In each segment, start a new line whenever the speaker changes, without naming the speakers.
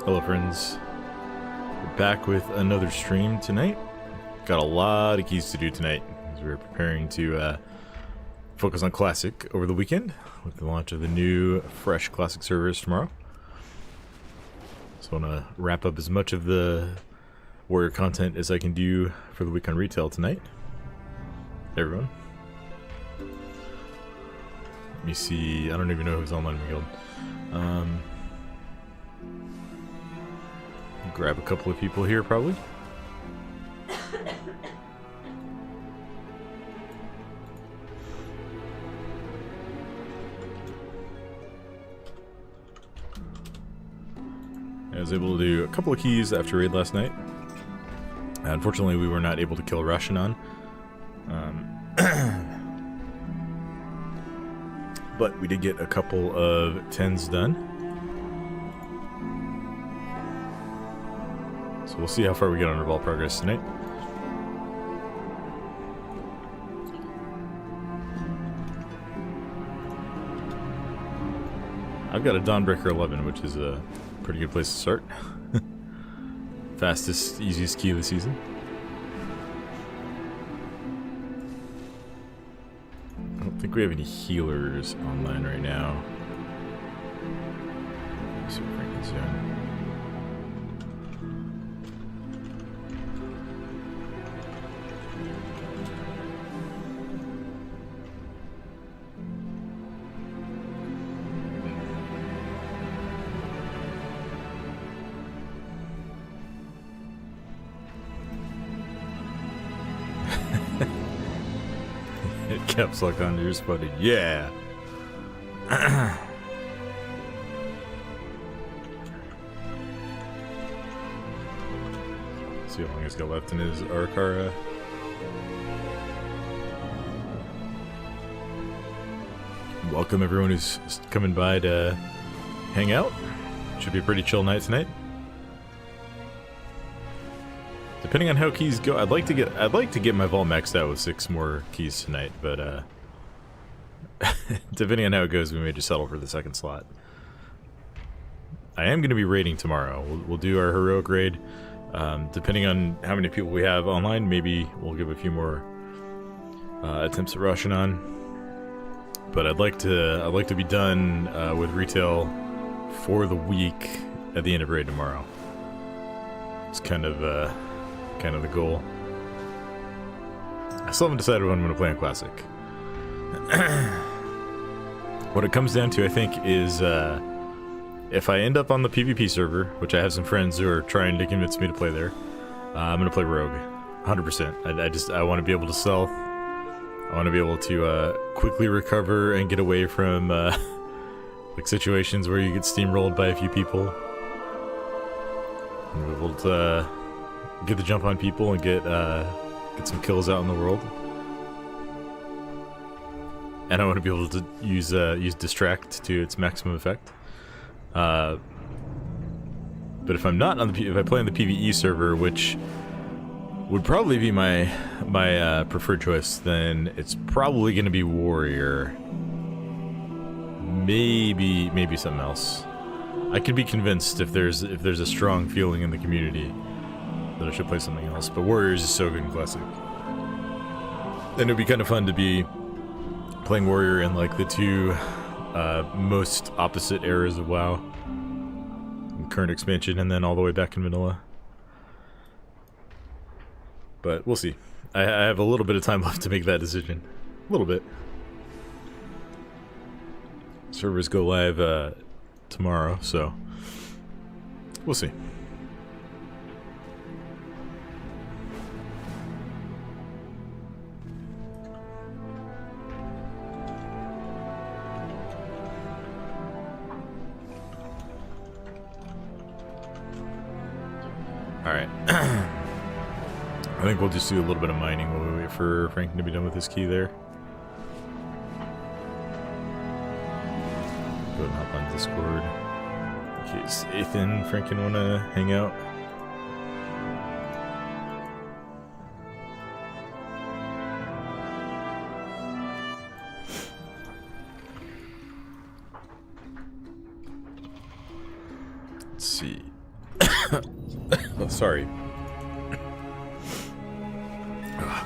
Hello friends, we're back with another stream tonight. Got a lot of keys to do tonight as we're preparing to focus on Classic over the weekend with the launch of the new fresh Classic servers tomorrow. So I want to wrap up as much of the Warrior content as I can do for the week on retail tonight. Hey everyone. Let me see, I don't even know who's online in the guild. Grab a couple of people here, probably. I was able to do a couple of keys after raid last night. Unfortunately, we were not able to kill Rashanan. But we did get a couple of 10s done. So we'll see how far we get on Revolve progress tonight. I've got a Dawnbreaker 11, which is a pretty good place to start. Fastest, easiest key of the season. I don't think we have any healers online right now. Let's see what Franklin's doing. Caps lock on your spotted. Yeah. See how long he's got left in his Arcara. Welcome everyone who's coming by to hang out. Should be a pretty chill night tonight. Depending on how keys go, I'd like to get my vault maxed out with 6 more keys tonight, but depending on how it goes, we may just settle for the second slot. I am going to be raiding tomorrow. We'll do our heroic raid. Depending on how many people we have online, maybe we'll give a few more attempts at Rashanan. But I'd like to be done with retail for the week at the end of raid tomorrow. It's kind of the goal. I still haven't decided when I'm going to play on Classic. What it comes down to, I think, is if I end up on the PvP server, which I have some friends who are trying to convince me to play there, I'm going to play Rogue, 100%. I want to be able to stealth. I want to be able to quickly recover and get away from like situations where you get steamrolled by a few people. And be able to get the jump on people and get some kills out in the world. And I want to be able to use distract to its maximum effect. But if I'm not on if I play on the PvE server, which would probably be my preferred choice, then it's probably going to be Warrior. Maybe something else. I could be convinced if there's a strong feeling in the community that I should play something else, but Warriors is so good in Classic. And it'd be kind of fun to be playing Warrior in like the 2 most opposite eras of WoW. Current expansion and then all the way back in vanilla. But we'll see. I have a little bit of time left to make that decision. A little bit. Servers go live tomorrow, so we'll see. Alright. I think we'll just do a little bit of mining while we wait for Franklin to be done with his key there. Go ahead and hop on Discord. In case Ethan and Franklin want to hang out. Let's see. Oh, sorry.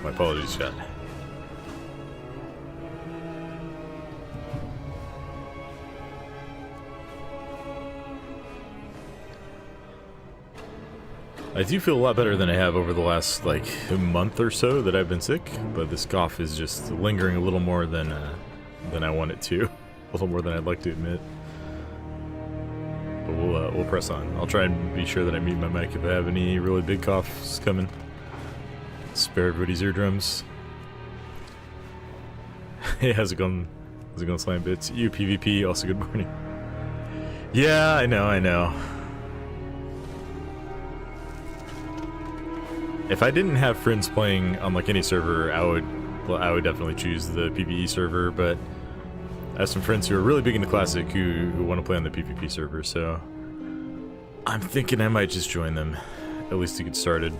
My apologies, chat. I do feel a lot better than I have over the last, like, month or so that I've been sick, but this cough is just lingering a little more than I want it to. A little more than I'd like to admit. But we'll press on. I'll try and be sure that I mute my mic if I have any really big coughs coming. Spare everybody's eardrums. Hey, how's it going? How's it going, Slime Bits? You, PvP, also good morning. Yeah, I know. If I didn't have friends playing on like any server, I would definitely choose the PvE server, but I have some friends who are really big into Classic who want to play on the PvP server, so I'm thinking I might just join them, at least to get started.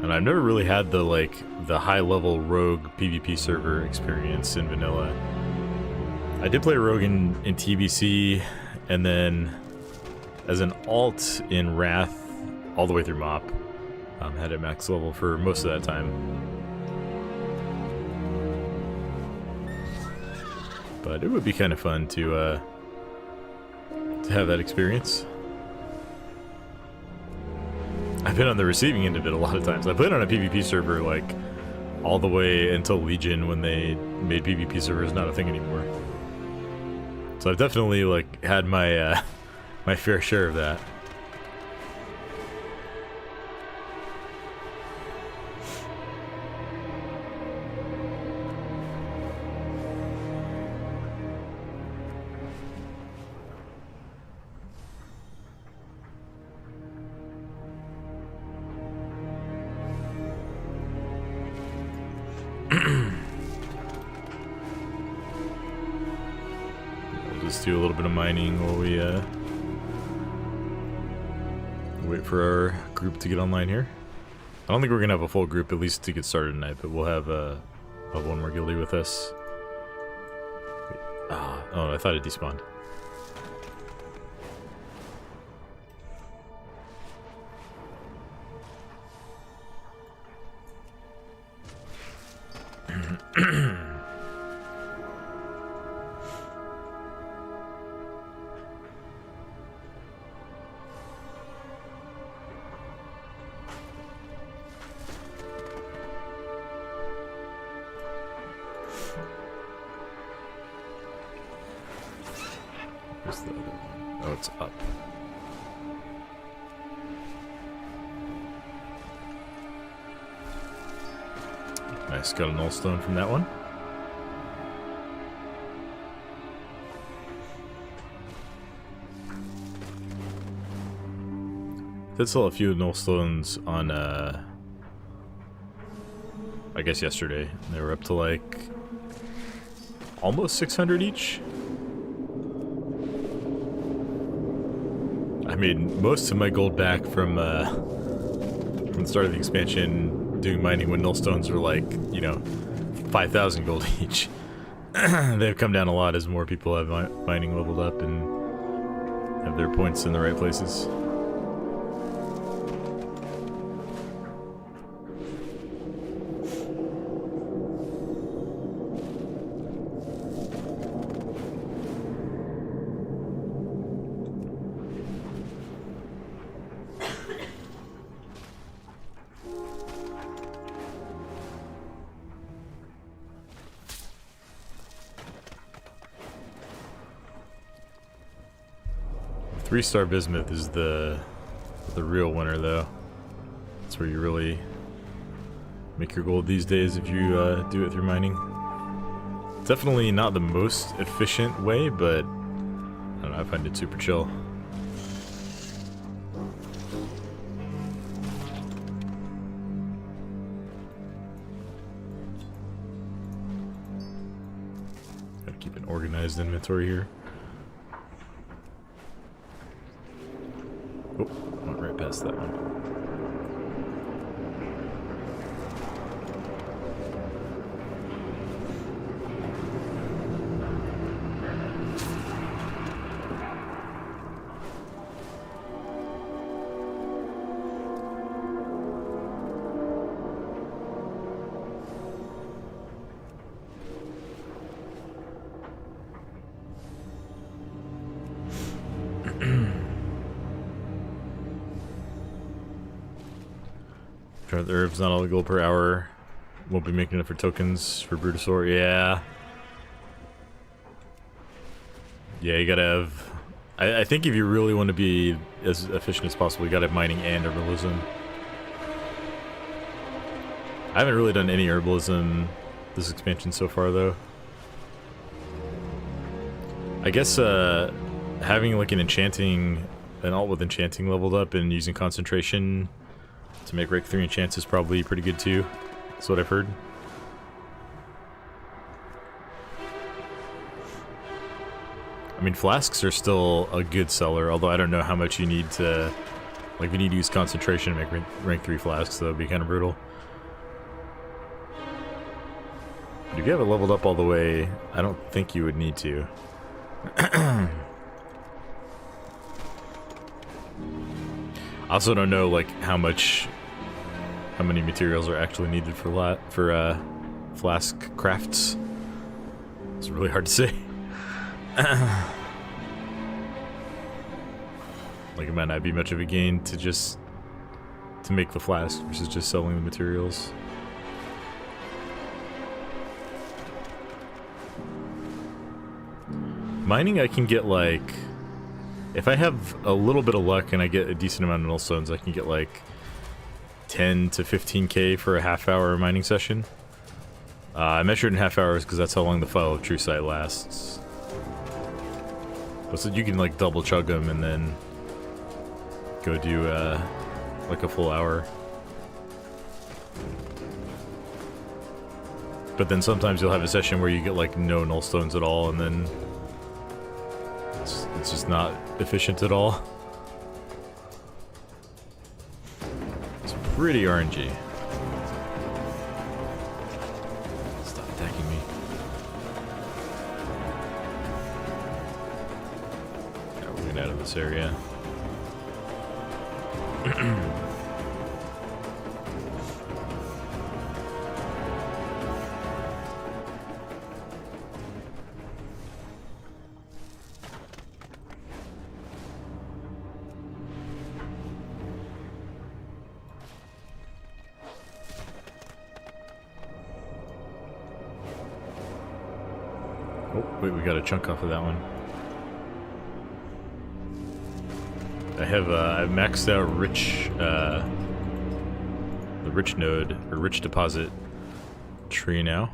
And I've never really had the high-level rogue PvP server experience in vanilla. I did play rogue in TBC, and then as an alt in Wrath, all the way through MoP. Had it max level for most of that time. But it would be kind of fun to have that experience. I've been on the receiving end of it a lot of times. I played on a PvP server like all the way until Legion when they made PvP servers not a thing anymore. So I've definitely like had my my fair share of that. Do a little bit of mining while we wait for our group to get online here. I don't think we're gonna have a full group, at least to get started tonight, but we'll have one more guildie with us. Oh, I thought it despawned. Where's the other one? Oh, it's up. Nice, got a null stone from that one. Did sell a few null stones on, I guess yesterday. They were up to like almost 600 each. I made most of my gold back from the start of the expansion doing mining when null stones were like, you know, 5,000 gold each. They've come down a lot as more people have mining leveled up and have their points in the right places. Three-star bismuth is the real winner, though. That's where you really make your gold these days if you do it through mining. Definitely not the most efficient way, but I don't know, I find it super chill. Gotta keep an organized inventory here. Oh, went right past that one. Try the herbs, not all the gold per hour. Won't be making enough for tokens for Brutosaur. Yeah. Yeah, you gotta have... I think if you really want to be as efficient as possible, you gotta have mining and herbalism. I haven't really done any herbalism this expansion so far, though. I guess having like an alt with enchanting leveled up and using concentration to make rank 3 enchants is probably pretty good too. That's what I've heard. I mean, flasks are still a good seller, although I don't know how much you need to... Like, you need to use concentration to make rank 3 flasks, so that would be kind of brutal. But if you have it leveled up all the way, I don't think you would need to. I also don't know, like, how many materials are actually needed for flask crafts. It's really hard to say. Like, it might not be much of a gain to make the flask versus just selling the materials. Mining, I can get like, if I have a little bit of luck and I get a decent amount of null stones, I can get like 10 to 15k for a half-hour mining session. I measured in half hours because that's how long the File of True Sight lasts. But so you can like double chug them and then go do like a full hour. But then sometimes you'll have a session where you get like no null stones at all, and then it's just not efficient at all. It's pretty RNG. Stop attacking me. Yeah, we're getting out of this area. Oh, wait, we got a chunk off of that one. I've maxed out the rich node, or rich deposit tree now.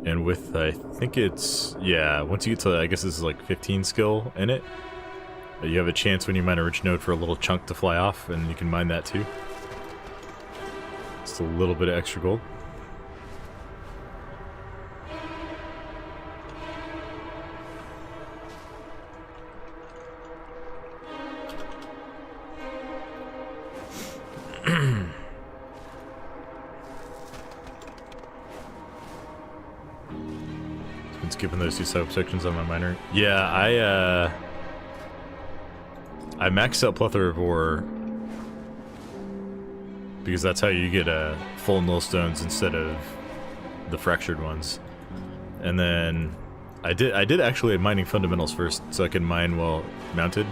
And with, I think it's, yeah, once you get to, I guess this is like 15 skill in it, you have a chance when you mine a rich node for a little chunk to fly off, and you can mine that too. Just a little bit of extra gold. Skipping those two subsections on my miner. Yeah, I maxed out Plethora of Ore because that's how you get full null stones instead of the fractured ones. And then I did actually mining fundamentals first, so I could mine while mounted.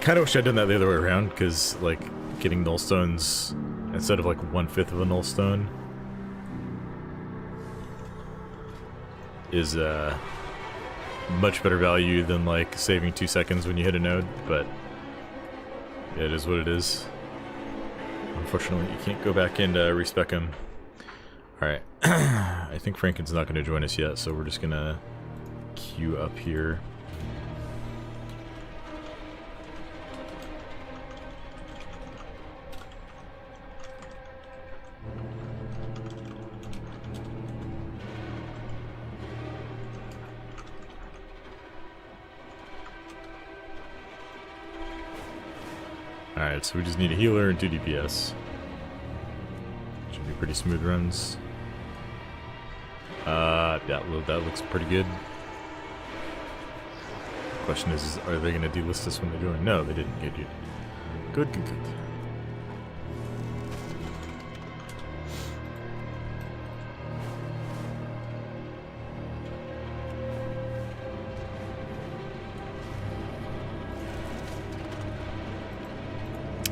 Kind of wish I'd done that the other way around, because like getting null stones instead of like 1/5 of a null stone is much better value than like saving 2 seconds when you hit a node, but yeah, it is what it is. Unfortunately, you can't go back and respec him. Alright, I think Franken's not going to join us yet, so we're just going to queue up here. Alright, so we just need a healer and 2 DPS. Should be pretty smooth runs. Yeah, that looks pretty good. Question is are they going to delist us when they join? No, they didn't. Good. Good.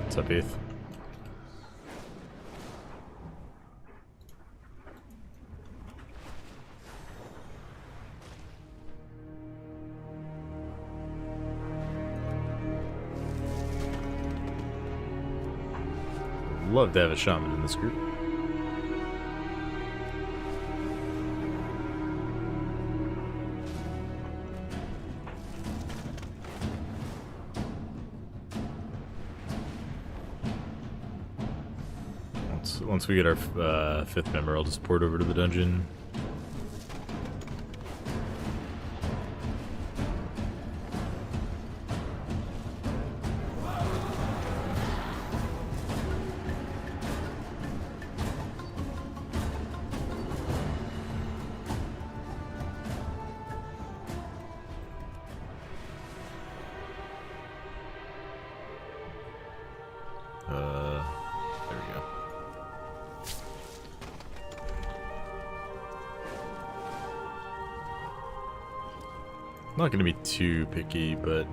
What's up, 8th? love to have a shaman in this group. Once we get our 5th member, I'll just port over to the dungeon. There we go. I'm not going to be too picky, but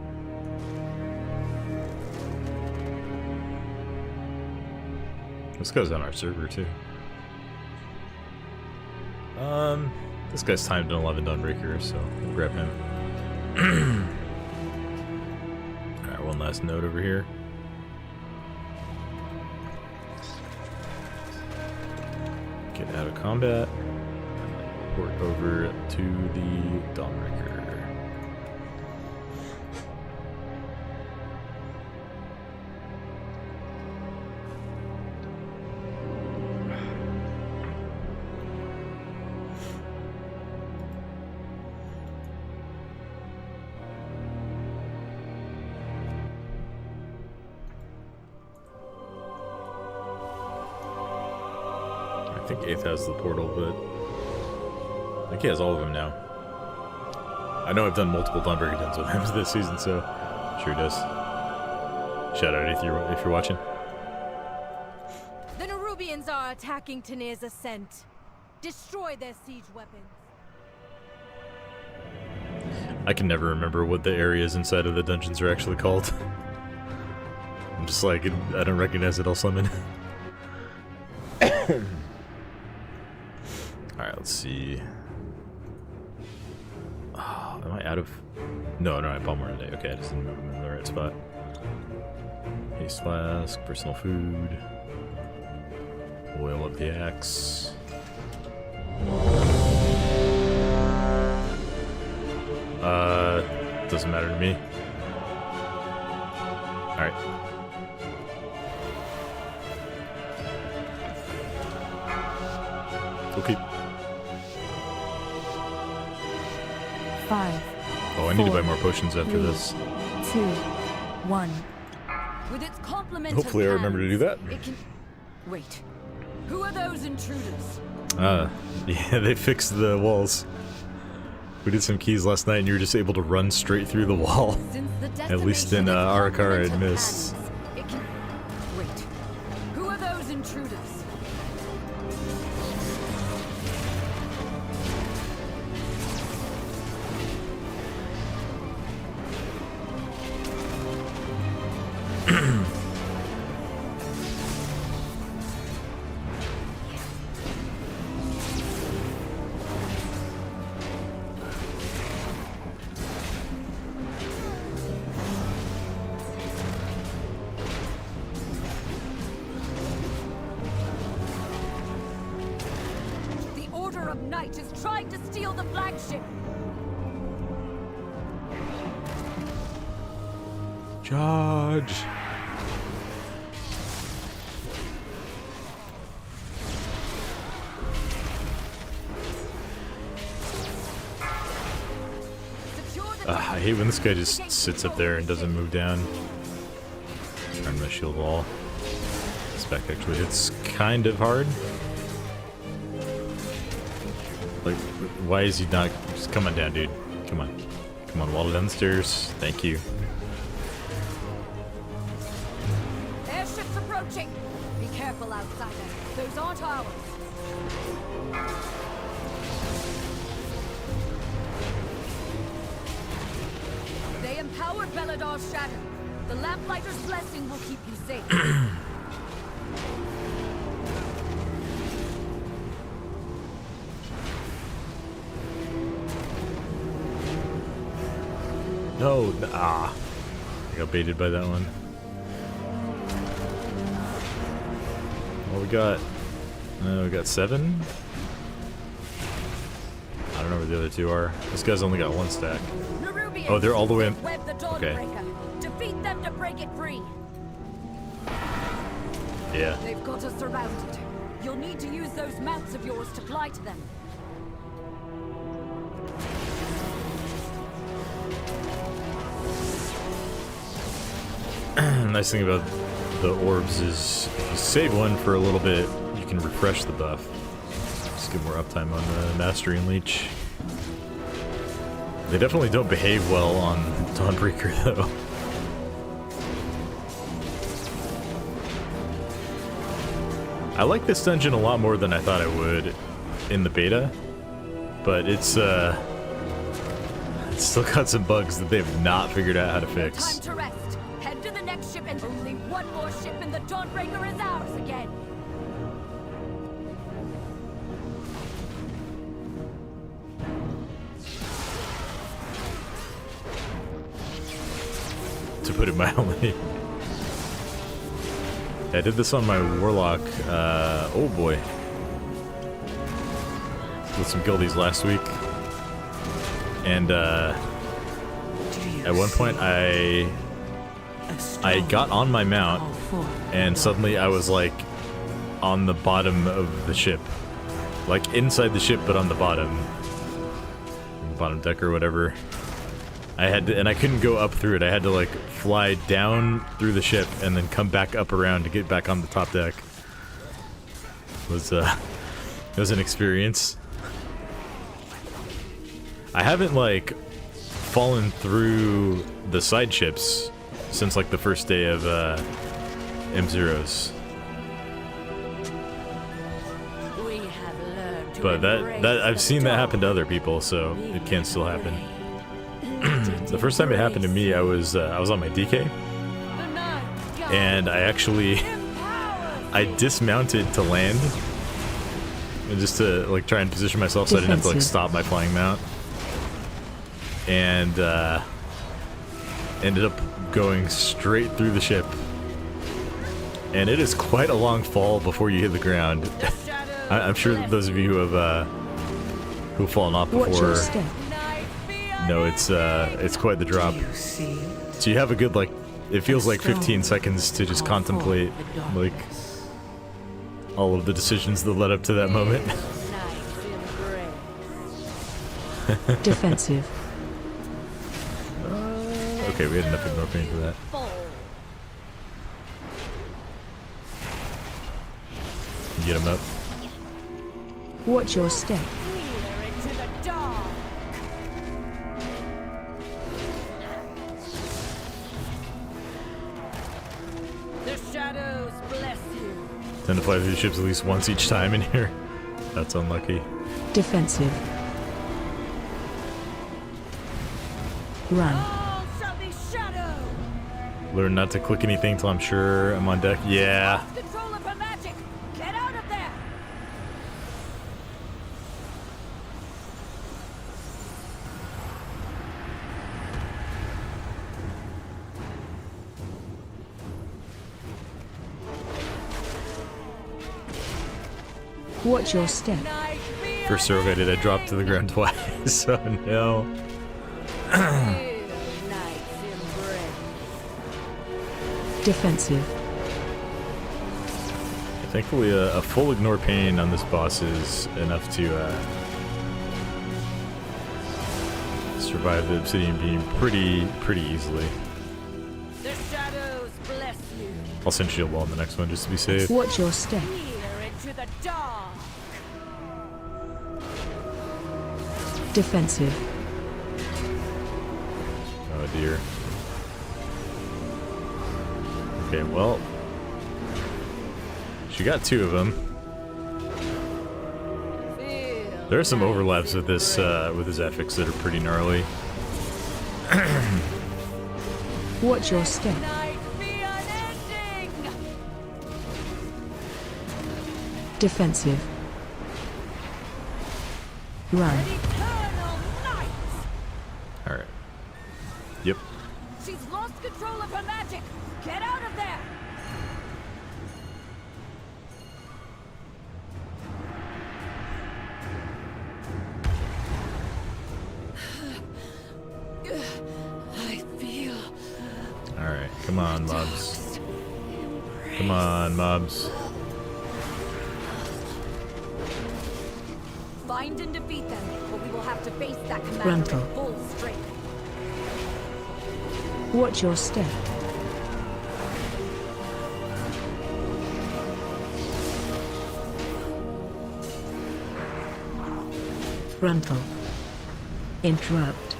this guy's on our server too. This guy's timed an 11 Dawnbreaker, so we'll grab him. Alright, one last note over here. Get out of combat. Port over to the Dawnbreaker. I think 8th has the portal, but I think he has all of them now. I know I've done multiple Dawnbreaker Dens with him this season, so sure he does. Shout out if you're watching.
The Nerubians are attacking Tanir's Ascent. Destroy their siege weapons.
I can never remember what the areas inside of the dungeons are actually called. I'm just like, I don't recognize it, I'll summon. Alright, let's see. Oh, am I out of... No, I bought more today. Okay, I just didn't remember the right spot. Haste flask, personal food. Oil of the axe. Doesn't matter to me. Alright. Okay.
5.
Oh, I need to buy more potions after
3,
this.
2, 1. With its complement
Hopefully I remember to do that.
It can... Wait. Who are those intruders?
Yeah, they fixed the walls. We did some keys last night and you were just able to run straight through the wall. At least in Arakara it missed.
It can... Wait. Who are those intruders? Knight is trying to steal the flagship.
Charge! I hate when this guy just sits up there and doesn't move down. Turn the shield wall. This back actually hits kind of hard. Like, why is he not... Just come on down, dude. Come on. Come on, wall downstairs. Thank you.
Airships approaching! Be careful, outsider. Those aren't ours. They empowered Beladar's shadow. The Lamplighter's blessing will keep you safe.
No, I got baited by that one. Well, we got 7. I don't know where the other 2 are. This guy's only got 1 stack.
Nerubians,
Oh, they're all the way in.
web the
Okay.
Dawnbreaker. Defeat them to break it free.
Yeah.
They've got us surrounded. You'll need to use those mounts of yours to fly to them.
Nice thing about the orbs is if you save one for a little bit, you can refresh the buff. Just get more uptime on the Mastery and Leech. They definitely don't behave well on Dawnbreaker though. I like this dungeon a lot more than I thought I would in the beta, but it's still got some bugs that they've not figured out how to fix.
Time to rest. Head to the next ship, and only one more ship and the Dawnbreaker is ours again.
To put it mildly. I did this on my Warlock, oh boy. With some guildies last week. And, at one point I got on my mount, and suddenly I was, like, on the bottom of the ship. Like, inside the ship, but on the bottom. Bottom deck or whatever. I had to, and I couldn't go up through it. I had to like fly down through the ship and then come back up around to get back on the top deck. It was an experience. I haven't like fallen through the side ships since like the first day of M0s. But that I've seen that happen to other people, so it can still happen. The first time it happened to me, I was on my DK, and I dismounted to land, and just to like try and position myself so I didn't have to like stop my flying mount, and ended up going straight through the ship, and it is quite a long fall before you hit the ground. I'm sure that those of you who've fallen off before know it's quite the drop. So you have a good like, it feels like 15 seconds to just contemplate like all of the decisions that led up to that moment.
Defensive.
Okay, we had enough ignore pain for that. Get him up.
Watch your step.
The shadows bless you.
Tend to fly through the ships at least once each time in here. That's unlucky.
Defensive. Run.
All shall be shadow.
Learn not to click anything till I'm sure I'm on deck. Yeah.
Control of her magic. Get out of there.
Watch your step.
First stroke I did, I dropped to the ground twice. Oh no.
Defensive.
Thankfully, a full ignore pain on this boss is enough to survive the obsidian beam pretty easily.
The shadows bless you.
I'll send shield wall in the next one just to be safe.
Watch your step.
Here into the dark.
Defensive.
Oh dear. Okay, well, she got 2 of them. There are some overlaps with this with his ethics that are pretty gnarly.
Watch your step.
Night be unending.
Defensive. Run.
Eternal night.
All right. Yep.
She's lost control of her magic. Get out of there.
Come on, mobs. Come on, mobs.
Find and defeat them, but we will have to face that commander
Gruntle.
in full strength.
Watch your step. Gruntle. Interrupt.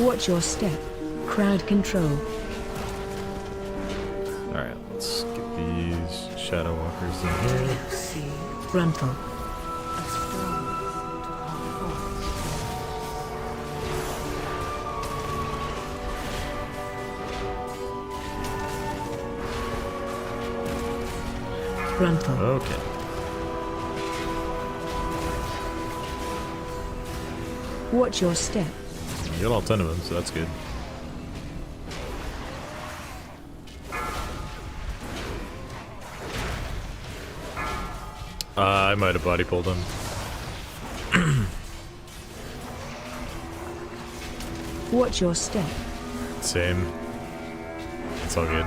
Watch your step. Crowd control.
Alright, let's get these Shadow Walkers in here.
Gruntle. Gruntle.
Okay.
Watch your step.
You got all 10 of them, so that's good. I might have body pulled him.
Watch your step.
Same. It's all good.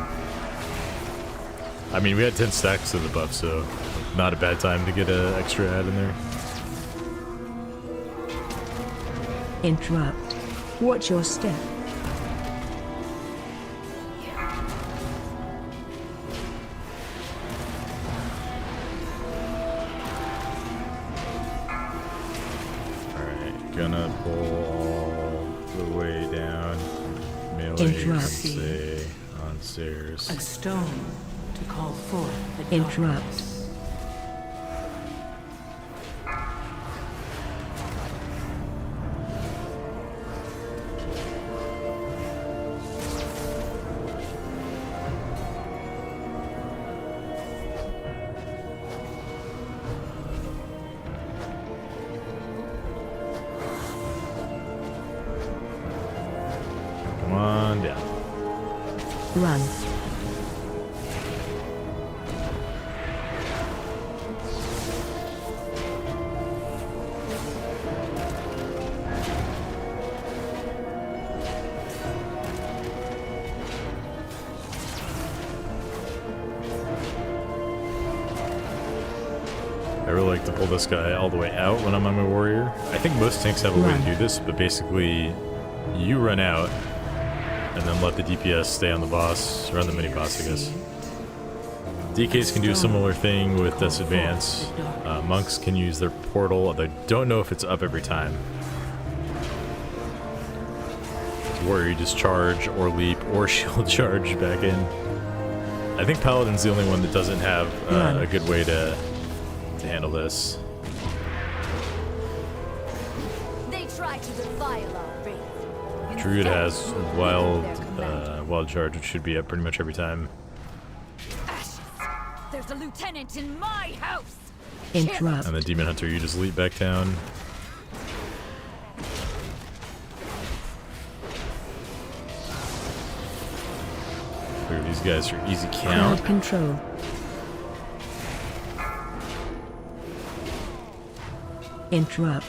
I mean, we had 10 stacks of the buff, so not a bad time to get an extra ad in there.
Interrupt. Watch your step.
Alright, gonna pull all the way down. Melee,
Interrupt.
say, on stairs.
A stone to call forth the
Interrupt.
darkness.
Come on down.
Run.
I really like to pull this guy all the way out when I'm on my warrior. I think most tanks have a way to do this, but basically you run out and then let the DPS stay on the boss, or on the mini boss, I guess. DKs can do a similar thing with this advance. Monks can use their portal, although I don't know if it's up every time. Warrior, you just charge or leap or shield charge back in. I think Paladin's the only one that doesn't have a good way to handle this.
They try to defile our faith.
Druid
Instead,
has
you will
wild
their command.
wild charge, which should be up pretty much every time.
Ashes. There's a lieutenant in my house.
Interrupt.
And the Demon Hunter, you just leap back down. Ooh, these guys are easy count.
Crowd control. Interrupt.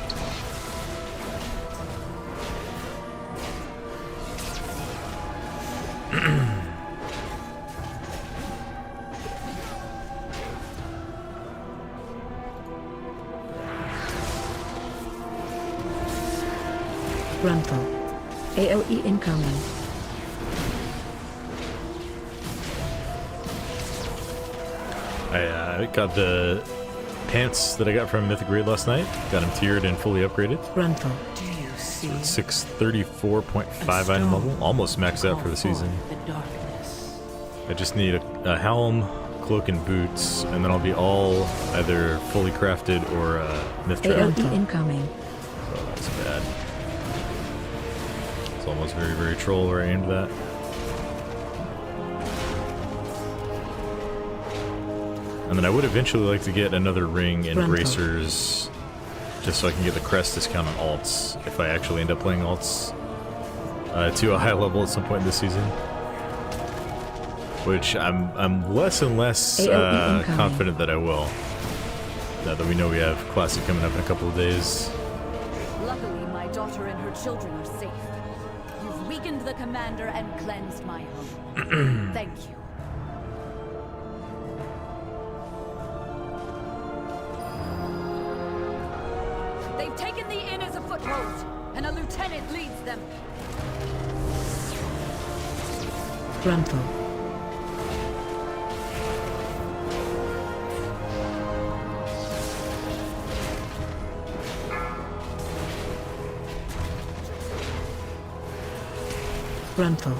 Gruntle. AOE incoming.
I got the pants that I got from Mythic Raid last night. Got them tiered and fully upgraded.
Gruntle.
Do you see?
634.5 item level. Almost maxed out for the season.
The darkness.
I just need a helm, cloak, and boots, and then I'll be all either fully crafted or myth trapped.
AOE incoming.
Oh, that's bad. It's almost very, very troll where I aimed that. And then I would eventually like to get another ring and
Gruntle.
bracers, just so I can get the crest discount on alts, if I actually end up playing alts to a high level at some point this season. Which I'm less and less
AOE incoming.
confident that I will. Now that we know we have Classic coming up in a couple of days.
Luckily, my daughter and her children are safe. You've
weakened the commander and cleansed my home. Thank you. They've taken the inn as a foothold, and a lieutenant leads them.
Gruntle. Gruntle.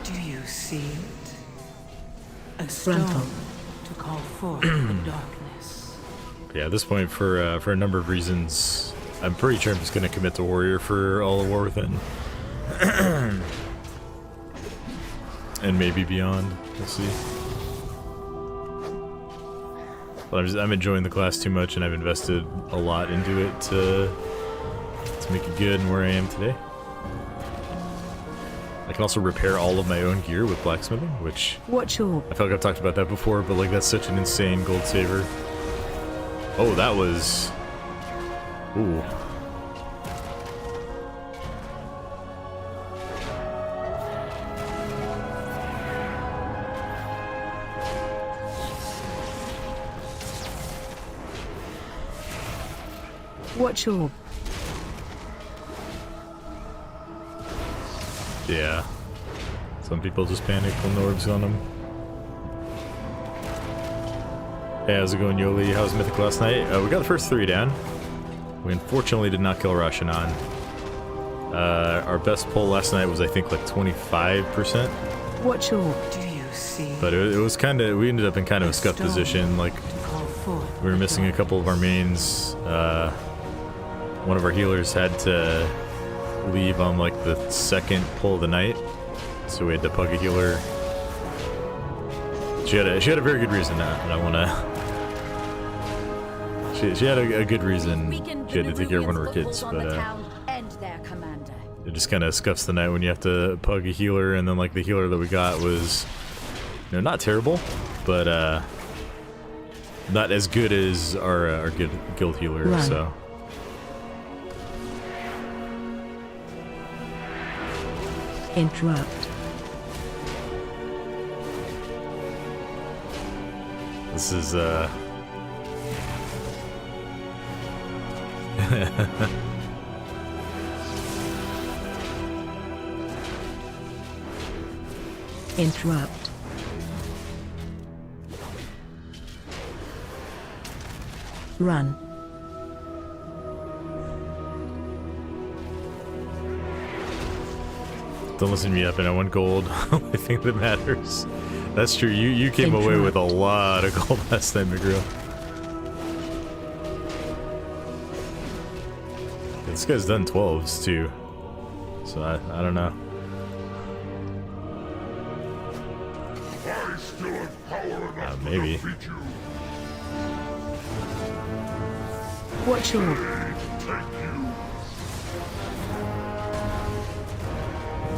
Do you see it? A stone
Gruntle.
to call forth the darkness.
Yeah, at this point, for a number of reasons, I'm pretty sure I'm just going to commit to Warrior for all of War Within. And maybe beyond. We'll see. But I'm enjoying the class too much, and I've invested a lot into it to make it good and where I am today. I can also repair all of my own gear with blacksmithing, which
Watch your
I feel like I've talked about that before, but like that's such an insane gold saver. Oh, that was... Ooh.
Watch your
Yeah. Some people just panic when the orb's on them. Hey, how's it going, Yoli? How was Mythic last night? We got the first 3 down. We unfortunately did not kill Rashanan. Our best pull last night was, I think, like 25%.
watch your
Do you see?
But it was kind of... We ended up in kind of a scuffed position. Like,
To call forth
we were missing a couple of our mains. One of our healers had to leave on, like, the second pull of the night. So we had to pug a healer. She had a very good reason, and I want to... She had a good reason.
Weakened
She had to take care of one of her
Nerubians'
kids,
foothold on
but
the town and their commander.
it just kind of scuffs the night when you have to pug a healer, and then like the healer that we got was, you know, not terrible, but not as good as our guild healer.
Run.
So
interrupt.
this is
Interrupt. Run.
don't listen to me up, and I want gold. Only thing that matters. That's true. You came away
Interrupt.
with a lot of gold last time, McGrew. This guy's done 12s too, so I don't know. Maybe.
Watch your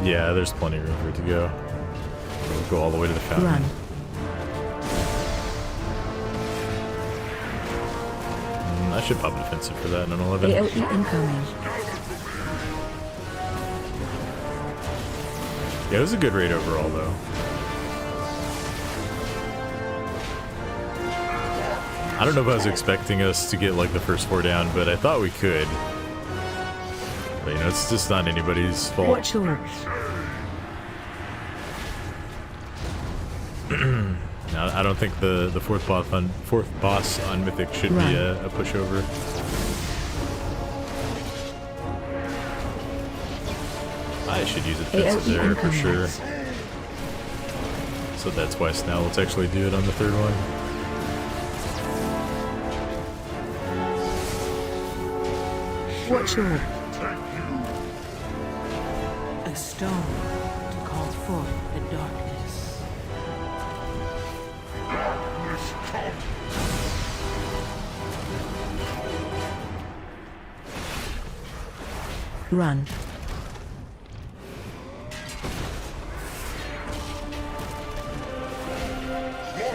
Yeah, there's plenty of room for it to go. We'll go all the way to the fountain.
run.
I should pop a defensive for that in an 11.
AOE incoming.
Yeah, it was a good raid overall, though. I don't know if I was expecting us to get like the first 4 down, but I thought we could. But, you know, it's just not anybody's fault.
Watch your
No, I don't think the fourth boss on Mythic should
Run.
be a pushover. I should use a defensive
AOE
there for
incoming.
sure. So that's why now let's actually do it on the 3rd one.
watch your
a stone to call forth the darkness.
run.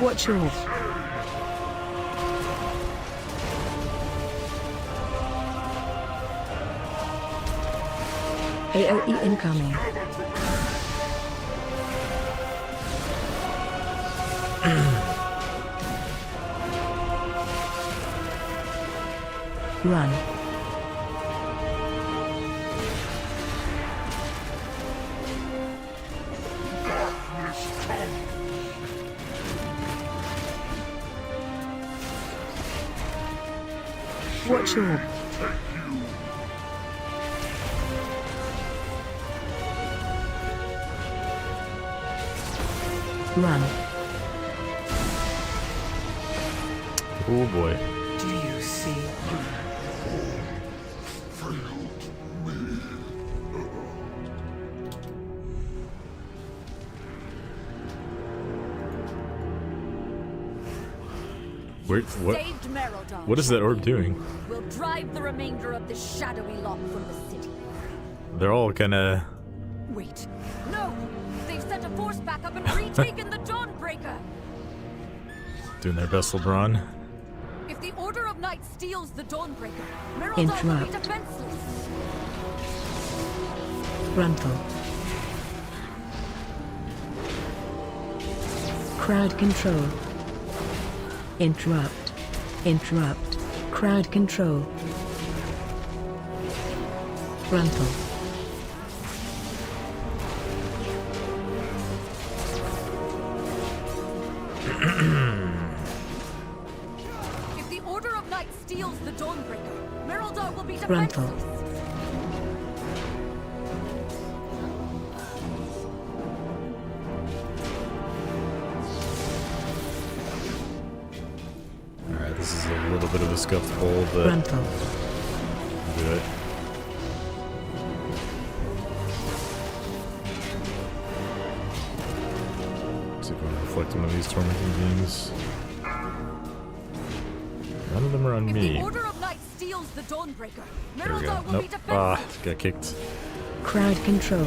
Watch your AoE incoming. Run. Watch your run.
Oh boy.
Do you see?
Where, what?
Saved Merildar.
What is that orb doing?
We'll drive the remainder of this shadowy lot from the city.
They're all kind of.
Wait. No! They've sent a force backup and retaken the Dawnbreaker!
Doing their best, LeBron.
If the Order of Knights steals the Dawnbreaker, Merildar will be
Interrupt.
defenseless.
Frontal. Crowd control. Interrupt. Interrupt. Crowd control. Frontal.
If the Order of Knights steals the Dawnbreaker, Merildar will be
Frontal.
defenseless.
Alright, this is a little bit of a scuffed bowl, but
Frontal.
we'll do it. See if we can reflect one of these tormenting beams. None of them are on
If
me.
the Order of Knights steals the Dawnbreaker,
There we go.
Merildar will
Nope.
be
Ah,
defenseless.
got kicked.
Crowd control.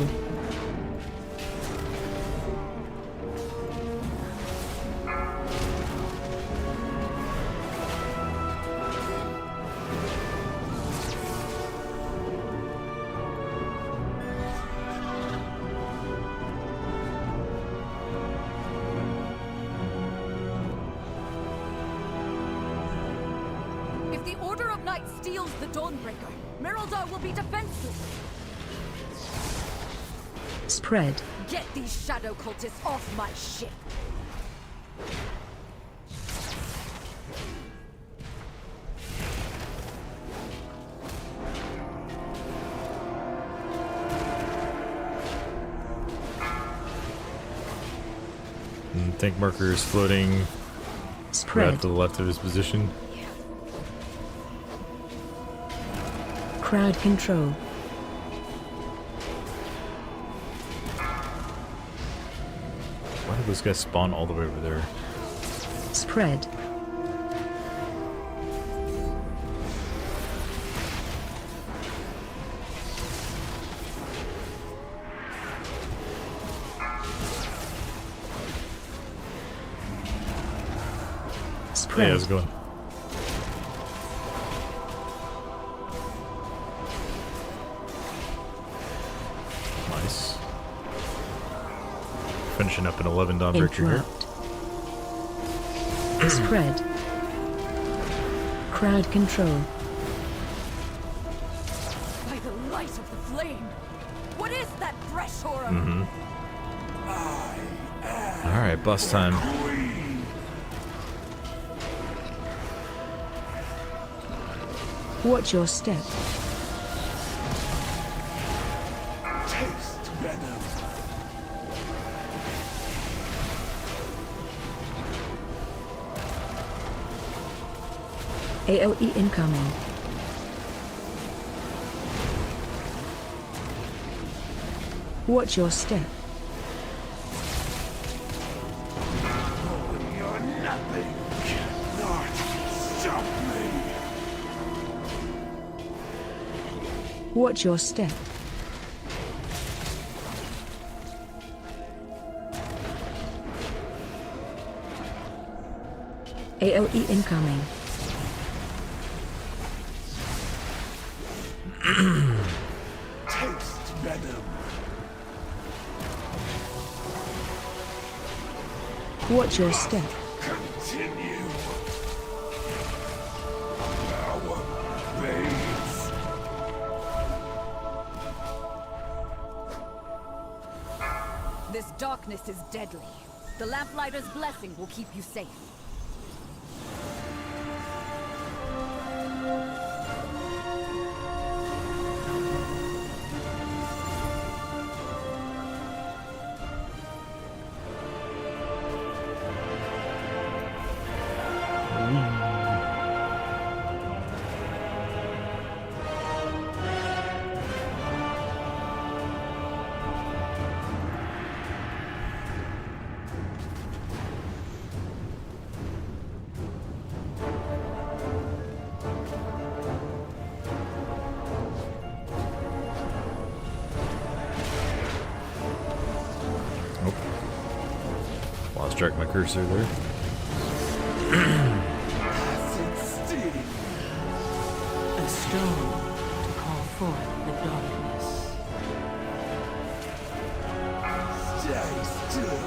If the Order of Knights steals the Dawnbreaker, Merildar will be defenseless.
Spread.
Get these shadow cultists off my ship.
And tank marker is floating right
Spread.
to the left of his position.
Crowd control.
Why did those guys spawn all the way over there?
Spread.
Hey,
Spread.
how's it going? Nice. Finishing up an 11 Dawnbreaker here.
Interrupt. Spread. Crowd control.
By the light of the flame. What is that fresh horror?
Mm-hmm. Alright, bus time.
Watch your step. AoE incoming. Watch your step.
You're nothing. Cannot stop me.
Watch your step. AoE incoming.
Taste venom.
Watch your step.
Continue. Power fades.
This darkness is deadly. The Lamplighter's blessing will keep you safe.
Lost track of my cursor there.
Acid sting.
A stone to call forth the darkness.
Stay still.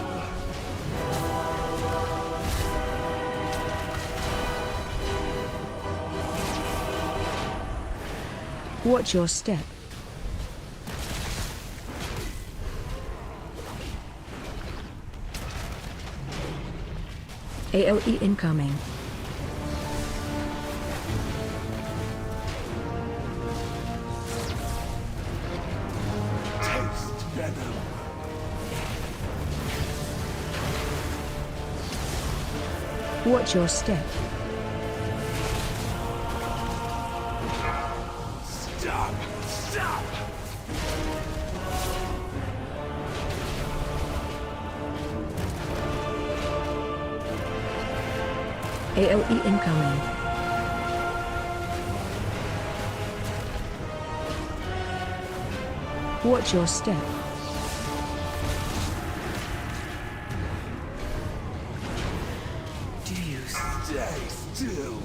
Watch your step. AOE incoming.
Taste venom.
Watch your step.
Stop. Stop.
AOE incoming. Watch your step.
Do you
Stay still.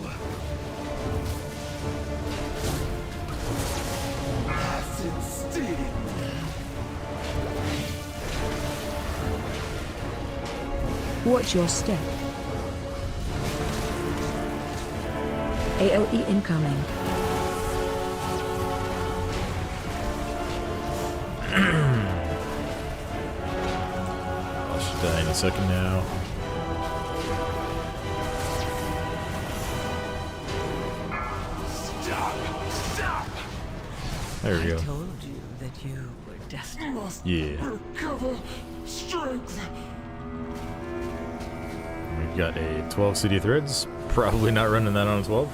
Acid sting.
Watch your step. AOE incoming.
I should die in a second now.
Stop. Stop.
There we go.
told you that you were destined?
Must
Yeah.
recover strength.
We've got a 12 CD threads. Probably not running that on a 12.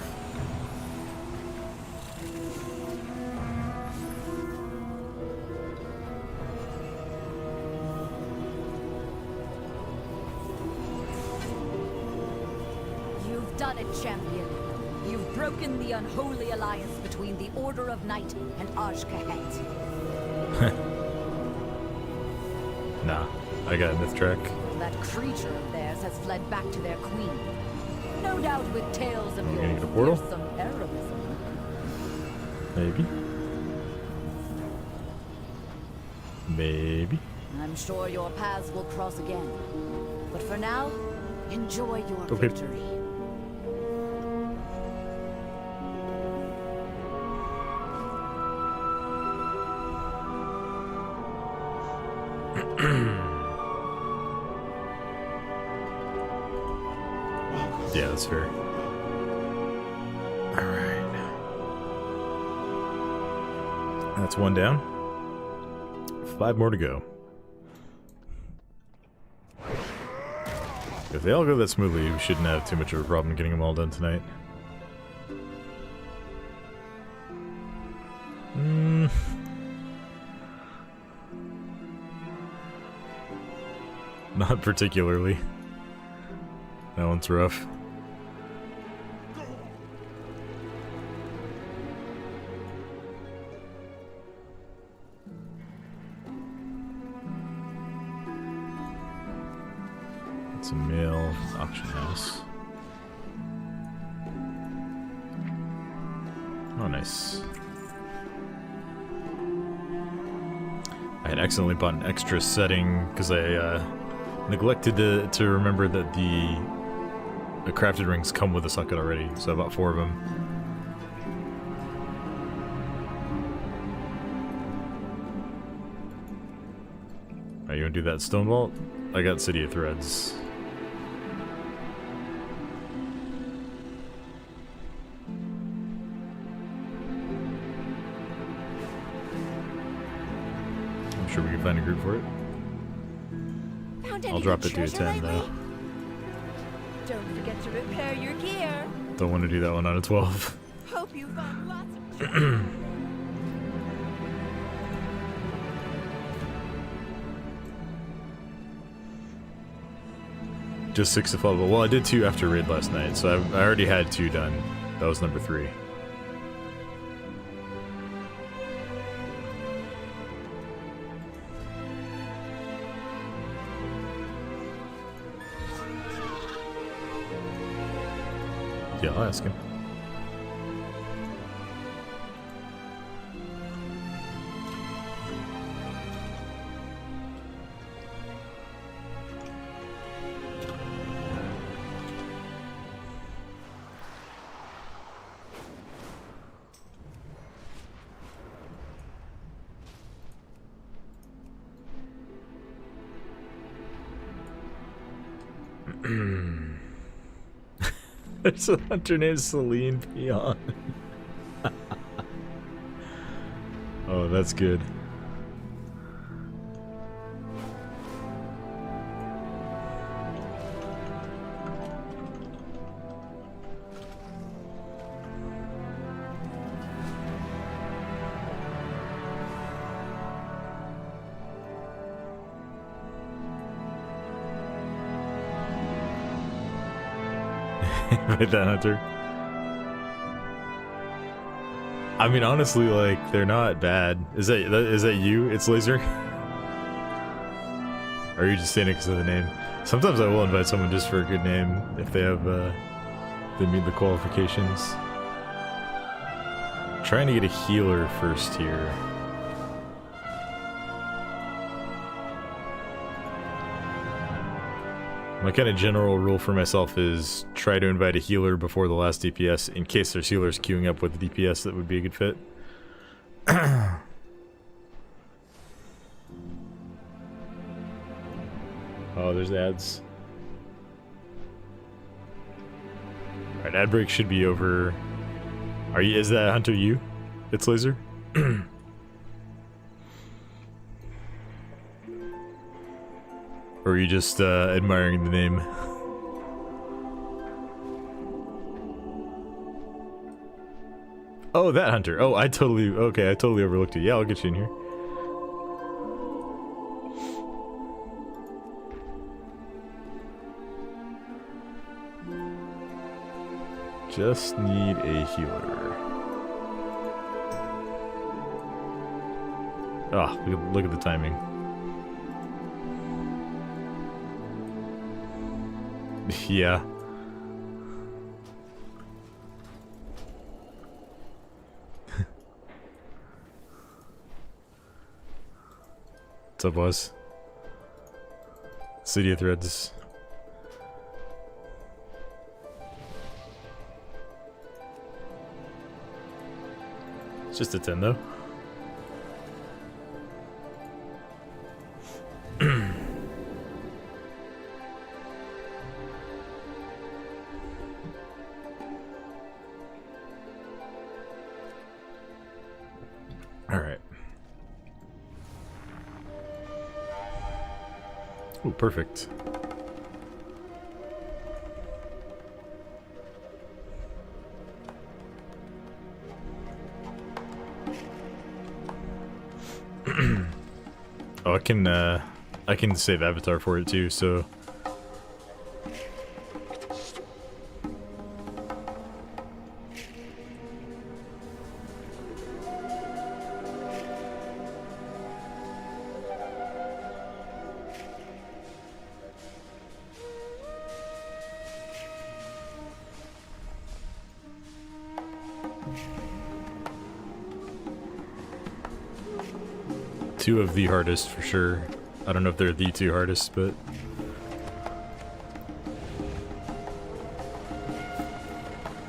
You've done it, champion. You've broken the unholy alliance between the Order of Night and Ajkahet.
Nah, I got a myth track.
That creature of theirs has fled back to their queen. No doubt with tales of
Are we
your
gonna get a portal?
fearsome heroism.
Maybe. Maybe.
I'm sure your paths will cross again. But for now, enjoy your
Okay.
victory.
Yeah, that's fair. Alright. That's one down. 5 more to go. If they all go that smoothly, we shouldn't have too much of a problem getting them all done tonight. Not particularly. That one's rough. It's a mill, auction house. Oh, nice. I had accidentally bought an extra setting because I neglected to remember that the crafted rings come with a socket already, so I bought 4 of them. Alright, you wanna do that stone vault? I got City of Threads. I'm sure we can find a group for it.
Found
I'll
any
drop
good
it to a
treasure
10 though.
lately? Don't forget to repair your gear.
Don't want to do that one on a 12.
Hope you found lots of treasure.
Just 6 to follow. Well, I did 2 after raid last night, so I already had 2 done. That was number 3. Yeah, I'll ask him. There's a hunter named Celine Pion. Oh, that's good. With that hunter. I mean, honestly, like, they're not bad. Is that you? It's Laser? Or are you just saying it because of the name? Sometimes I will invite someone just for a good name if they have, they meet the qualifications. Trying to get a healer first here. My kind of general rule for myself is try to invite a healer before the last DPS in case there's healers queuing up with the DPS that would be a good fit. Oh, there's ads. Alright, ad break should be over. Is that Hunter you? It's Laser? Or are you just admiring the name? Oh, that hunter. Oh, I totally overlooked it. Yeah, I'll get you in here. Just need a healer. Ah, look at the timing. Yeah. What's up, boss? City of Threads. It's just a 10 though. Alright. Ooh, perfect. Oh, I can save avatar for it too, so. Two of the hardest for sure. I don't know if they're the two hardest, but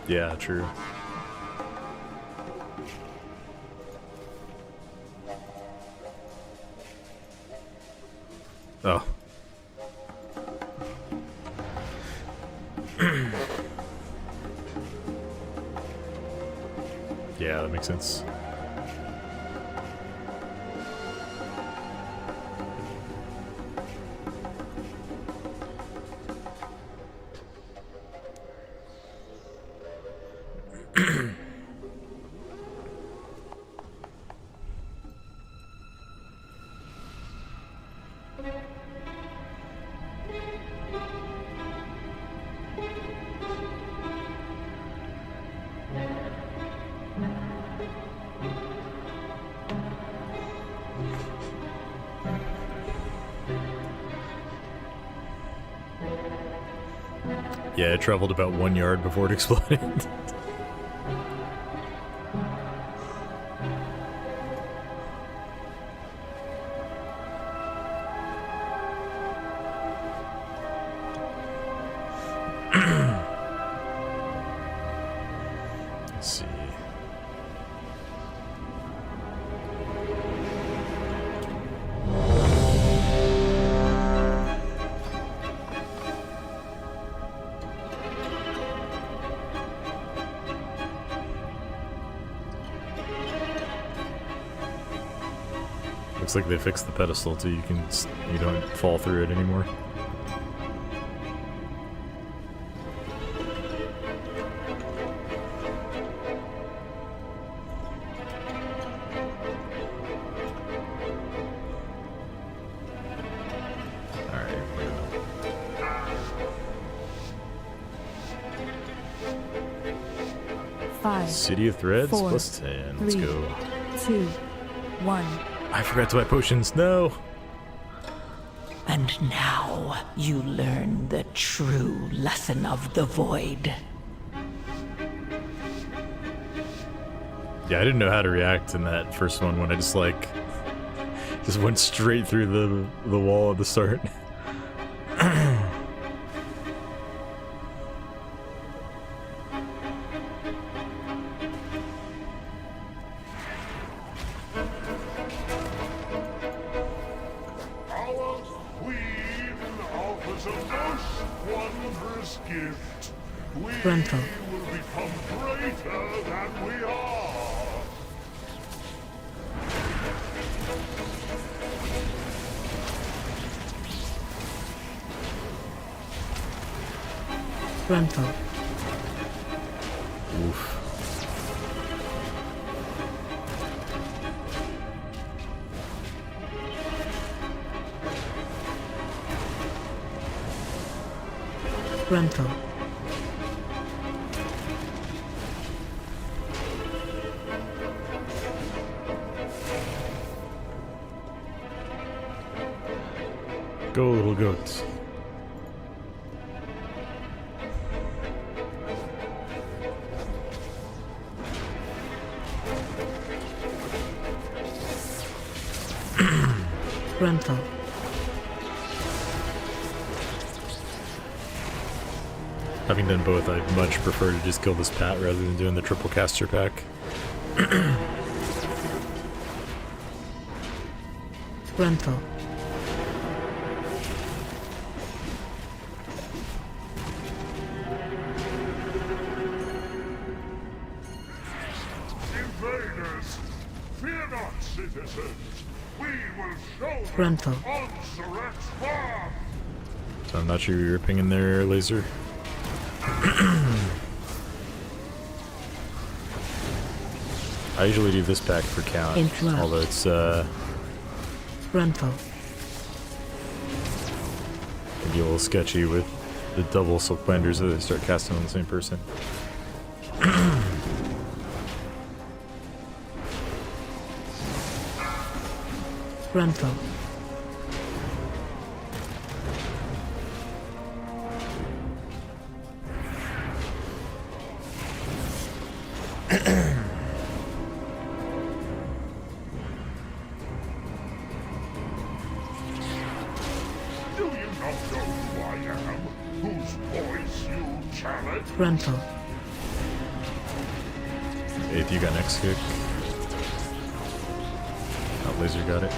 Yeah, true. Oh. Yeah, that makes sense. Yeah, it traveled about 1 yard before it exploded. Let's see. Looks like they fixed the pedestal too. You don't fall through it anymore. All right, here we go.
Five,
City of Threads
4,
plus 10. Let's
3,
go.
2, 1.
I forgot to buy potions. No.
And now you learn the true lesson of the void.
Yeah, I didn't know how to react in that first one when I just went straight through the wall at the start.
Our queen offers a most wondrous gift. We
Rental.
will become greater than we are.
Rental.
Oof.
Rental.
Go, little goats.
Rental.
Having done both, I'd much prefer to just kill this Pat rather than doing the triple caster pack.
Rental.
Invaders, fear not, citizens. We will show them
Rental.
Onsuret's farm.
So I'm not sure you're pinging there, laser. I usually do this pack for count,
Interrupt.
although it's
Rental.
can be a little sketchy with the double silk binders that they start casting on the same person.
Rental.
Do you not know who I am? Whose voice you challenge?
Rental.
Eighth, you got next kick. Oh, Laser got it.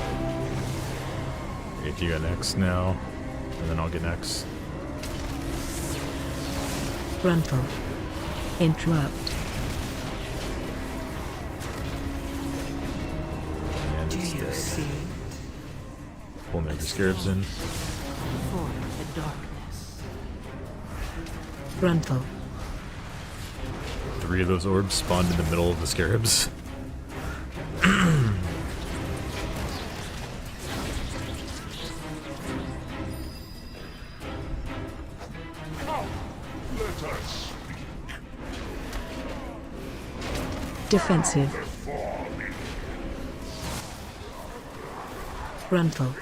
Eighth, you got next now. And then I'll get next.
Frontal. Interrupt.
And
Do
it's
you
dead.
see it?
Pull Major Scarabs in.
For the darkness.
Frontal.
3 of those orbs spawned in the middle of the Scarabs.
Let us
Defensive. Frontal.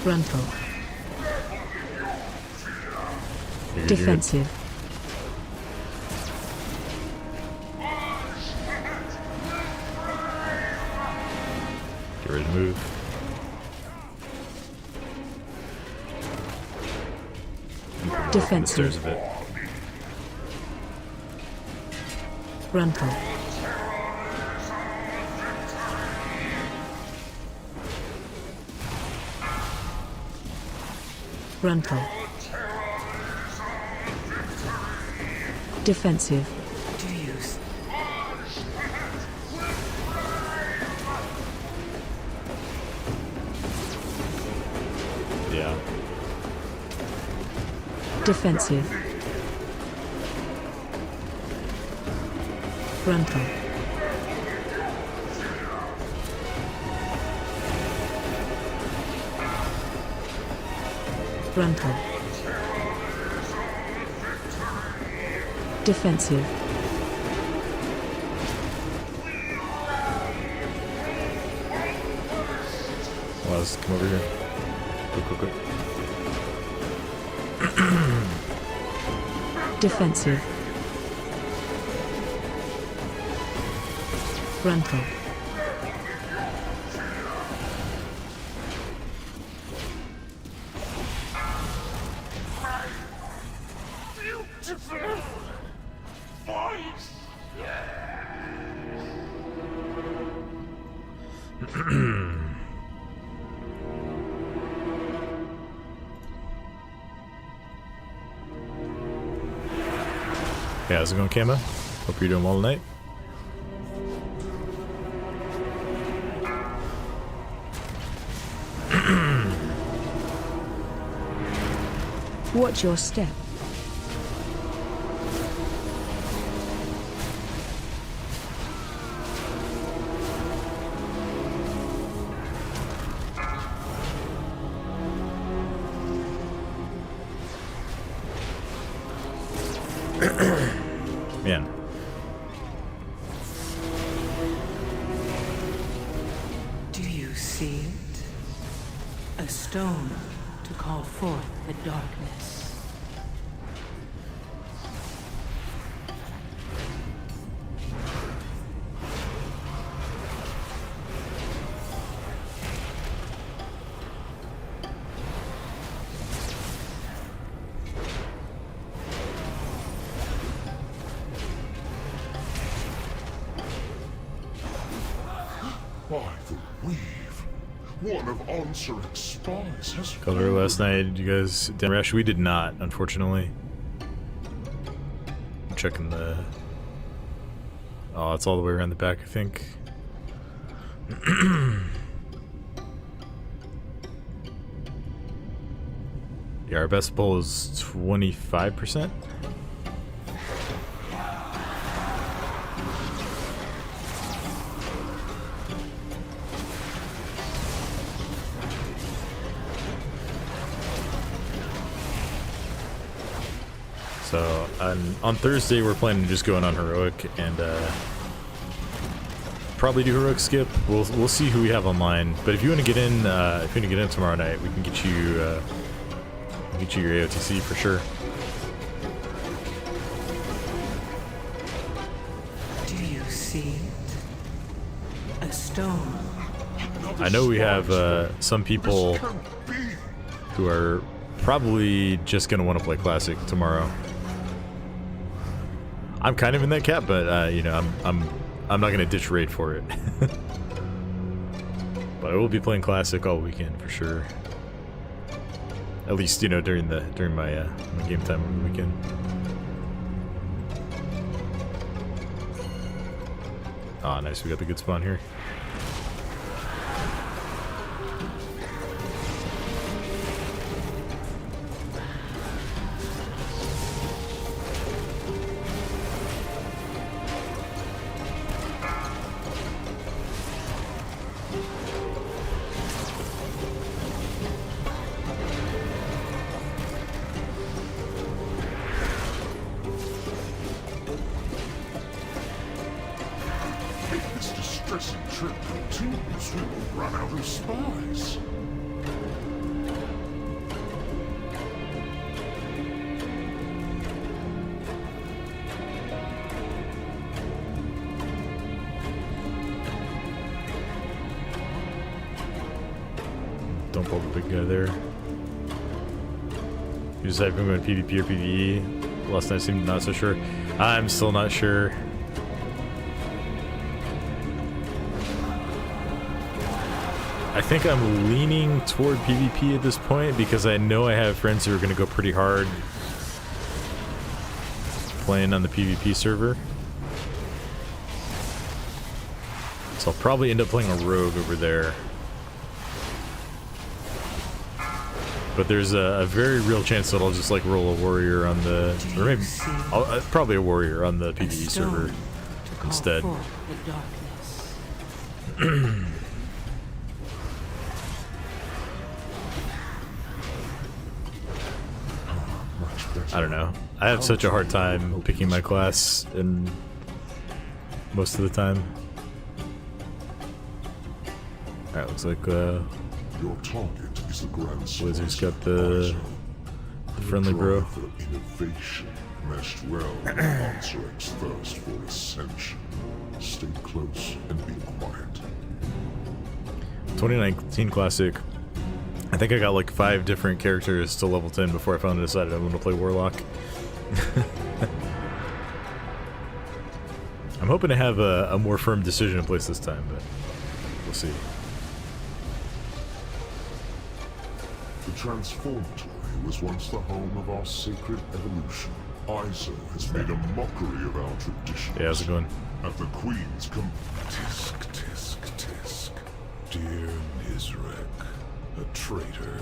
Frontal.
You're good.
Defensive.
Get ready to move.
Defensive.
There's a bit.
Frontal. Frontal. Defensive.
Do you see?
Yeah.
Defensive. Frontal. Frontal. Defensive.
Well, let's come over here. Quick.
Defensive. Frontal.
beautiful voice.
Hey, how's it going, Kama? Hope you're doing well tonight.
Watch your step.
Man.
Do you see it? A stone to call forth the darkness.
By the weave, one of Onsuric's spies has
Color last night, did you guys did Rash? We did not, unfortunately. I'm checking the. Oh, it's all the way around the back, I think. Yeah, our best pull is 25%. So on Thursday we're planning to just go in on heroic and probably do heroic skip. We'll see who we have online. But if you want to get in, tomorrow night, we can get you your AOTC for sure.
Do you see it? A stone.
I know we have some people
Can be.
who are probably just gonna want to play Classic tomorrow. I'm kind of in that cap, but you know, I'm not gonna ditch Raid for it. But I will be playing Classic all weekend for sure. At least, you know, during my my game time on the weekend. Ah, nice. We got the good spawn here.
If this distressing trip continues, we will run out of spies.
Don't pull the big guy there. You decide if I'm going PvP or PvE. Last night seemed not so sure. I'm still not sure. I think I'm leaning toward PvP at this point because I know I have friends who are going to go pretty hard playing on the PvP server. So I'll probably end up playing a rogue over there. But there's a very real chance that I'll just like roll a warrior on the, or maybe probably a warrior on the PvE server instead. I don't know. I have such a hard time picking my class in most of the time. Alright, looks like
Your target is the Grand
Blizzard's got the friendly bro.
For innovation meshed well with Arxerex's thirst for ascension. Stay close and be quiet.
2019 Classic. I think I got like 5 different characters to level 10 before I finally decided I'm going to play Warlock. I'm hoping to have a more firm decision in place this time, but we'll see.
The Transformatory was once the home of our sacred evolution. Iso has made a mockery of our traditions.
Yeah, how's it going?
At the Queen's tisk, tisk, tisk. Dear Nizrek, a traitor.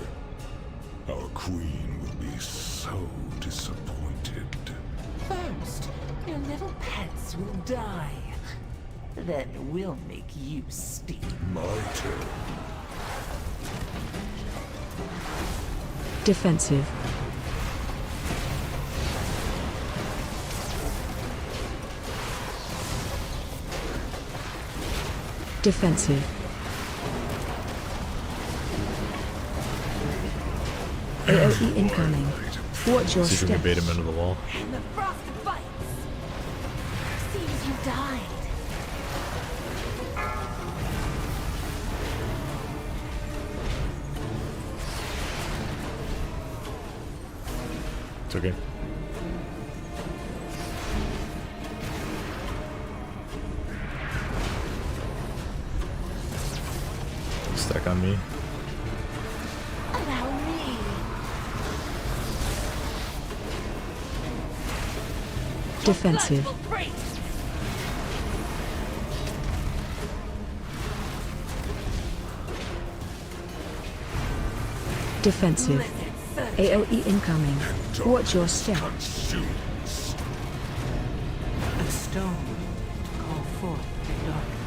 Our Queen will be so disappointed.
First, your little pets will die. Then we'll make you speak.
My turn.
Defensive. Defensive. AOE incoming. Watch your
See if we can
step.
bait him into the wall.
The frost bites. Seems you died.
It's okay. Stack on me.
Allow me.
Defensive.
Blood will break.
Defensive. AOE incoming. Watch your step.
Consumes.
A stone to call forth the darkness.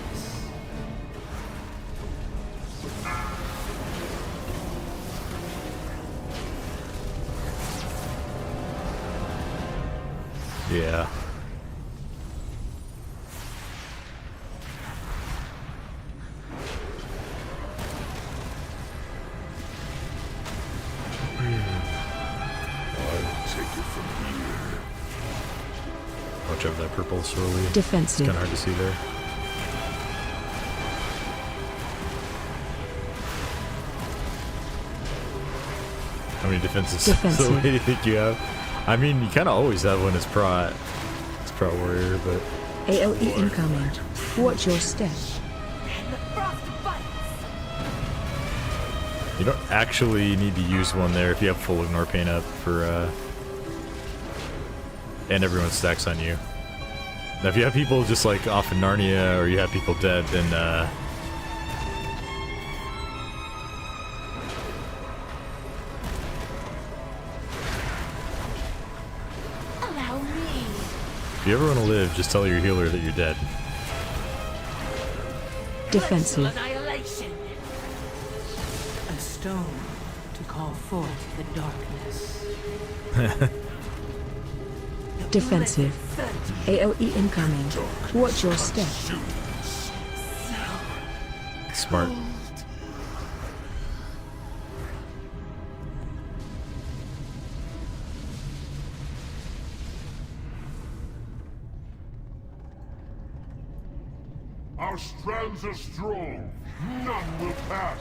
Yeah.
I'll take it from here.
Watch out for that purple swirly. It's
Defensive.
kind of hard to see there. How many defenses
Defensive.
do you think you have? I mean, you kind of always have one as Prot. It's Prot Warrior, but
AoE incoming. Watch your step.
The frost bites.
you don't actually need to use one there if you have full Ignore Pain up for, and everyone stacks on you. Now, if you have people just like off in Narnia, or you have people dead, then,
Allow me.
if you ever want to live, just tell your healer that you're dead.
Defensive.
Annihilation.
A stone to call forth the darkness.
Defensive. AoE incoming. Watch your step.
Smart.
Our strands are strong. None will pass.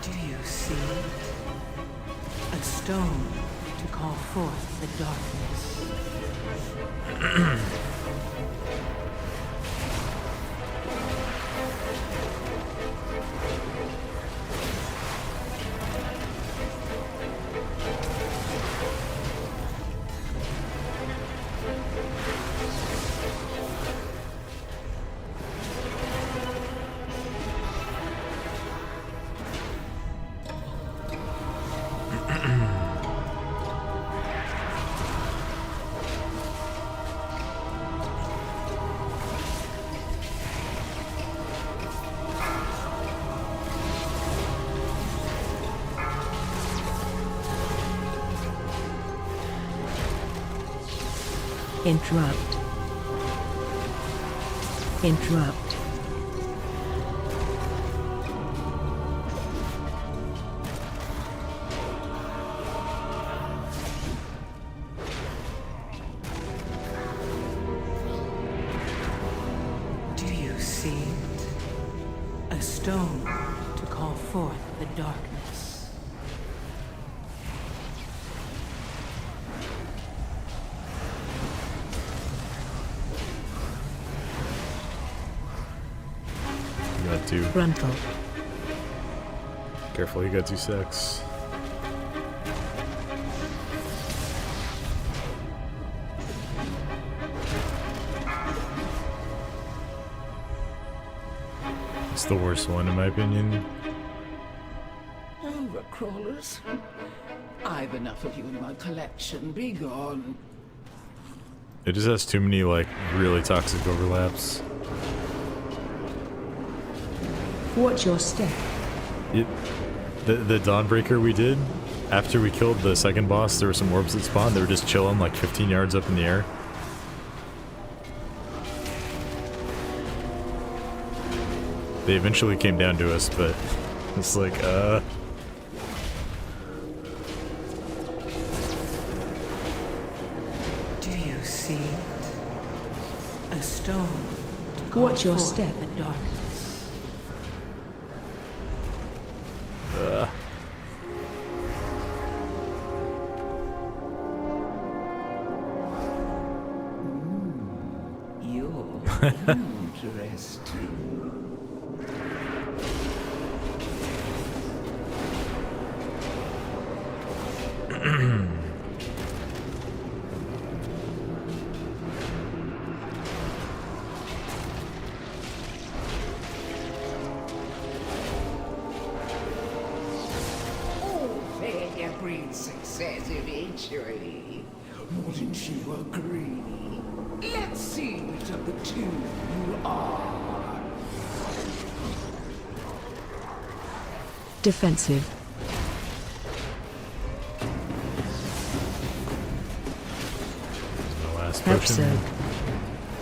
Do you see it? A stone to call forth the darkness.
Interrupt. Interrupt.
Do you see it? A stone to call forth the darkness.
You got two.
Frontal.
Careful, you got 2 stacks. It's the worst one, in my opinion.
Overcrawlers. I've enough of you in my collection. Be gone.
It just has too many, like, really toxic overlaps.
Watch your step.
The Dawnbreaker we did, after we killed the second boss, there were some orbs that spawned. They were just chilling like 15 yards up in the air. They eventually came down to us, but it's like,
Do you see it? A stone to call
Watch your
forth
step.
the darkness.
You're interesting. great success eventually. Wouldn't you agree? Let's see which of the two you are.
Defensive.
My last
Help
potion.
Soak.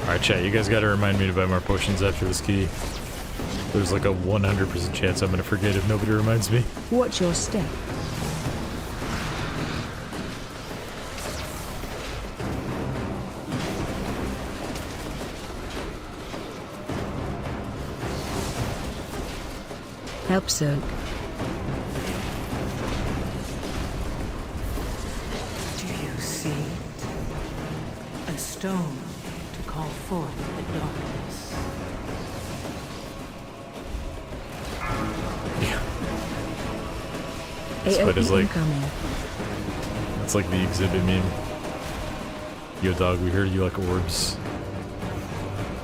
Alright, chat, you guys gotta remind me to buy more potions after this key. There's like a 100% chance I'm gonna forget if nobody reminds me.
Watch your step. Help Soak.
Do you see it? A stone to call forth the darkness.
But it's
AOE
like-
incoming.
That's like the exhibit meme. Yo dog, we heard you like orbs.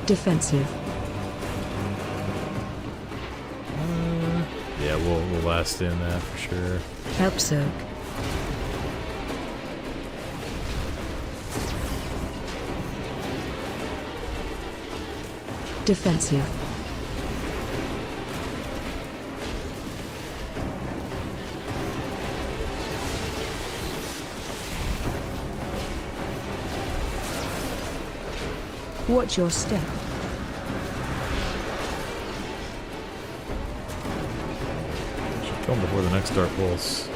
Defensive.
Yeah, we'll last in that for sure.
Help Soak. Defensive. Watch your step.
Come before the next Dark Pulse.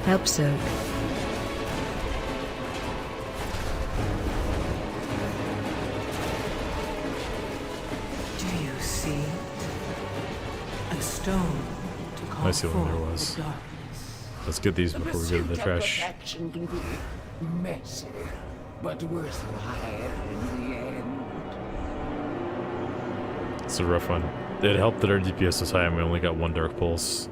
Help Soak.
Do you see it? A stone to call
I see what there
forth
was.
the darkness.
Let's get these
The
before we go to the
pursuit of
trash.
perfection can be messy, but worthwhile in the end.
It's a rough one. It helped that our DPS was high and we only got one Dark Pulse.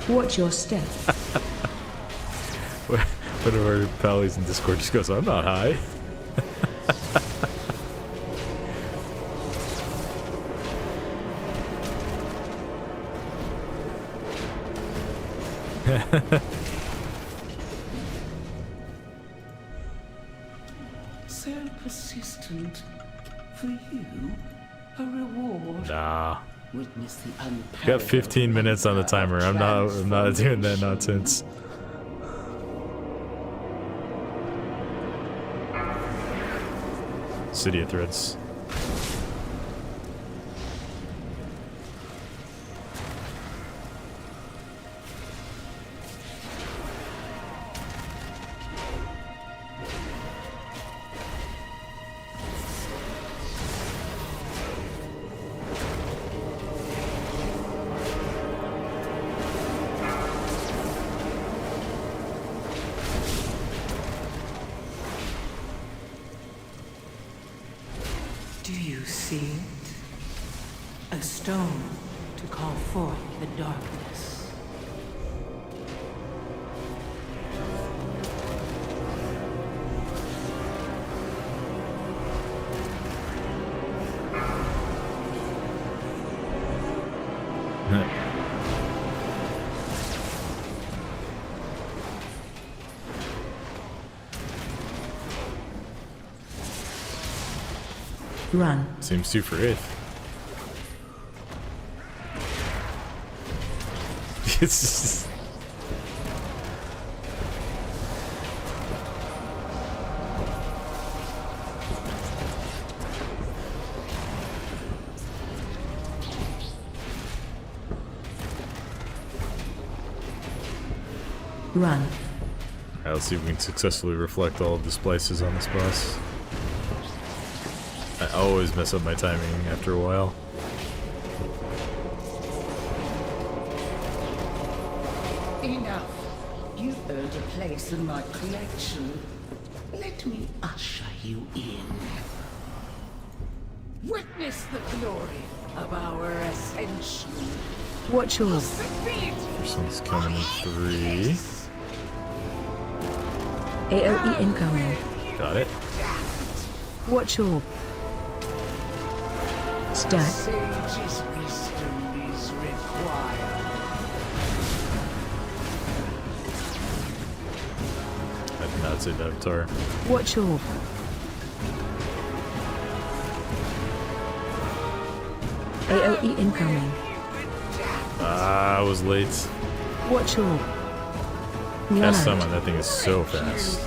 Watch your step.
One of our pals in Discord just goes, I'm not high.
So persistent. For you, a reward.
Nah.
Witness the
Got 15 minutes on the timer. I'm not doing that nonsense. City of Threads.
Do you see it? A stone to call forth the darkness.
Run.
Seems 2 for 8. It's just...
Run.
Alright, let's see if we can successfully reflect all of the splices on this boss. I always mess up my timing after a while.
Enough. You've earned a place in my collection. Let me usher you in. Witness the glory of our ascension.
Watch your
This one's coming in 3.
AoE incoming.
Got it.
Watch orb. Stack.
Sage's wisdom is required.
I did not say the Avatar.
Watch orb. AoE incoming.
Ah, I was late.
Watch orb.
That
Light.
summon, that thing is so fast.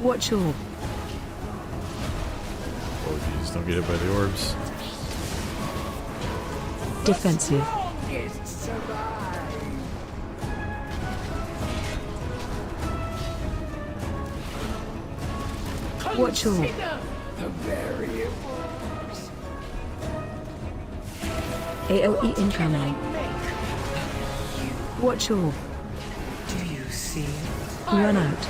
Watch orb.
Oh jeez, don't get hit by the orbs.
Defensive.
Strongest survive.
Watch orb.
Consider the variables.
AoE incoming. Watch orb.
Do you see it?
Run out.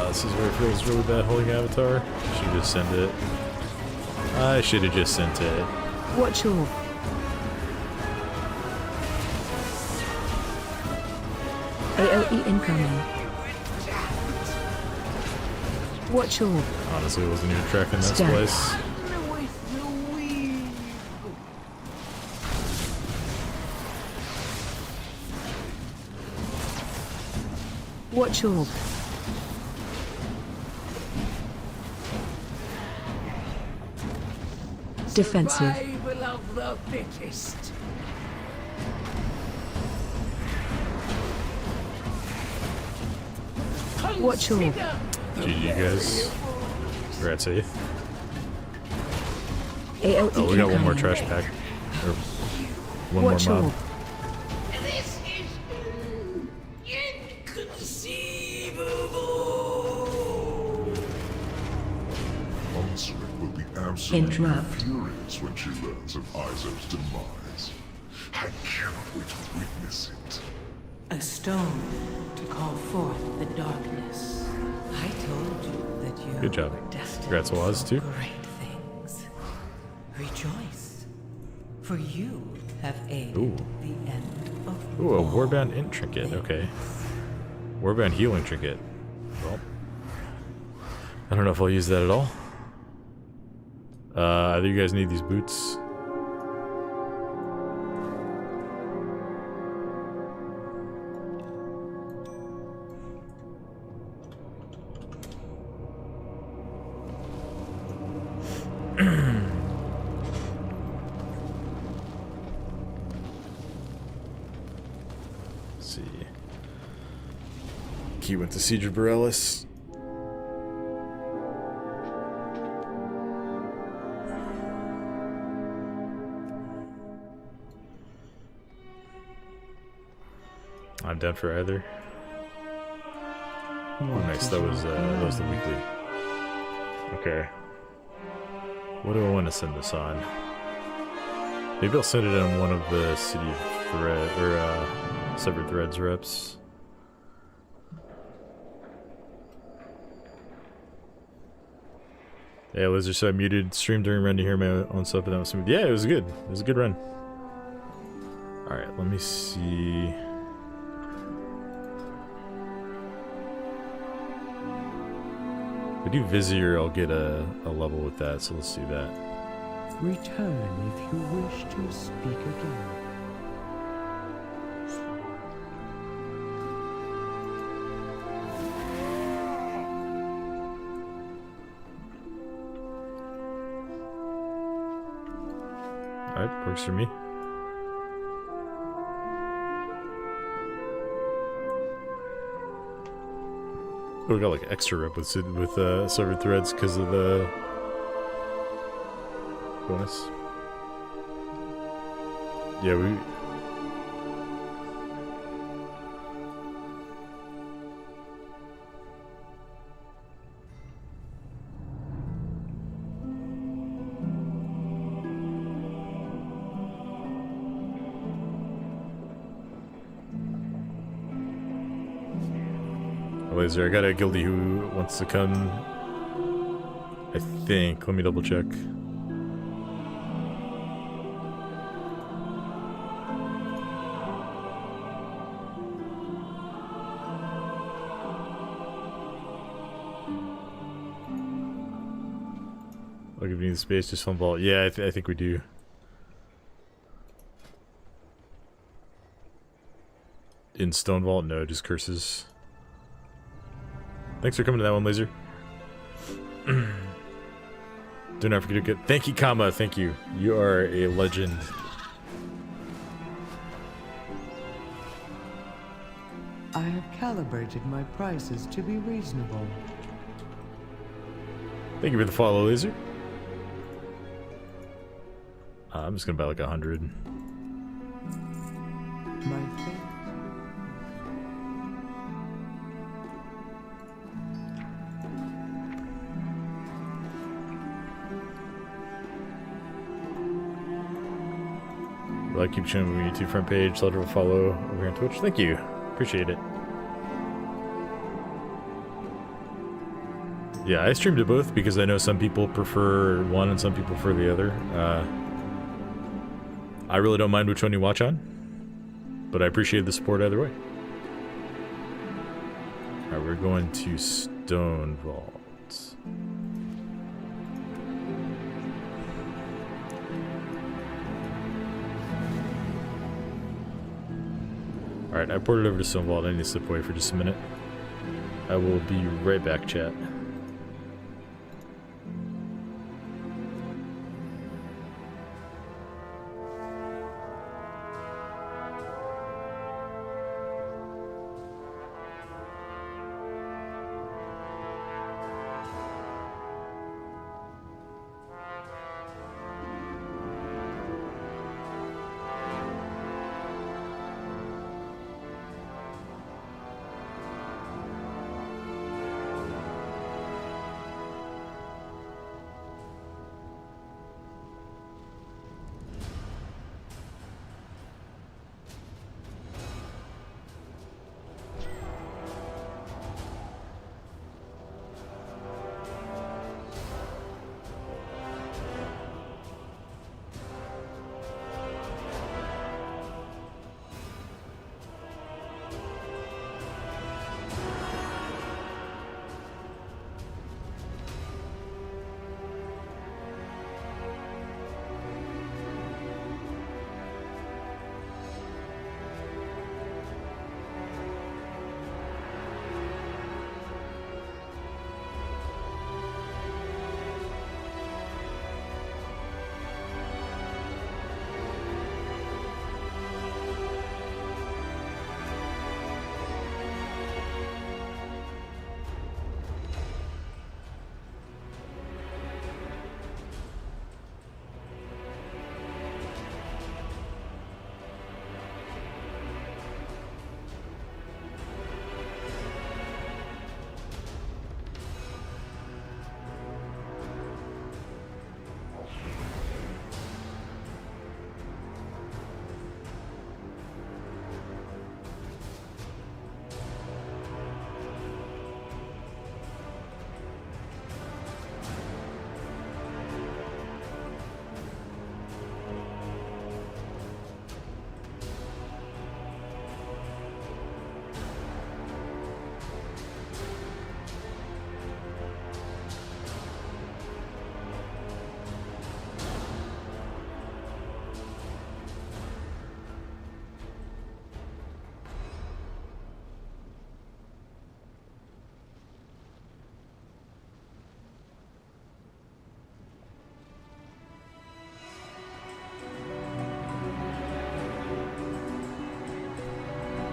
This is where it feels really bad holding Avatar. Should just send it. I should have just sent it.
Watch orb. AoE incoming. Watch orb.
Honestly, I wasn't even tracking that
Stack.
splice.
With the weave.
Watch orb. Defensive.
Survival of the fittest.
Watch orb.
GG guys. We're at safe.
AoE
Oh, we got one more
incoming.
trash pack. Or one
Watch
more
orb.
mob.
This is inconceivable.
Onsrit will be absolutely
Interrupt.
furious when she learns of Izo's demise. I cannot wait to witness it.
A stone to call forth the darkness. I told you that you
Good job.
were destined
Congrats, Waz,
for
too.
great things. Rejoice, for you have aided
Ooh.
the end of
Ooh, a
all
Warband Int Trinket. Okay. Warband Healing Trinket. Well, I don't know if I'll use that at all. Either you guys need these boots. Let's see. Key went to Siege of Borellis. I'm down for either. Oh, nice. That was the weekly. Okay. What do I want to send this on? Maybe I'll send it on one of the City of Thread or Severed Threads reps. Yeah, Lizard, so I muted stream during run to hear my own stuff, and that was smooth. Yeah, it was good. It was a good run. Alright, let me see. If I do Vizier, I'll get a level with that, so let's do that.
Return if you wish to speak again.
Alright, works for me. Oh, we got like extra rep with Severed Threads because of the bonus. Yeah, we. Laser, I got a guildie who wants to come. I think. Let me double check. I'll give you the space to Stone Vault. Yeah, I think we do. In Stone Vault? No, just curses. Thanks for coming to that one, Laser. Do not forget to get... Thank you, Kama. Thank you. You are a legend.
I have calibrated my prices to be reasonable.
Thank you for the follow, Laser. I'm just gonna buy like 100.
My fate.
Like, keep showing me YouTube front page. Let her follow over here on Twitch. Thank you. Appreciate it. Yeah, I streamed to both because I know some people prefer one and some people prefer the other. I really don't mind which one you watch on, but I appreciate the support either way. Alright, we're going to Stone Vault. Alright, I ported over to Stone Vault. I need to slip away for just a minute. I will be right back, chat.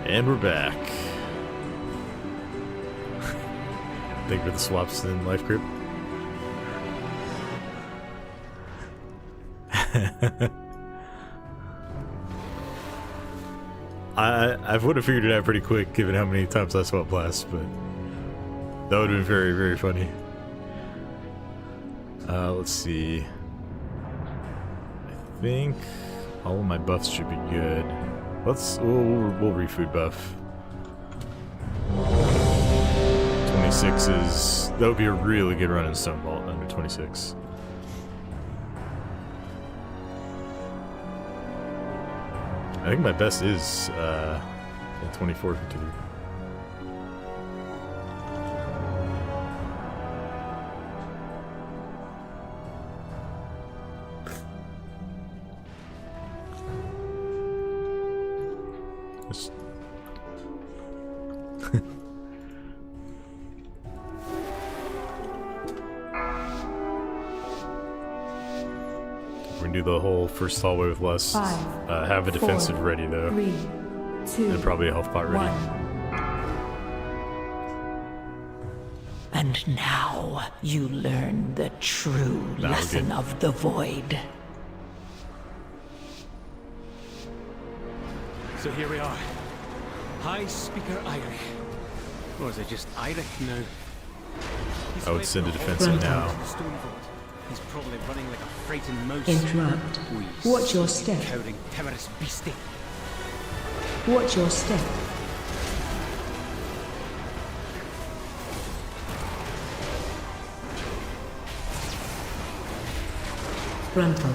And we're back. Thank you for the swaps in life group. I would have figured it out pretty quick given how many times I swapped last, but that would have been very, very funny. Let's see. I think all of my buffs should be good. We'll refood buff. 26 is... that would be a really good run in Stone Vault under 26. I think my best is 24 52. Just... We're gonna do the whole first hallway with less.
5,
Have a defensive
4,
ready though.
3, 2,
And probably a health pot ready.
1.
And now you learn the true
Now we're
lesson
good.
of the void.
So here we are. High Speaker Eirik. Or is it just Eirik now? He's
I would
fled
send a
from
defensive
Hogwarts
now.
to the Stone Vault. He's probably running like a frightened mouse.
Interrupt. Watch your step.
Cowering, timorous beastie.
Watch your step. Frontal.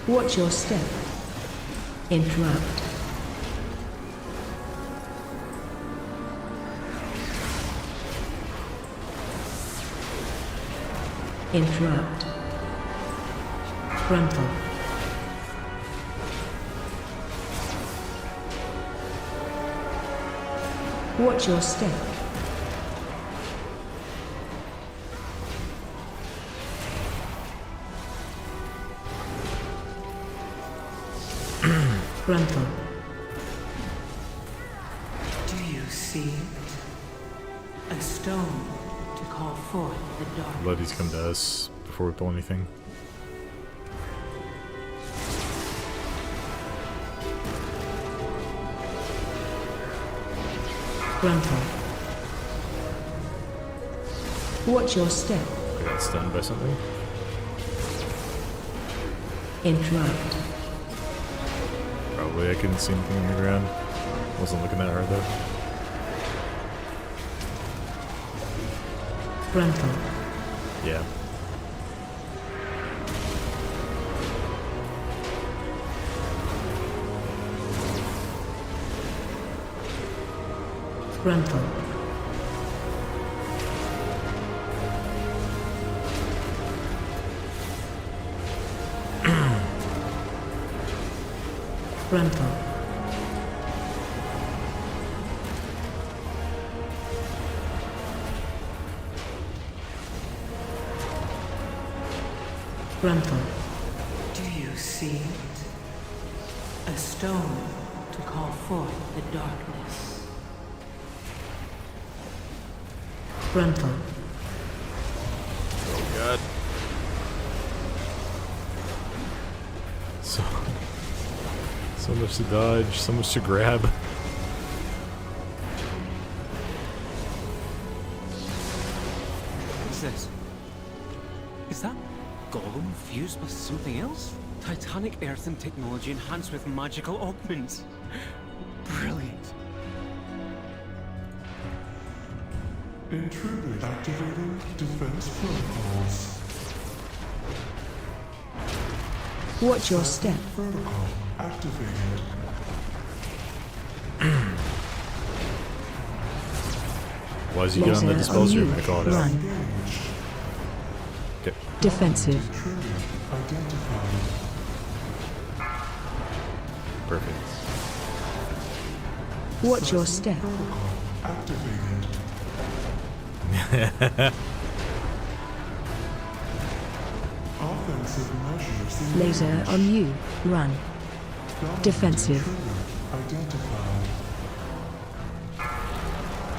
Watch your step. Interrupt. Interrupt. Frontal. Watch your step. Frontal.
Do you see it? A stone to call forth the dark.
Let these come to us before we pull anything.
Frontal. Watch your step.
I got stunned by something.
Interrupt.
Probably I couldn't see anything on the ground. Wasn't looking that hard though.
Frontal.
Yeah.
Frontal. Frontal. Frontal.
Do you see it? A stone to call forth the darkness.
Frontal.
Oh god. So much to dodge, so much to grab.
What's this? Is that Gollum fused with something else? Titanic earthen technology enhanced with magical augments. Brilliant.
Intruder activating defense protocols.
Watch your step.
Protocol activated.
Why does he get on the
Laser on
dispenser
you.
and I call it out?
Run.
Okay.
Defensive.
Intruder identified.
Perfect.
Watch your step.
Protocol activated. Offensive measures.
Laser on you. Run. Defensive.
Intruder identified.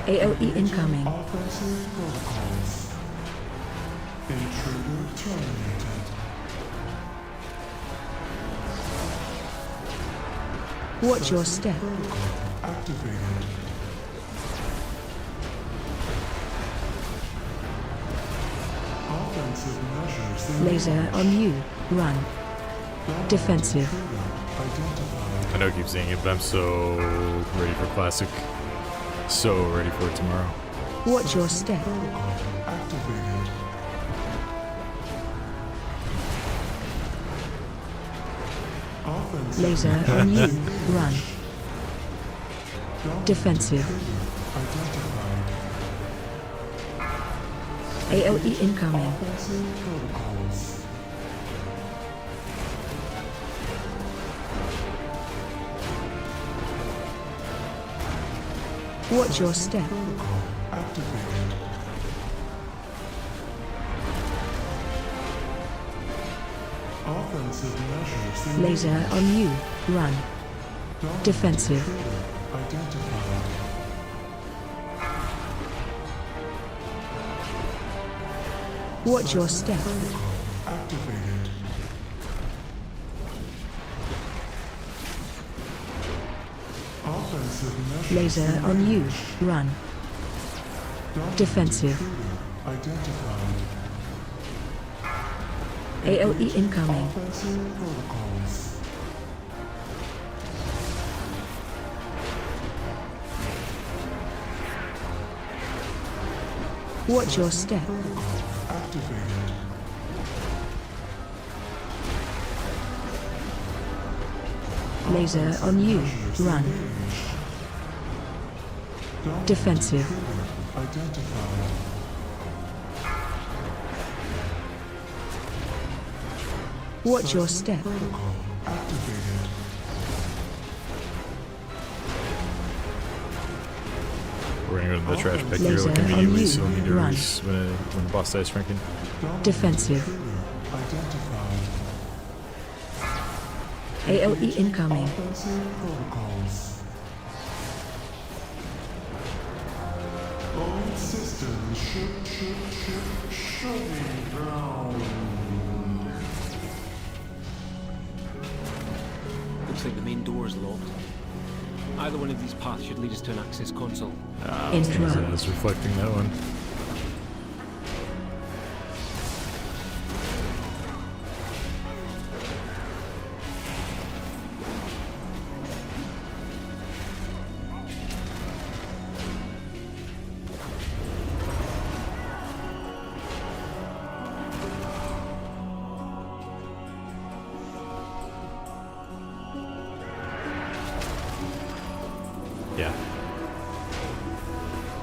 AOE incoming.
Offensive protocols. Intruder terminated.
Watch your step.
Protocol activated. Offensive measures.
Laser on you. Run. Defensive.
Intruder identified.
I know I keep saying it, but I'm so ready for Classic. So ready for it tomorrow.
Watch your step.
Protocol activated. Offensive
Laser on you. Run. Defensive.
identified.
AOE incoming.
Offensive protocols.
Watch your step.
Activated. Offensive measures.
Laser on you. Run. Defensive.
Identified.
Watch your step.
Activated. Offensive measures.
Laser on you. Run. Defensive.
Identified.
AOE incoming.
Offensive protocols.
Watch your step.
Activated.
Laser on you. Run. Defensive.
Identified.
Watch your step.
Activated.
We're gonna go to the trash pick here
Laser
like
on
immediately,
you.
so we need to
Run.
release when the boss dies shrinking.
Defensive.
Identified.
AOE incoming.
Offensive protocols. All systems shutting down.
Looks like the main door is locked. Either one of these paths should lead us to an access console.
Interrupt.
That's reflecting that one. Yeah.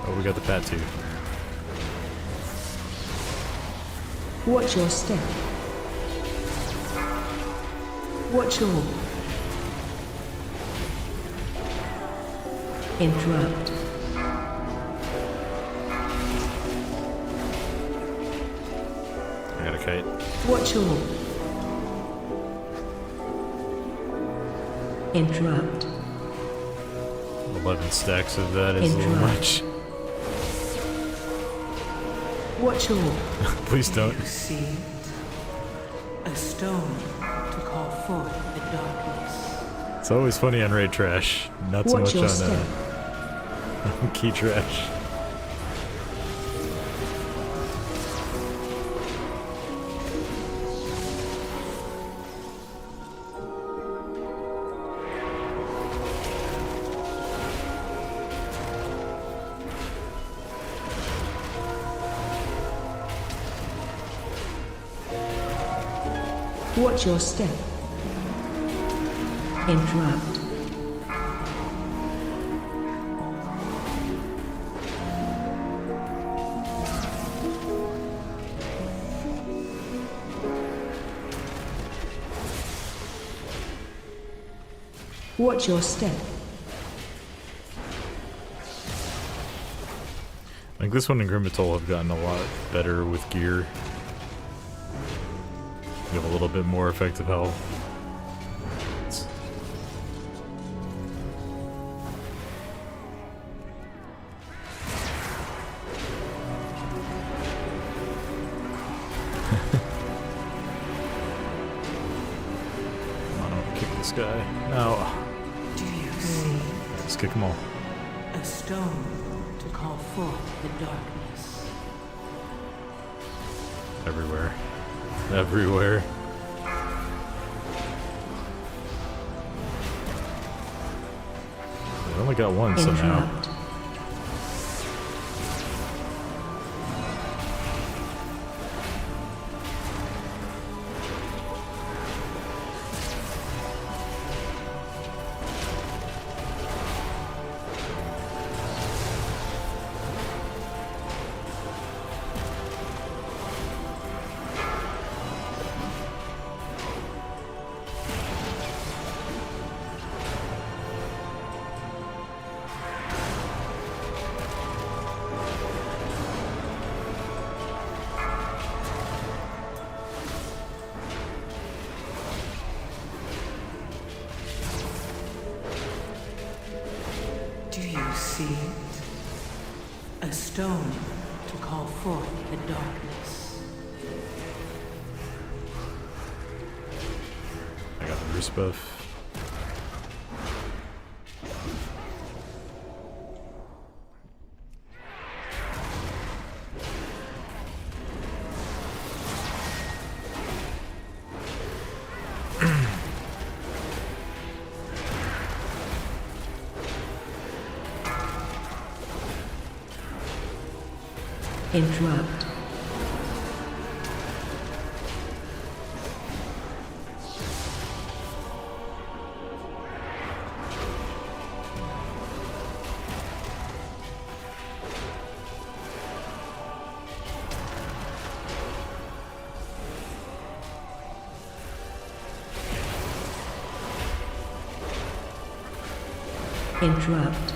Oh, we got the pat too.
Watch your step. Watch all. Interrupt.
I got a kite.
Watch all. Interrupt.
11 stacks of that is a little
Interrupt.
much.
Watch all.
Please don't.
You see it? A stone to call forth the darkness.
It's always funny on raid trash, not so
Watch
much
your
on
step.
key trash.
Watch your step. Interrupt. Watch your step.
I think this one and Grimitol have gotten a lot better with gear. You have a little bit more effective health. It's- Come on, I'll kick this guy. No.
Do you see
Let's kick them all.
a stone to call forth the darkness?
Everywhere. Everywhere. I only got one somehow.
Interrupt.
stone to call forth the darkness.
I got the wrist buff.
Interrupt. Interrupt.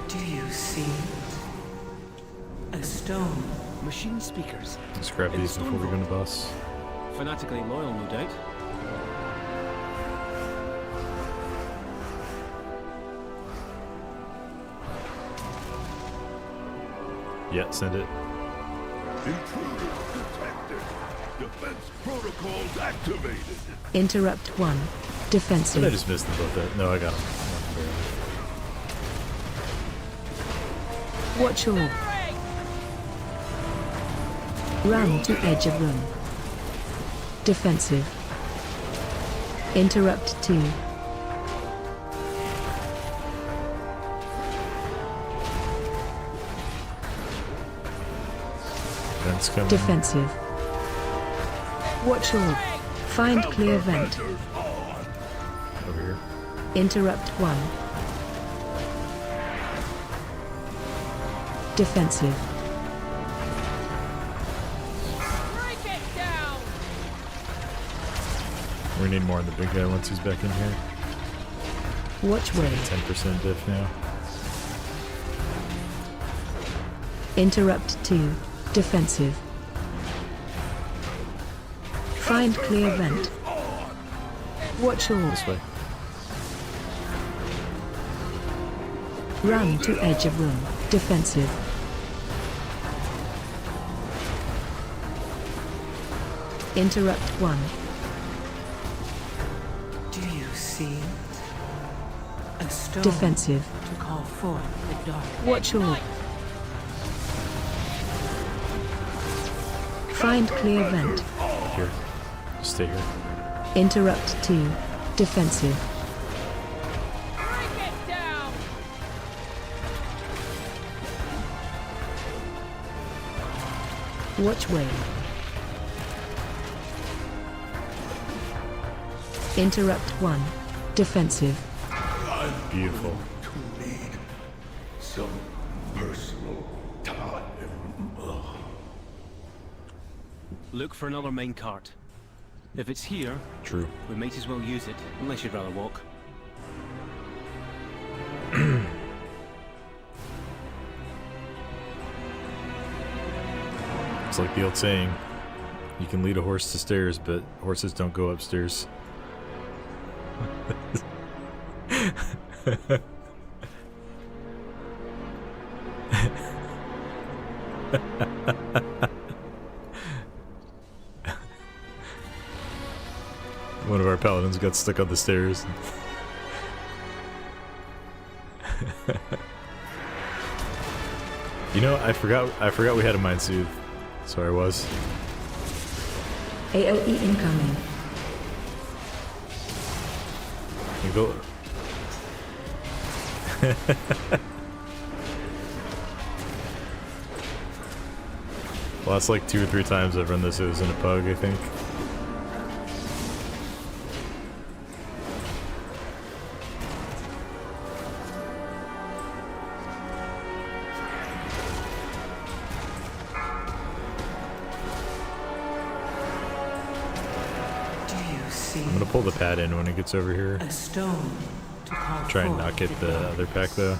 Do you see it? A stone.
Machine speakers.
Let's grab these before we go into boss.
Fanatically loyal, no doubt.
Yeah, send it.
Intruders detected. Defense protocols activated.
Interrupt 1.
Did I
Defensive.
just missed them both? No, I got them.
Watch all. Run to edge of room. Defensive. Interrupt 2.
Vent's coming.
Defensive. Watch all. Find clear vent.
Over here.
Interrupt 1. Defensive.
We need more on the big guy once he's back in here.
Watch way.
10% diff now.
Interrupt 2. Defensive. Find clear vent. Watch all.
This way.
Run to edge of room. Defensive. Interrupt 1.
Do you see it? A stone
Defensive.
to call forth the darkness.
Watch all. Find clear vent.
Here. Just stay here.
Interrupt 2. Defensive. Watch way. Interrupt 1. Defensive.
Beautiful.
To need some personal time.
Look for another main cart. If it's here,
True.
we might as well use it, unless you'd rather walk.
It's like the old saying, you can lead a horse to stairs, but horses don't go upstairs. One of our paladins got stuck on the stairs. You know, I forgot we had a mind soothe. Sorry, I was.
AOE incoming.
You go. Well, that's like 2 or 3 times I've run this as in a pug, I think.
Do you see
I'm gonna pull the pad in when it gets over here.
a stone to to call
Try and
forth
not get the other pack though.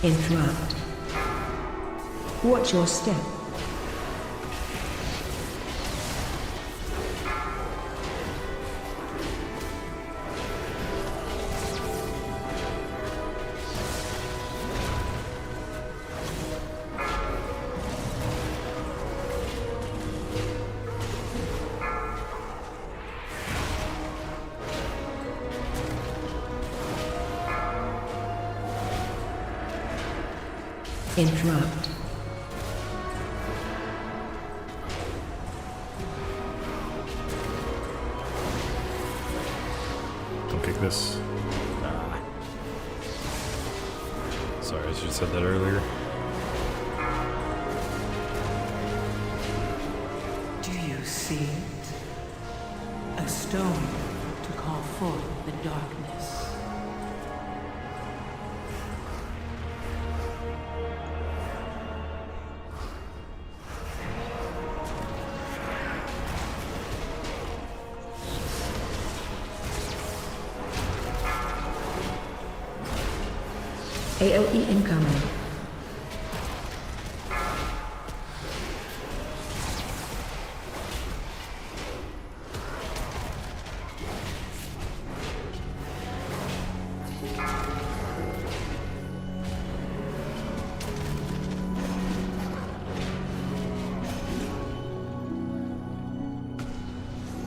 Interrupt. Watch your step. Interrupt.
Don't kick this. Nah. Sorry, I should have said that earlier.
Do you see it? A stone to call forth the darkness.
AOE incoming.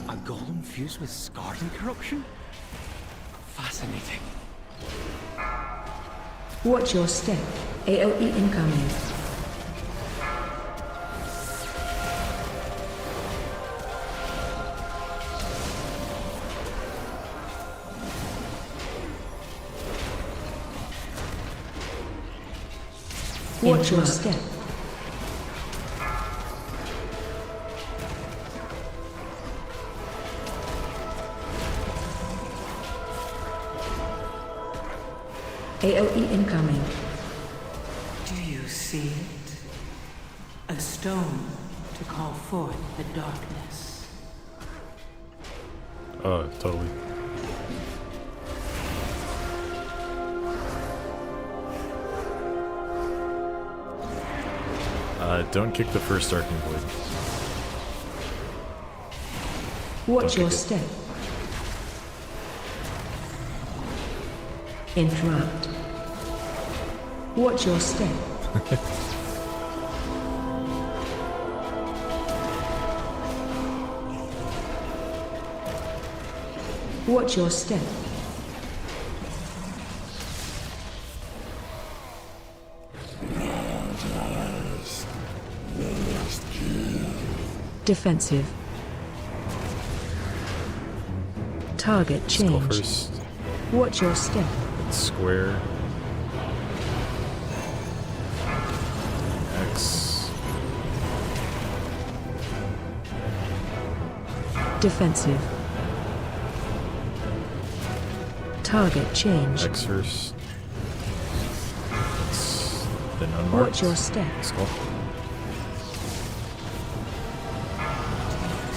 A golem fused with Scarden corruption? Fascinating.
Watch your step. AOE incoming. Watch your step. AOE incoming.
Do you see it? A stone to call forth the darkness.
Oh, totally. Don't kick the first Darkening Void.
Watch
Don't
your
kick it.
step. Interrupt. Watch your step. Watch your step. Defensive. Target
Skull
change.
first.
Watch your step.
Square. X.
Defensive. Target change.
X first. X, then unmarked.
Watch your step.
Skull.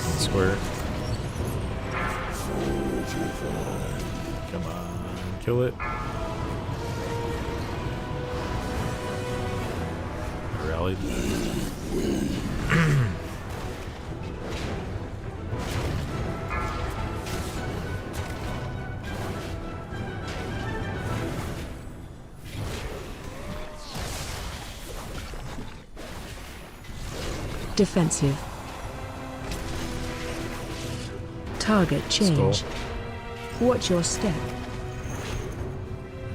And square. Come on, kill it. Rallied.
Defensive. Target change.
Skull.
Watch your step.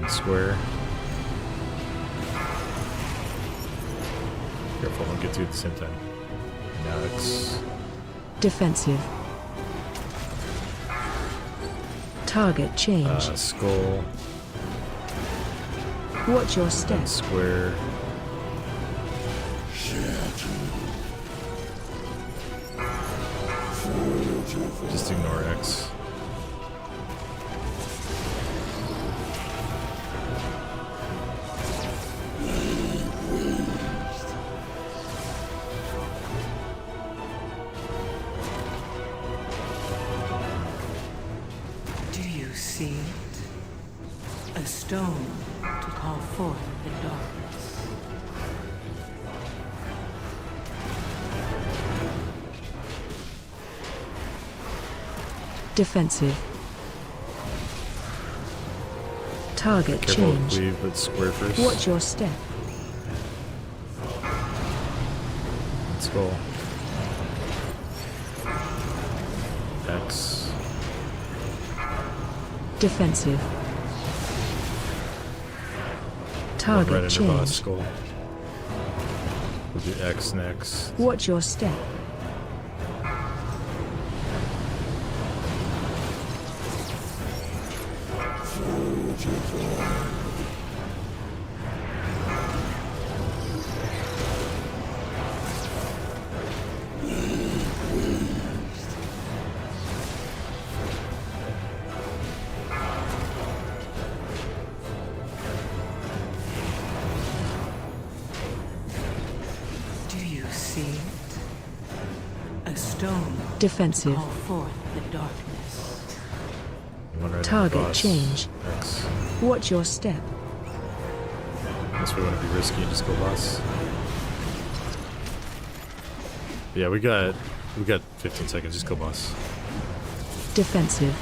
And square. Careful, don't get two at the same time. Now X.
Defensive. Target change.
Skull.
Watch your step.
And square. Just ignore X.
A stone to call forth the darkness.
Defensive. Target
Careful,
change.
weave, but square first.
Watch your step.
Let's go. X.
Defensive.
Right
Target
under boss
change.
skull. We'll do X next.
Watch your step.
Do you see it? A stone
Defensive.
call forth the darkness.
One right under
Target
boss.
change.
X.
Watch your step.
Unless we want to be risky and just go boss. Yeah, we got 15 seconds. Just go boss.
Defensive.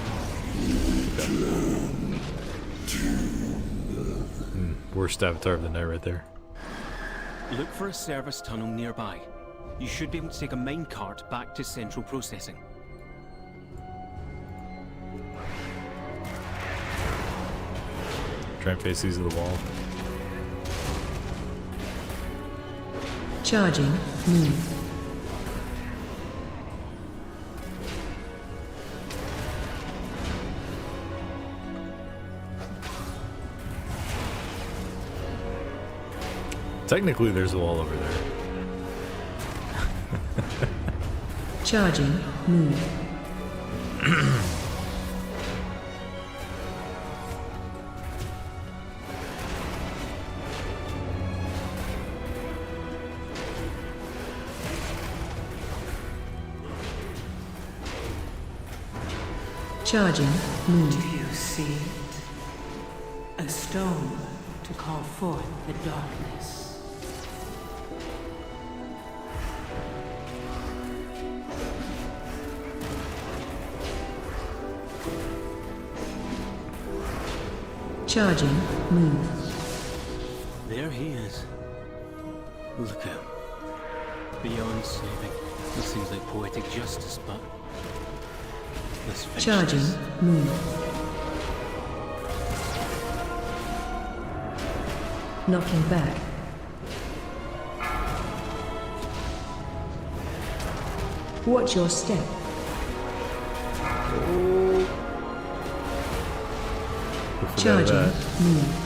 Worst avatar of the night right there.
Look for a service tunnel nearby. You should be able to take a minecart back to central processing.
Try and face these to the wall.
Charging. Move.
Technically, there's a wall over there.
Charging. Move. Charging. Move.
Do you see it? A stone to call forth the darkness.
Charging. Move.
There he is. Look at him. Beyond saving. It seems like poetic justice, but... let's finish
Charging.
this.
Move. Knocking back. Watch your step.
We forgot
Charging.
that.
Move.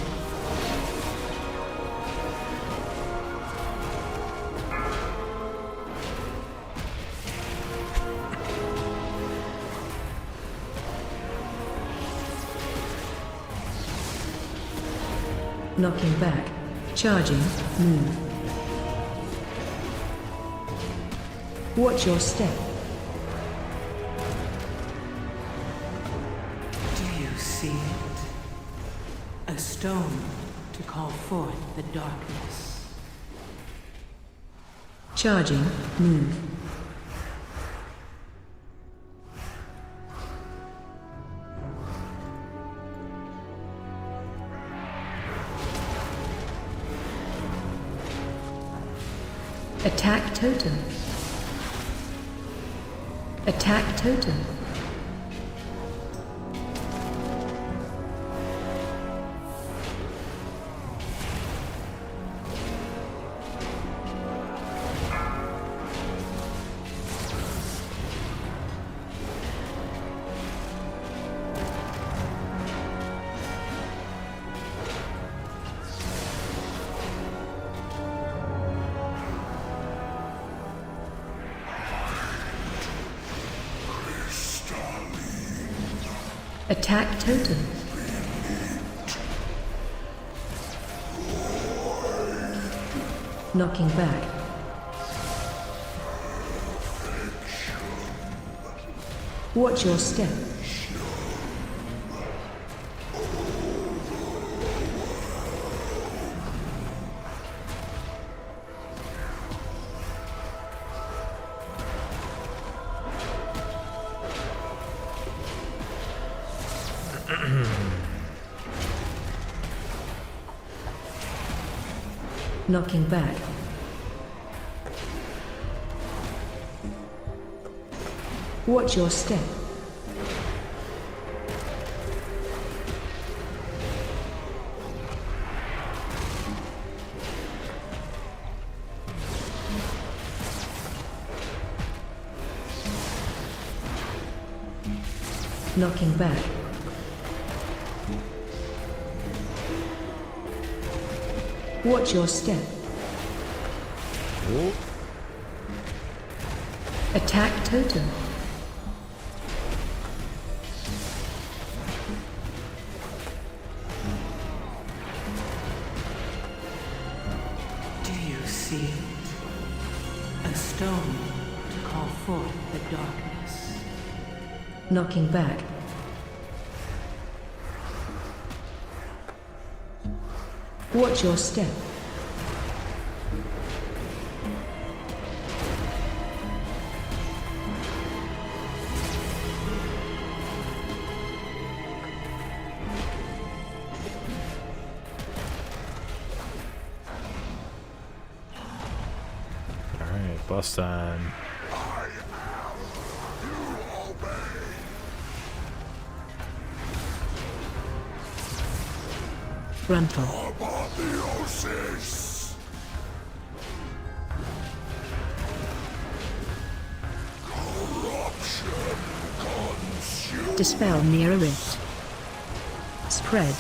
Knocking back. Charging. Move. Watch your step.
Do you see it? A stone to call forth the darkness.
Charging. Move. Attack totem. Attack totem. Attack totem. Knocking back. Watch your step. Knocking back. Watch your step. Knocking back. Watch your step.
Oh.
Attack totem.
Do you see it? A stone to call forth the darkness.
Knocking back. Watch your step.
Alright, boss time.
Frontal.
Apotheosis! Corruption consumes.
Dispel near a rift. Spread.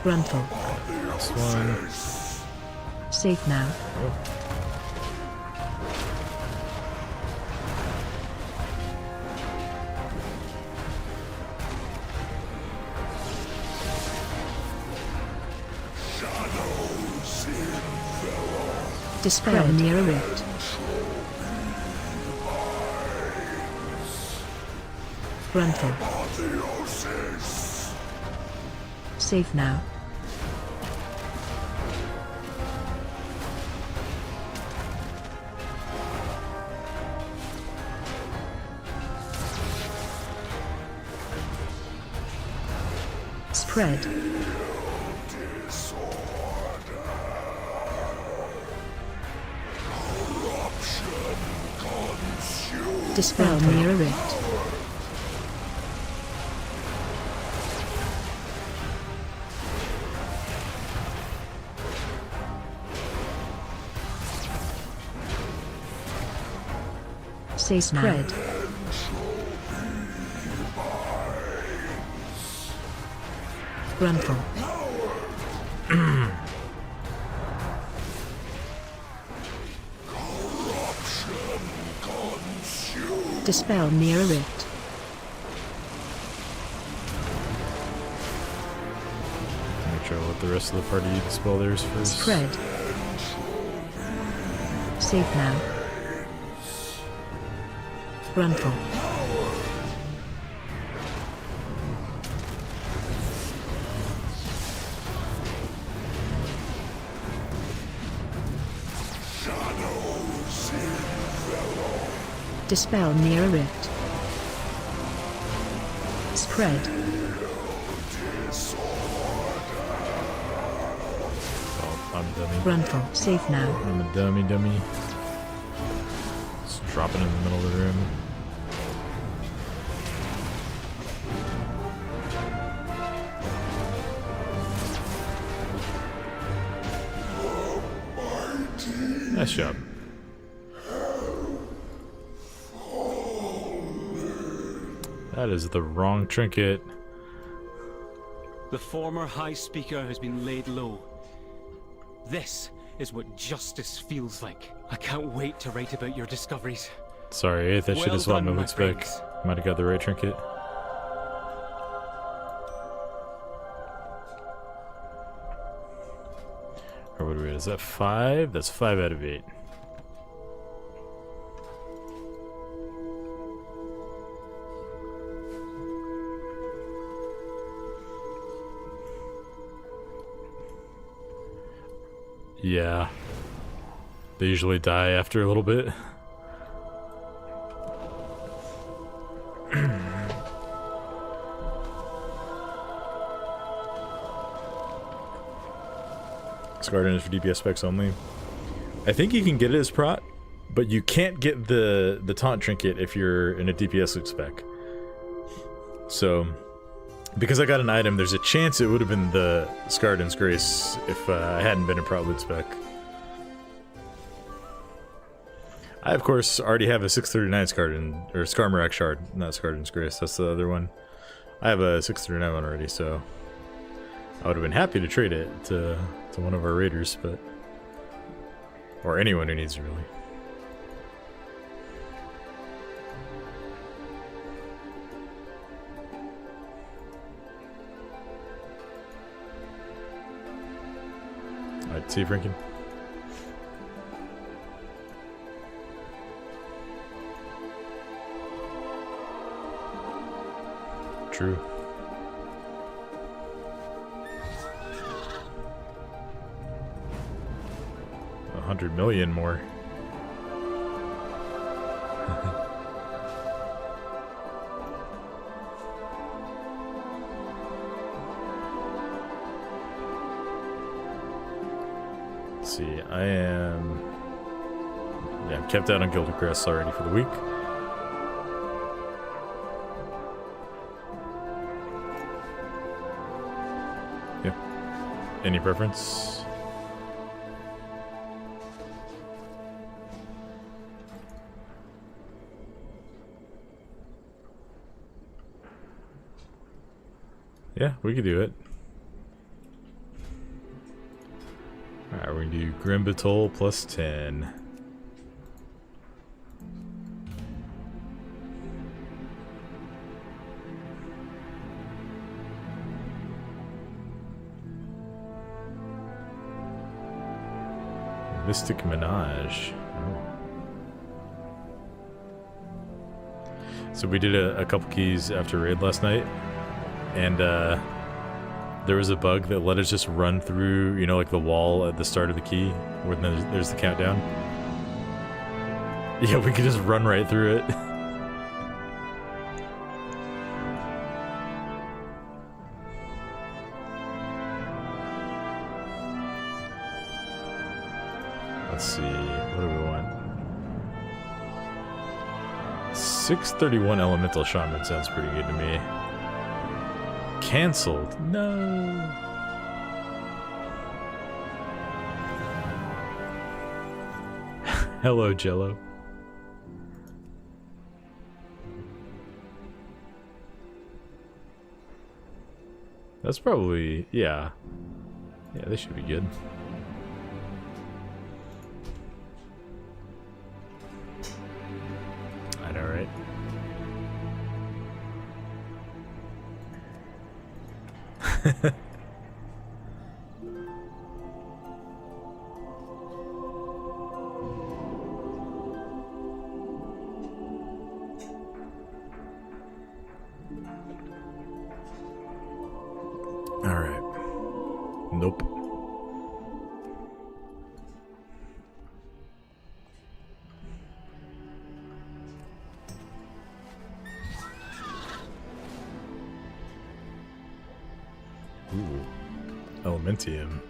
Frontal.
This one.
Safe now. Dispel near a rift. Frontal.
Apotheosis!
Safe now. Spread. Dispel near a rift. Say spread. Frontal. Dispel near a rift.
Make sure I'll let the rest of the party dispel theirs first.
Spread. Safe now. Frontal. Dispel near a rift. Spread.
Oh, I'm a dummy.
Frontal. Safe now.
I'm a dummy. Just drop it in the middle of the room. Nice job. That is the wrong trinket.
The former High Speaker has been laid low. This is what justice feels like. I can't wait to write about your discoveries.
Sorry, 8th, I should
Well
have swapped my
done, my
boots back.
friends.
Might have got the right trinket. Or what are we at? Is that 5? That's 5 out of 8. Yeah. They usually die after a little bit. Scarden is for DPS specs only. I think you can get it as prot, but you can't get the taunt trinket if you're in a DPS spec. So, because I got an item, there's a chance it would have been the Scarden's Grace if I hadn't been in prot loot spec. I, of course, already have a 639 Scarden, or Skarmorak Shard, not Scarden's Grace, that's the other one. I have a 639 one already, so I would have been happy to trade it to one of our raiders, but... or anyone who needs it, really. Alright, see you, Franken. True. $100 million more. Let's see, I'm camped out on Gilded Crest already for the week. Any preference? Yeah, we could do it. Alright, we're gonna do Grim Batol plus 10. Mystic Menage. Oh. So we did a couple keys after raid last night, and there was a bug that let us just run through, you know, like the wall at the start of the key, where there's the countdown. Yeah, we could just run right through it. Let's see, what do we want? 631 Elemental Shaman sounds pretty good to me. Cancelled? No. Hello, Jello. That's probably, yeah. Yeah, they should be good. I know, right? All right. Nope. Ooh, Elementium.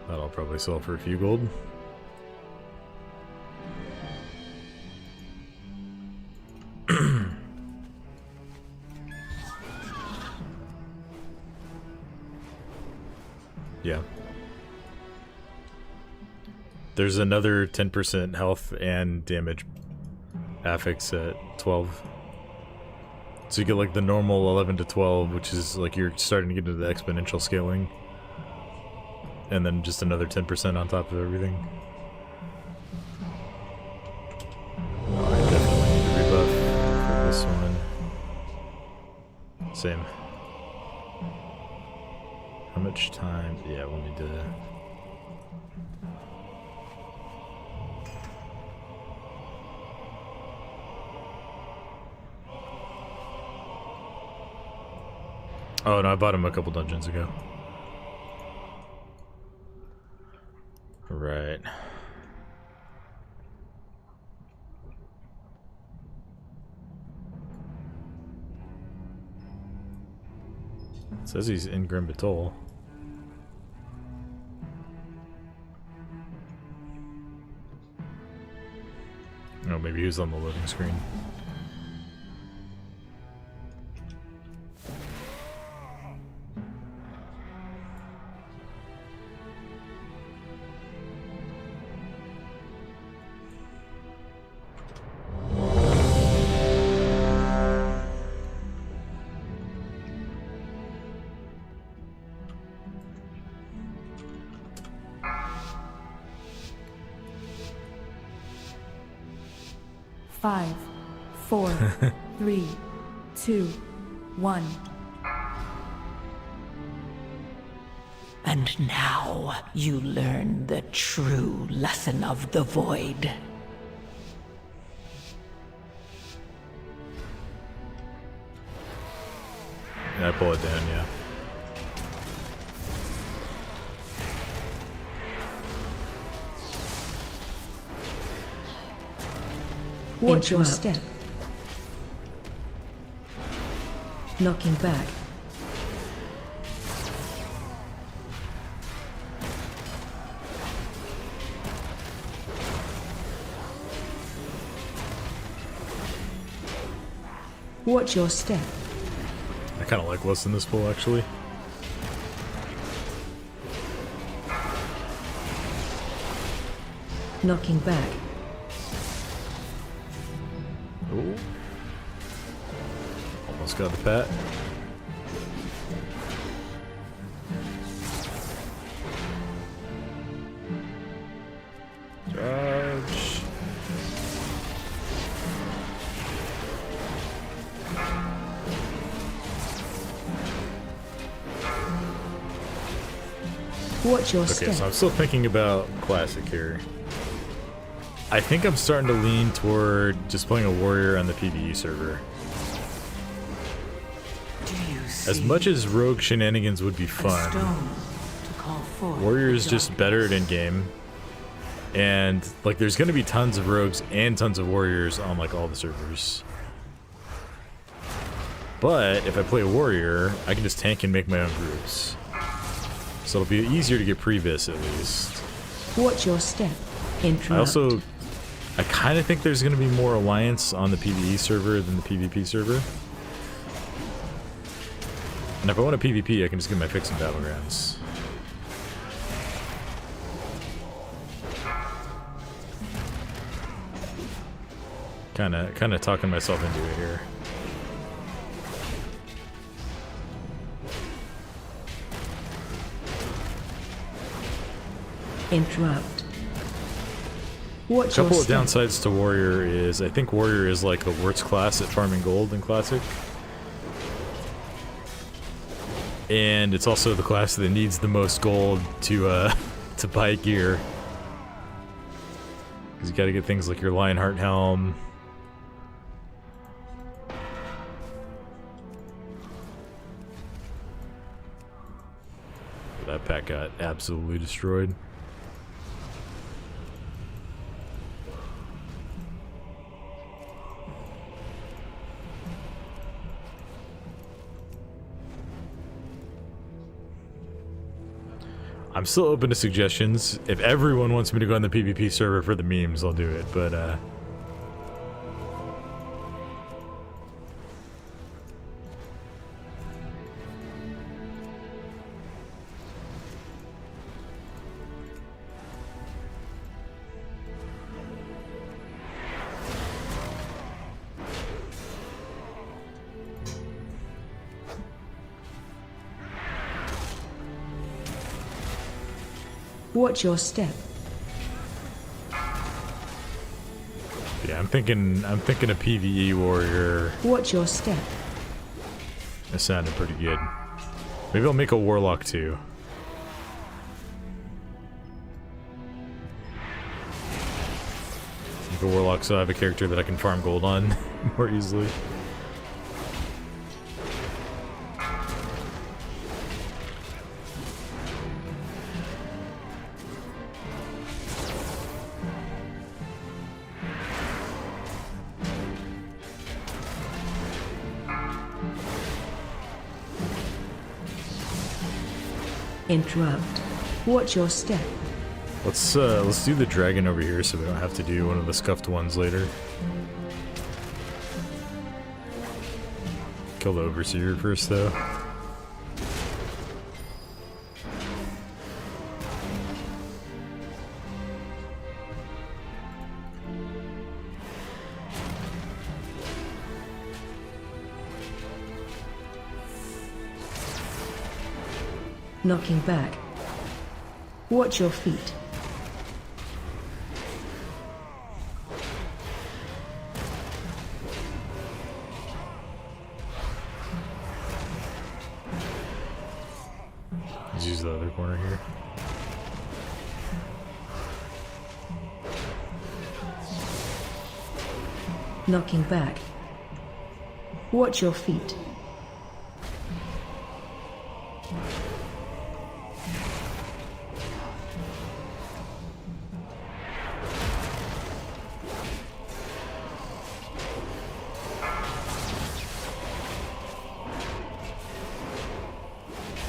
That'll probably sell for a few gold. Yeah. There's another 10% health and damage affix at 12. So you get like the normal 11 to 12, which is like you're starting to get into the exponential scaling. And then just another 10% on top of everything. I definitely need a rebuff for this one. Same. How much time? Yeah, we'll need to... Oh no, I bought him a couple dungeons ago. Right. It says he's in Grim Batol. Oh, maybe he was on the loading screen.
Five, 4, 3, 2, 1.
And now you learn the true lesson of the Void.
Yeah, I pull it down, yeah.
Watch your step. Knocking back. Watch your step.
I kind of like what's in this pool, actually.
Knocking back.
Ooh. Almost got the pat. Charge.
Watch your
Okay,
step.
so I'm still thinking about classic here. I think I'm starting to lean toward just playing a warrior on the PvE server.
Do you see
As much as rogue shenanigans would be
a
fun,
stone to call forth
warrior is
the
just better at in-game. And like there's gonna be tons of rogues and tons of warriors on like all the servers. But if I play a warrior, I can just tank and make my own groups. So it'll be easier to get previs at least.
Watch your step. Interrupt.
I kind of think there's going to be more alliance on the PvE server than the PvP server. And if I want a PvP, I can just get my fix in Battlegrounds. Kind of talking myself into it here.
Interrupt.
A
Watch
couple
your
of
step.
downsides to Warrior is I think Warrior is like the worst class at farming gold in Classic. And it's also the class that needs the most gold to to buy gear. Because you gotta get things like your Lionheart helm. That pack got absolutely destroyed. I'm still open to suggestions. If everyone wants me to go on the PvP server for the memes, I'll do it, but
Watch your step.
yeah, I'm thinking a PvE warrior.
Watch your step.
That sounded pretty good. Maybe I'll make a warlock too. Make a warlock so I have a character that I can farm gold on more easily.
Interrupt. Watch your step.
Let's do the dragon over here so we don't have to do one of the scuffed ones later. Kill the overseer first though.
Knocking back. Watch your feet.
Let's use the other corner here.
Knocking back. Watch your feet.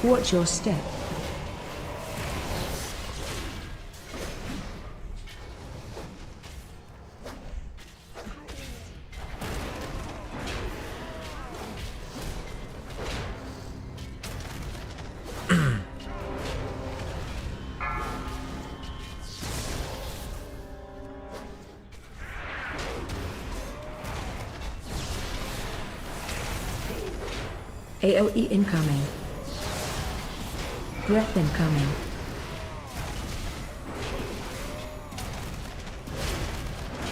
Watch your step. AOE incoming. Breath incoming.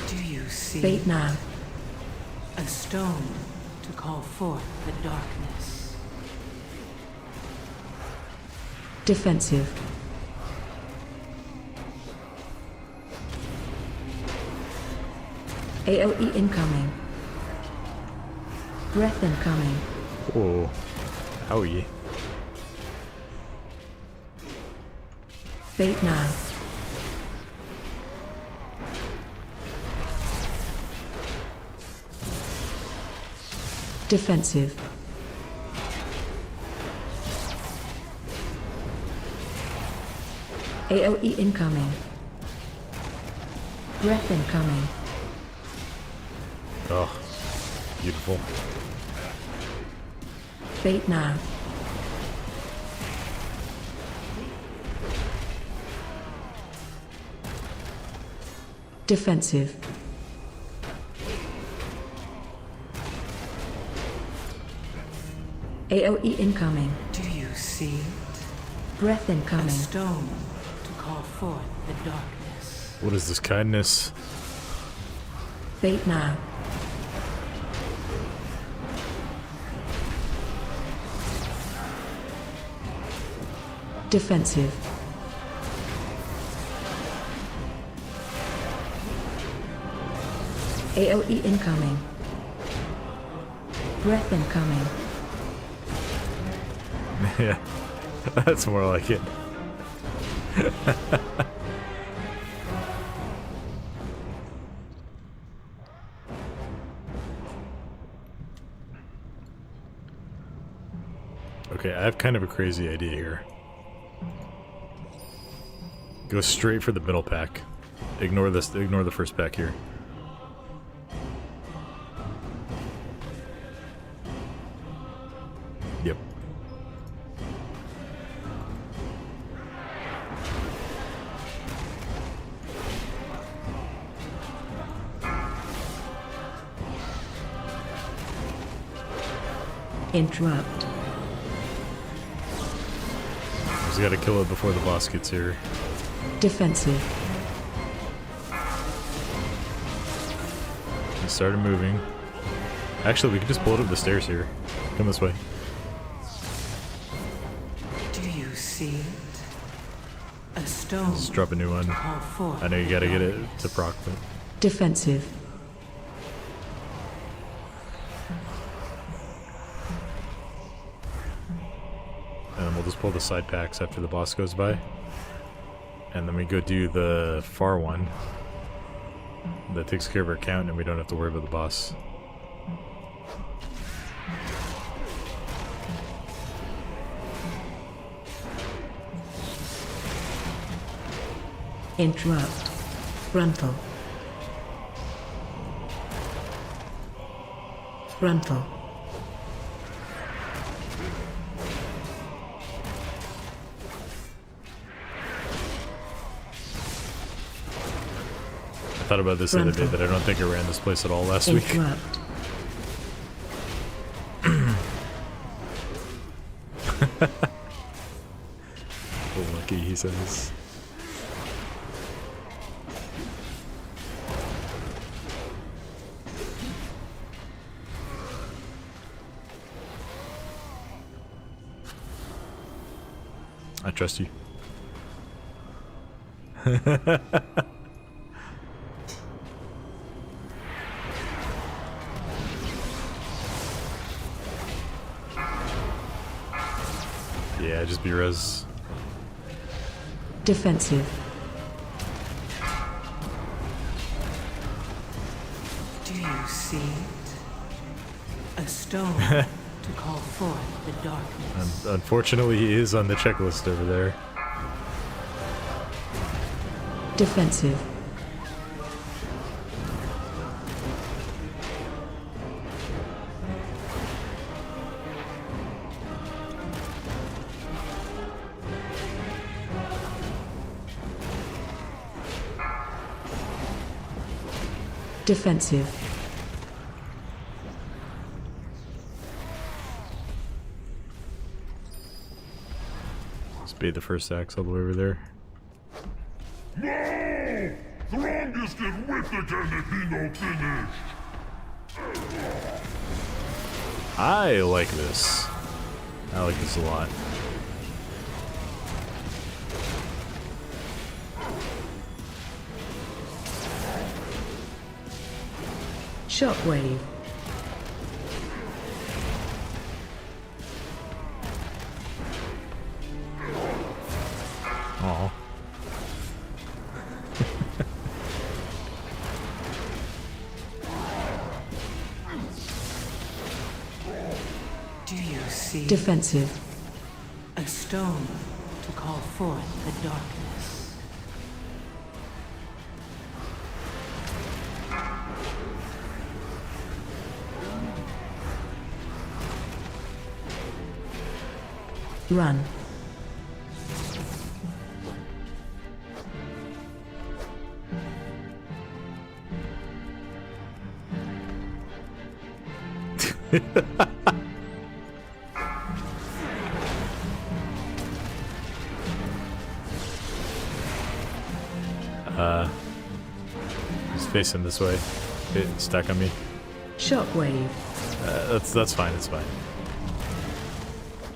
Do you see
Fate now.
a stone to call forth the darkness?
Defensive. AOE incoming. Breath incoming.
Whoa. Owie.
Fate now. Defensive. AOE incoming. Breath incoming.
Oh, beautiful.
Fate now. Defensive. AOE incoming.
Do you see it?
Breath
A
incoming.
stone to call forth the darkness.
What is this kindness?
Fate now. Defensive. AOE incoming. Breath incoming.
Yeah, that's more like it. Okay, I have kind of a crazy idea here. Go straight for the middle pack. Ignore this. Ignore the first pack here. Yep.
Interrupt.
Just gotta kill it before the boss gets here.
Defensive.
He started moving. Actually, we could just blow it up the stairs here. Come this way.
Do you see it? A stone
Let's drop a new one.
to call forth
I know you gotta
the
get it
darkness.
to proc, but
Defensive.
and then we'll just pull the side packs after the boss goes by. And then we go do the far one. That takes care of our count and we don't have to worry about the boss.
Interrupt. Frontal. Frontal.
I thought about this the other day that I don't think I ran this place at all last week.
Interrupt.
Oh, lucky, he says. I trust you. Yeah, just be res.
Defensive.
Do you see it? A stone to call forth the darkness.
Unfortunately, he is on the checklist over there.
Defensive. Defensive.
Let's bait the first axe all the way over there.
No! Throngest get whipped again if he no finish.
I like this. I like this a lot.
Shockwave.
Aw.
Do you see
Defensive.
a stone to call forth the darkness?
Run.
He's facing this way. It stuck on me.
Shockwave.
That's fine. It's fine.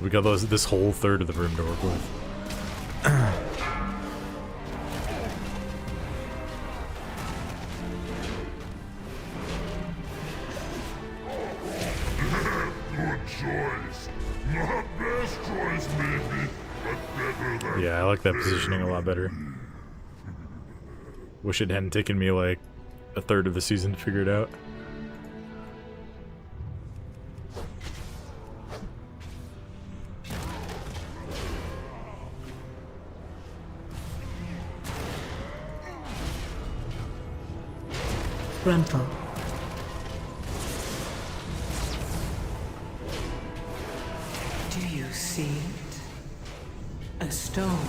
We got this whole third of the room to work with.
Good choice. Not best choice, maybe, but better than.
Yeah, I like that positioning a lot better. Wish it hadn't taken me like a third of the season to figure it out.
Frontal.
Do you see it? A stone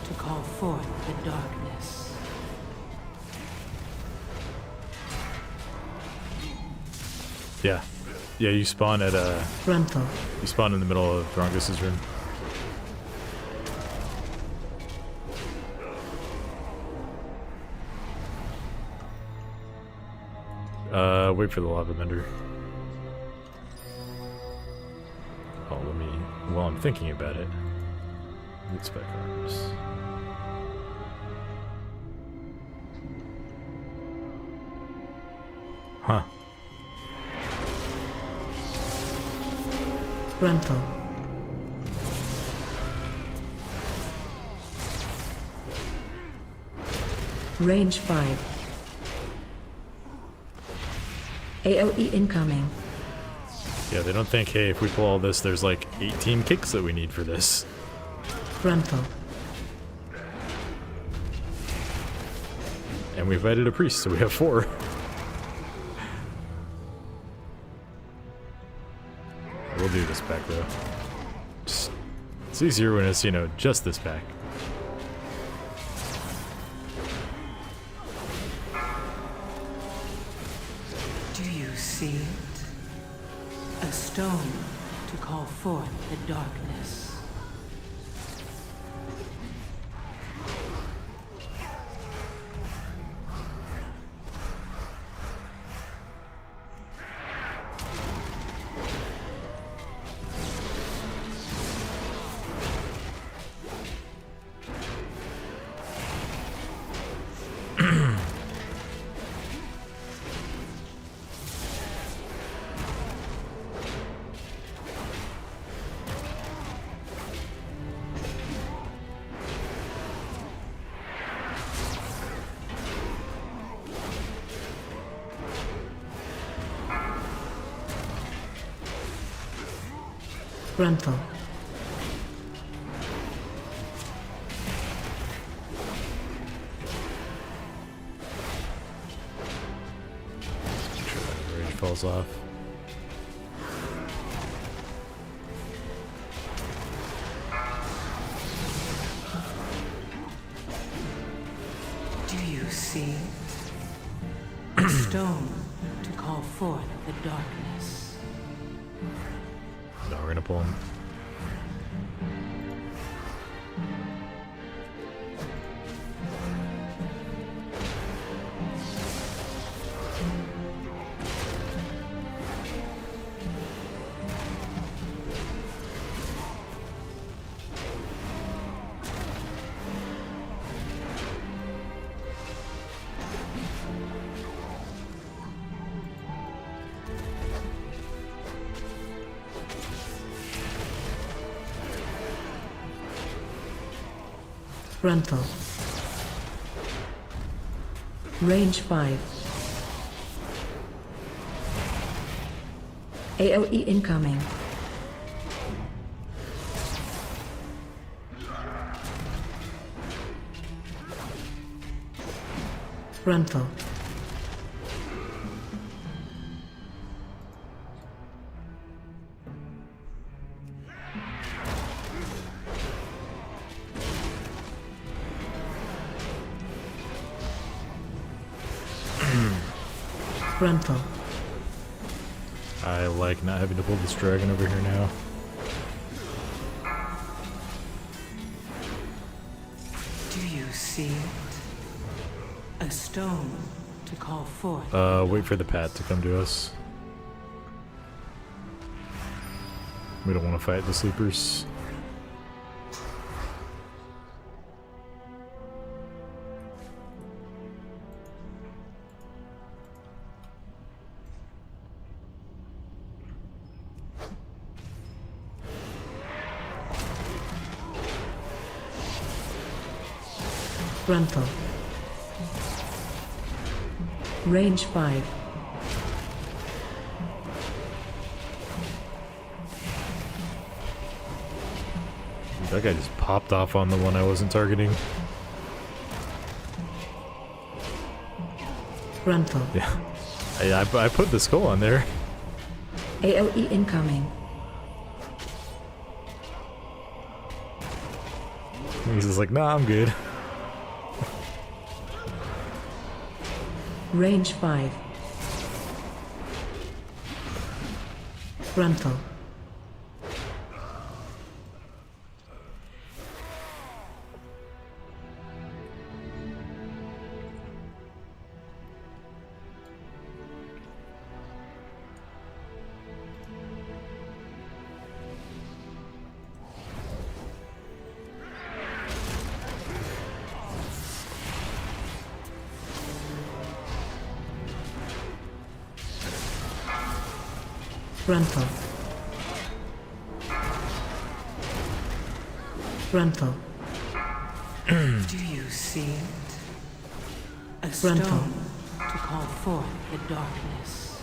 to call forth the darkness.
Yeah. Yeah, you spawn at
Frontal.
you spawn in the middle of Throngus's room. Wait for the lava bender. Oh, let me, while I'm thinking about it, loot spec arms. Huh.
Frontal. Range 5. AOE incoming.
Yeah, they don't think, hey, if we pull all this, there's like 18 kicks that we need for this.
Frontal.
And we invited a priest, so we have 4. We'll do this pack though. It's easier when it's, you know, just this pack.
Do you see it? A stone to call forth the darkness.
Gruntle.
Rage falls off.
Do you see it? A stone to call forth the darkness.
No, we're gonna pull him.
Gruntle. Range 5. AoE incoming. Gruntle. Gruntle.
I like not having to pull this dragon over here now.
Do you see it? A stone to call forth.
Wait for the pat to come to us. We don't want to fight the sleepers.
Gruntle. Range 5.
That guy just popped off on the one I wasn't targeting.
Gruntle.
Yeah. I put the skull on there.
AoE incoming.
He's just like, nah, I'm good.
Range 5. Gruntle. Gruntle. Gruntle.
Do you see it? A stone
Gruntle.
to call forth the darkness.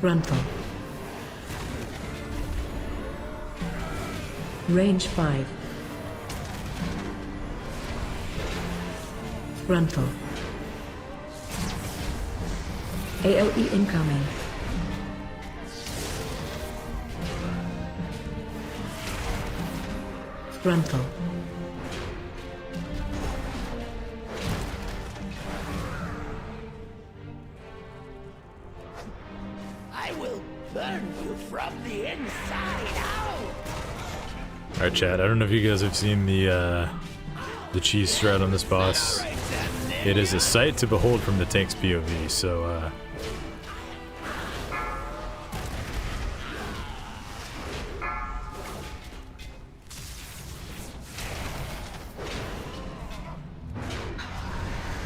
Frontal. Range 5. Frontal. AOE incoming. Frontal.
I will burn you from the inside out!
Alright, Chad, I don't know if you guys have seen the cheese strat on this boss. It is a sight to behold from the tank's POV, so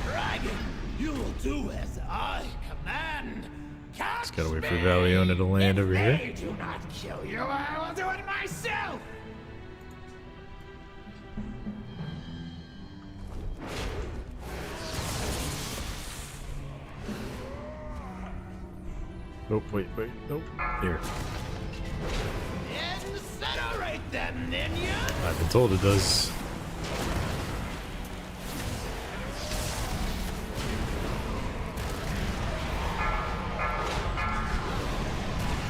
Dragon, you will do as I command.
just gotta wait for Valiona to land over here.
They do not kill you, I will do it myself!
Oh, wait, nope, here.
Incinerate them, minions!
I've been told it does.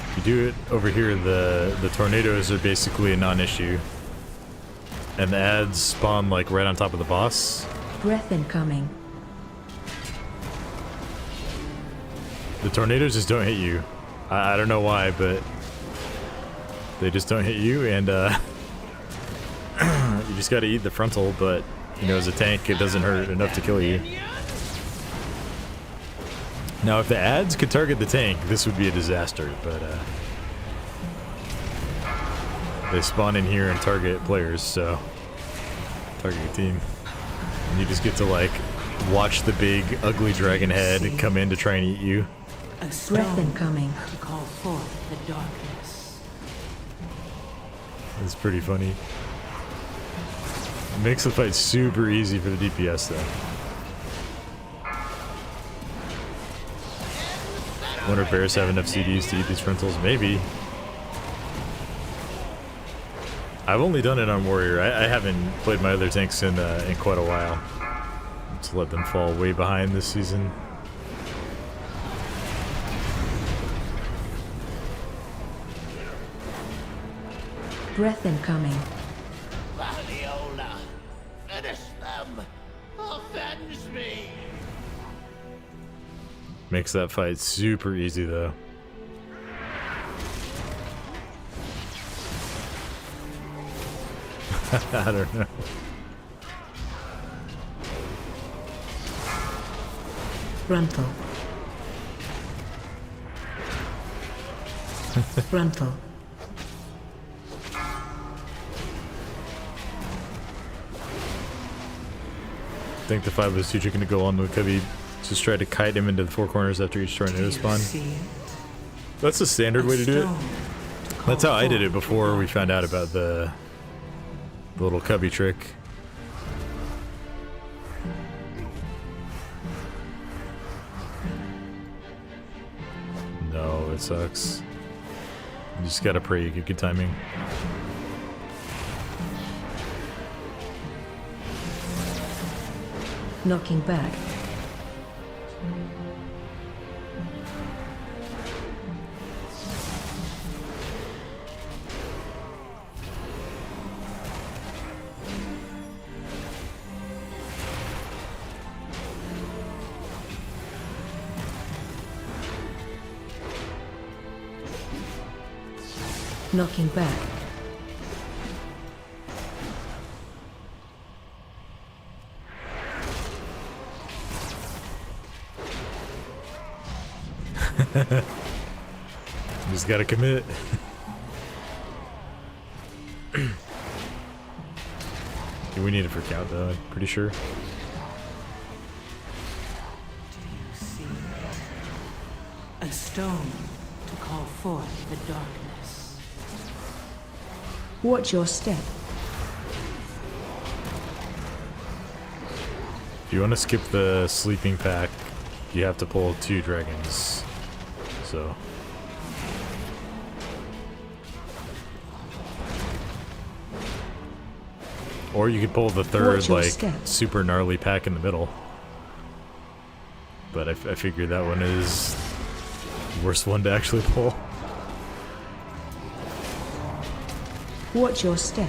If you do it over here, the tornadoes are basically a non-issue. And the ads spawn like right on top of the boss.
Breath incoming.
The tornadoes just don't hit you. I don't know why, but they just don't hit you, and you just gotta eat the frontal, but you know, as a tank, it doesn't hurt enough to kill you. Now, if the ads could target the tank, this would be a disaster, but they spawn in here and target players, so target your team. And you just get to like watch the big ugly dragon head come in to try and eat you.
A
Breath
stone
incoming.
to call forth the darkness.
It's pretty funny. It makes the fight super easy for the DPS though. Wonder if bears have enough CDs to eat these frontals? Maybe. I've only done it on Warrior. I haven't played my other tanks in quite a while. Just let them fall way behind this season.
Breath incoming.
Valiola, finish them! Avenge me!
Makes that fight super easy though. I don't know.
Frontal. Frontal.
I think the 5 of those two are going to go on with Cubby. Just try to kite him into the 4 corners after each tornado spawn. That's the standard way to do it. That's how I did it before we found out about the little Cubby trick. No, it sucks. You just gotta pray you get good timing.
Knocking back. Knocking back.
Just gotta commit. We need it for count though, I'm pretty sure.
Do you see it? A stone to call forth the darkness.
Watch your step.
If you want to skip the sleeping pack, you have to pull 2 dragons. So Or you could pull the third,
Watch your
like,
step.
super gnarly pack in the middle. But I figured that one is the worst one to actually pull.
Watch your step.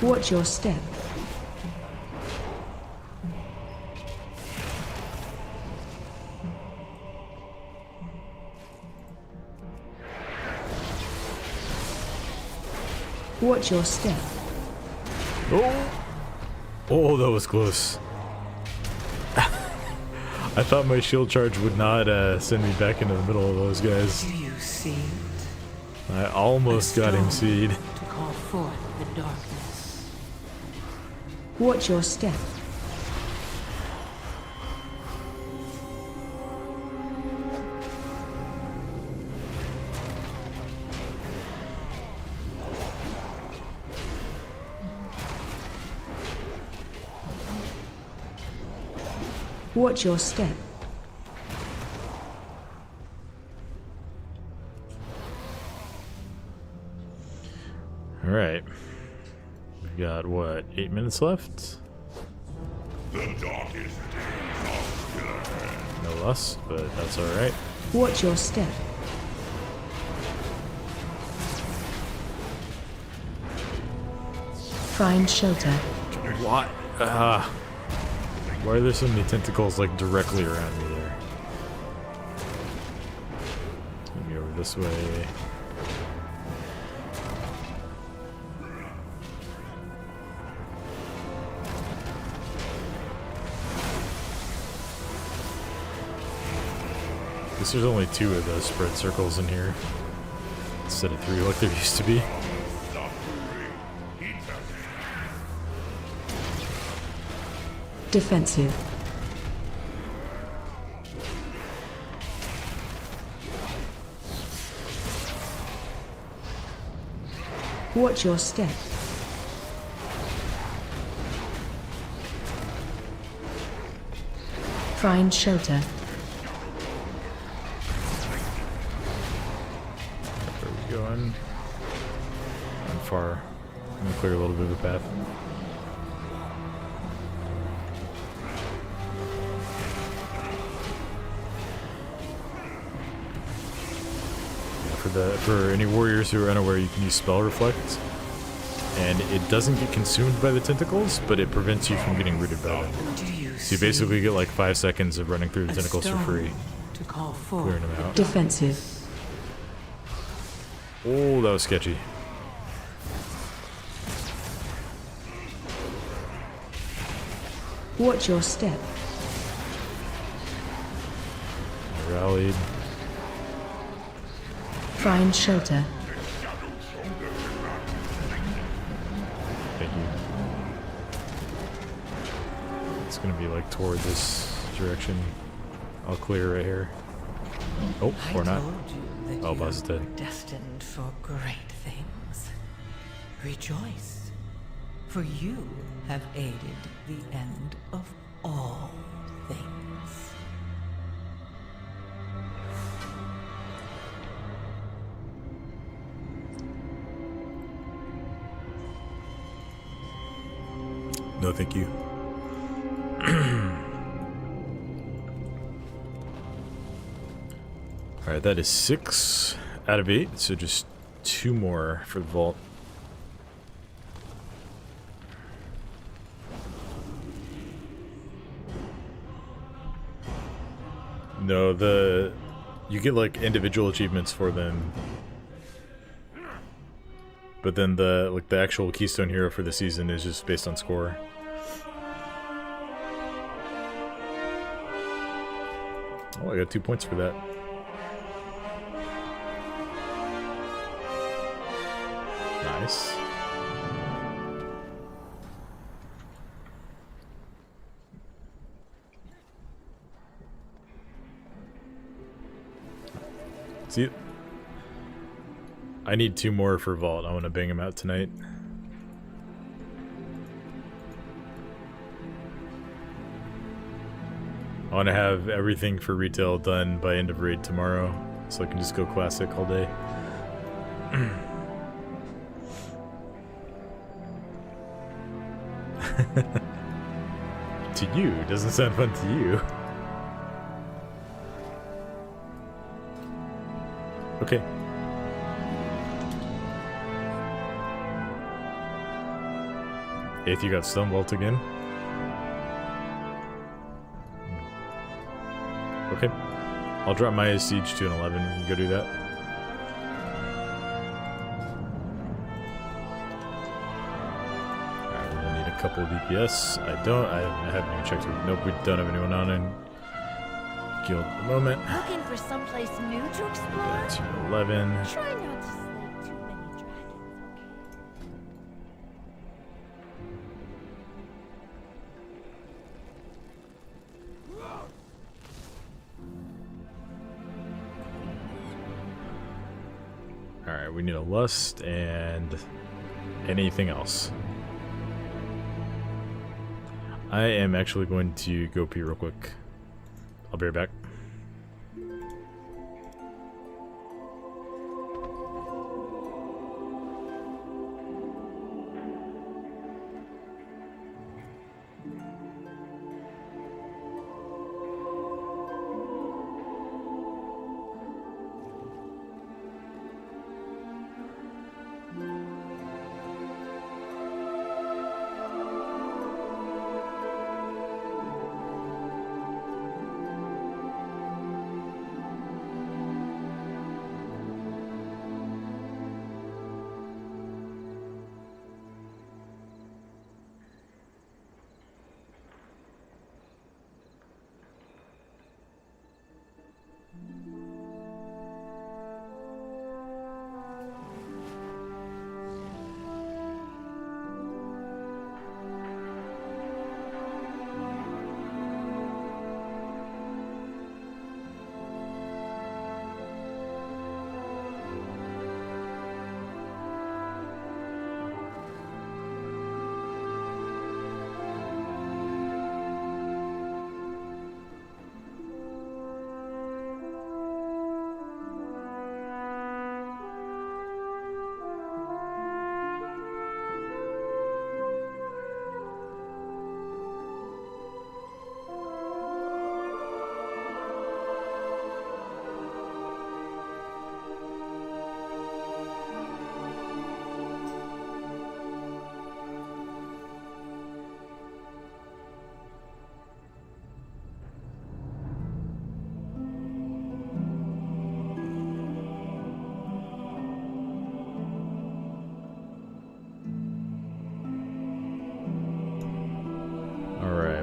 Watch your step. Watch your step.
Oh! Oh, that was close. I thought my shield charge would not send me back into the middle of those guys.
Do you see it?
I almost got him seed.
To call forth the darkness.
Watch your step. Watch your step.
All right. We've got, what, 8 minutes left?
The darkest days are still ahead.
No less, but that's all right.
Watch your step. Find shelter.
What? Why are there so many tentacles, like, directly around me there? Let me over this way. Guess there's only 2 of those spread circles in here, instead of 3 like there used to be.
Defensive. Watch your step. Find shelter.
Where are we going? I'm far. I'm gonna clear a little bit of a path. For any warriors who are unaware, you can use Spell Reflect, and it doesn't get consumed by the tentacles, but it prevents you from getting rooted by them. So you basically get like 5 seconds of running through the tentacles for free,
To call forth
clearing them out.
Defensive.
Oh, that was sketchy.
Watch your step.
I rallied.
Find shelter.
Thank you. It's gonna be like toward this direction. I'll clear right here. Oh, or not. Oh, Buzz is dead.
Destined for great things. Rejoice, for you have aided the end of all things.
No, thank you. Alright, that is 6 out of 8, so just 2 more for the vault. No, you get like individual achievements for them. But then the actual Keystone Hero for the season is just based on score. Oh, I got 2 points for that. Nice. See, I need 2 more for Vault. I want to bang them out tonight. I want to have everything for retail done by end of raid tomorrow, so I can just go classic all day. To you, it doesn't sound fun to you. Okay. Eighth, you got Stonebolt again. Okay. I'll drop my siege to an 11 and go do that. Alright, we're gonna need a couple of DPS. I haven't even checked. Nope, we don't have anyone on in guild at the moment.
Looking for someplace new to explore?
That's 11.
Try not to slay too many dragons,
Alright, we need a lust and anything else. I am actually going to go pee real quick. I'll be right back.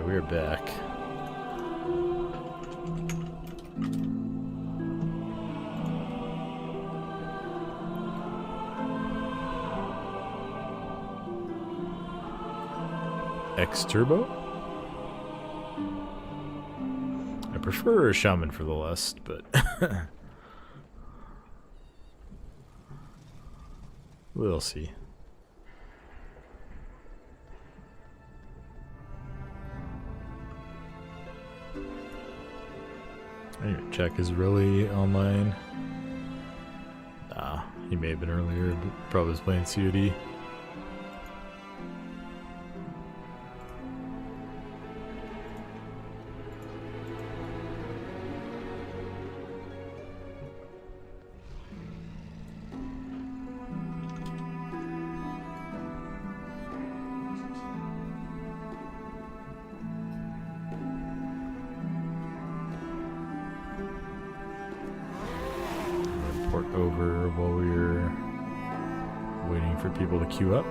We're back. X Turbo? I prefer a Shaman for the lust, but we'll see. Jack is really online. Nah, he may have been earlier, but probably was playing COD. Over while we're waiting for people to queue up.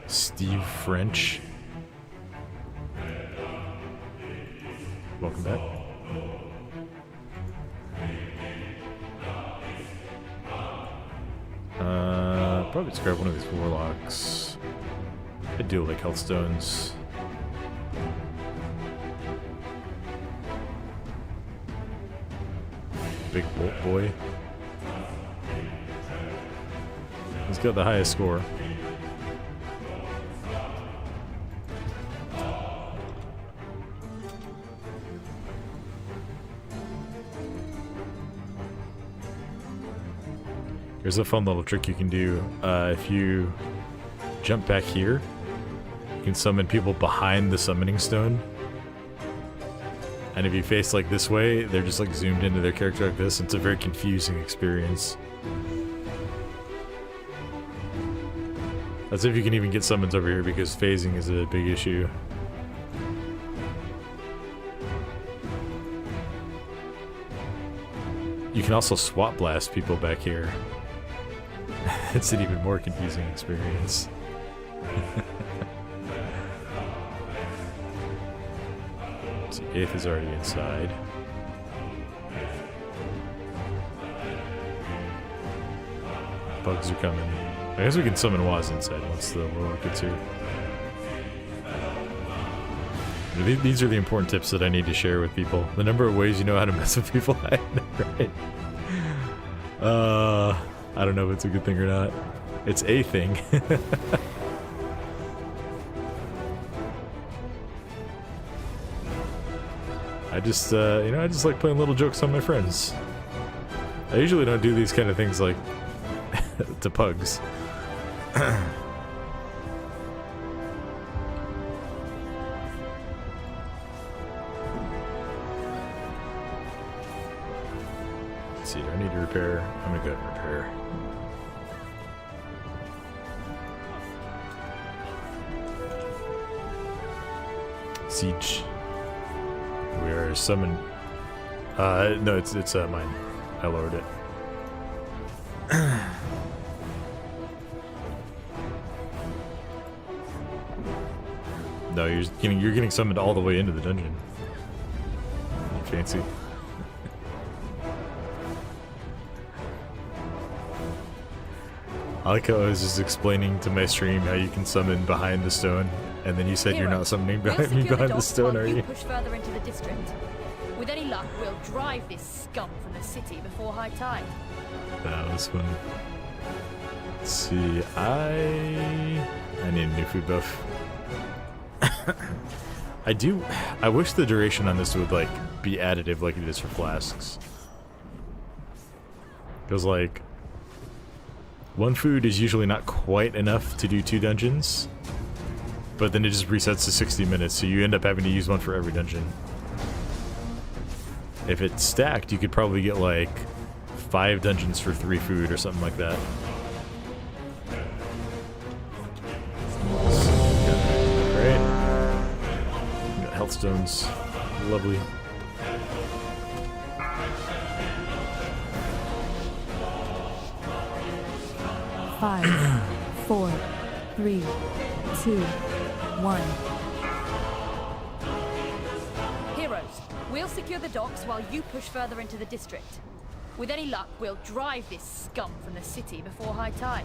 Steve French. Welcome back. Let's grab one of these warlocks. I do like health stones. Big bolt boy. He's got the highest score. Here's a fun little trick you can do. If you jump back here, you can summon people behind the summoning stone. And if you face like this way, they're just like zoomed into their character like this. It's a very confusing experience. As if you can even get summons over here because phasing is a big issue. You can also swap blast people back here. It's an even more confusing experience. So 8th is already inside. Bugs are coming. I guess we can summon Waz inside once the warlock gets here. These are the important tips that I need to share with people. The number of ways you know how to mess with people, I know, right? I don't know if it's a good thing or not. It's a thing. I just, you know, I just like playing little jokes on my friends. I usually don't do these kind of things like to pugs. Let's see, do I need to repair? I'm gonna go ahead and repair. Siege. We are summoned. No, it's mine. I lowered it. No, you're getting summoned all the way into the dungeon. Fancy. I like how I was just explaining to my stream how you can summon behind the stone, and then you said you're not summoning behind me behind the stone, are you?
Push further into the district. With any luck, we'll drive this scum from the city before high tide.
That was fun. Let's see, I need a new food buff. I wish the duration on this would like be additive like it is for flasks. Because like one food is usually not quite enough to do 2 dungeons, but then it just resets to 60 minutes, so you end up having to use one for every dungeon. If it's stacked, you could probably get like 5 dungeons for 3 food or something like that. Great. Got health stones. Lovely.
Five, 4, 3, 2, 1.
Heroes, we'll secure the docks while you push further into the district. With any luck, we'll drive this scum from the city before high tide.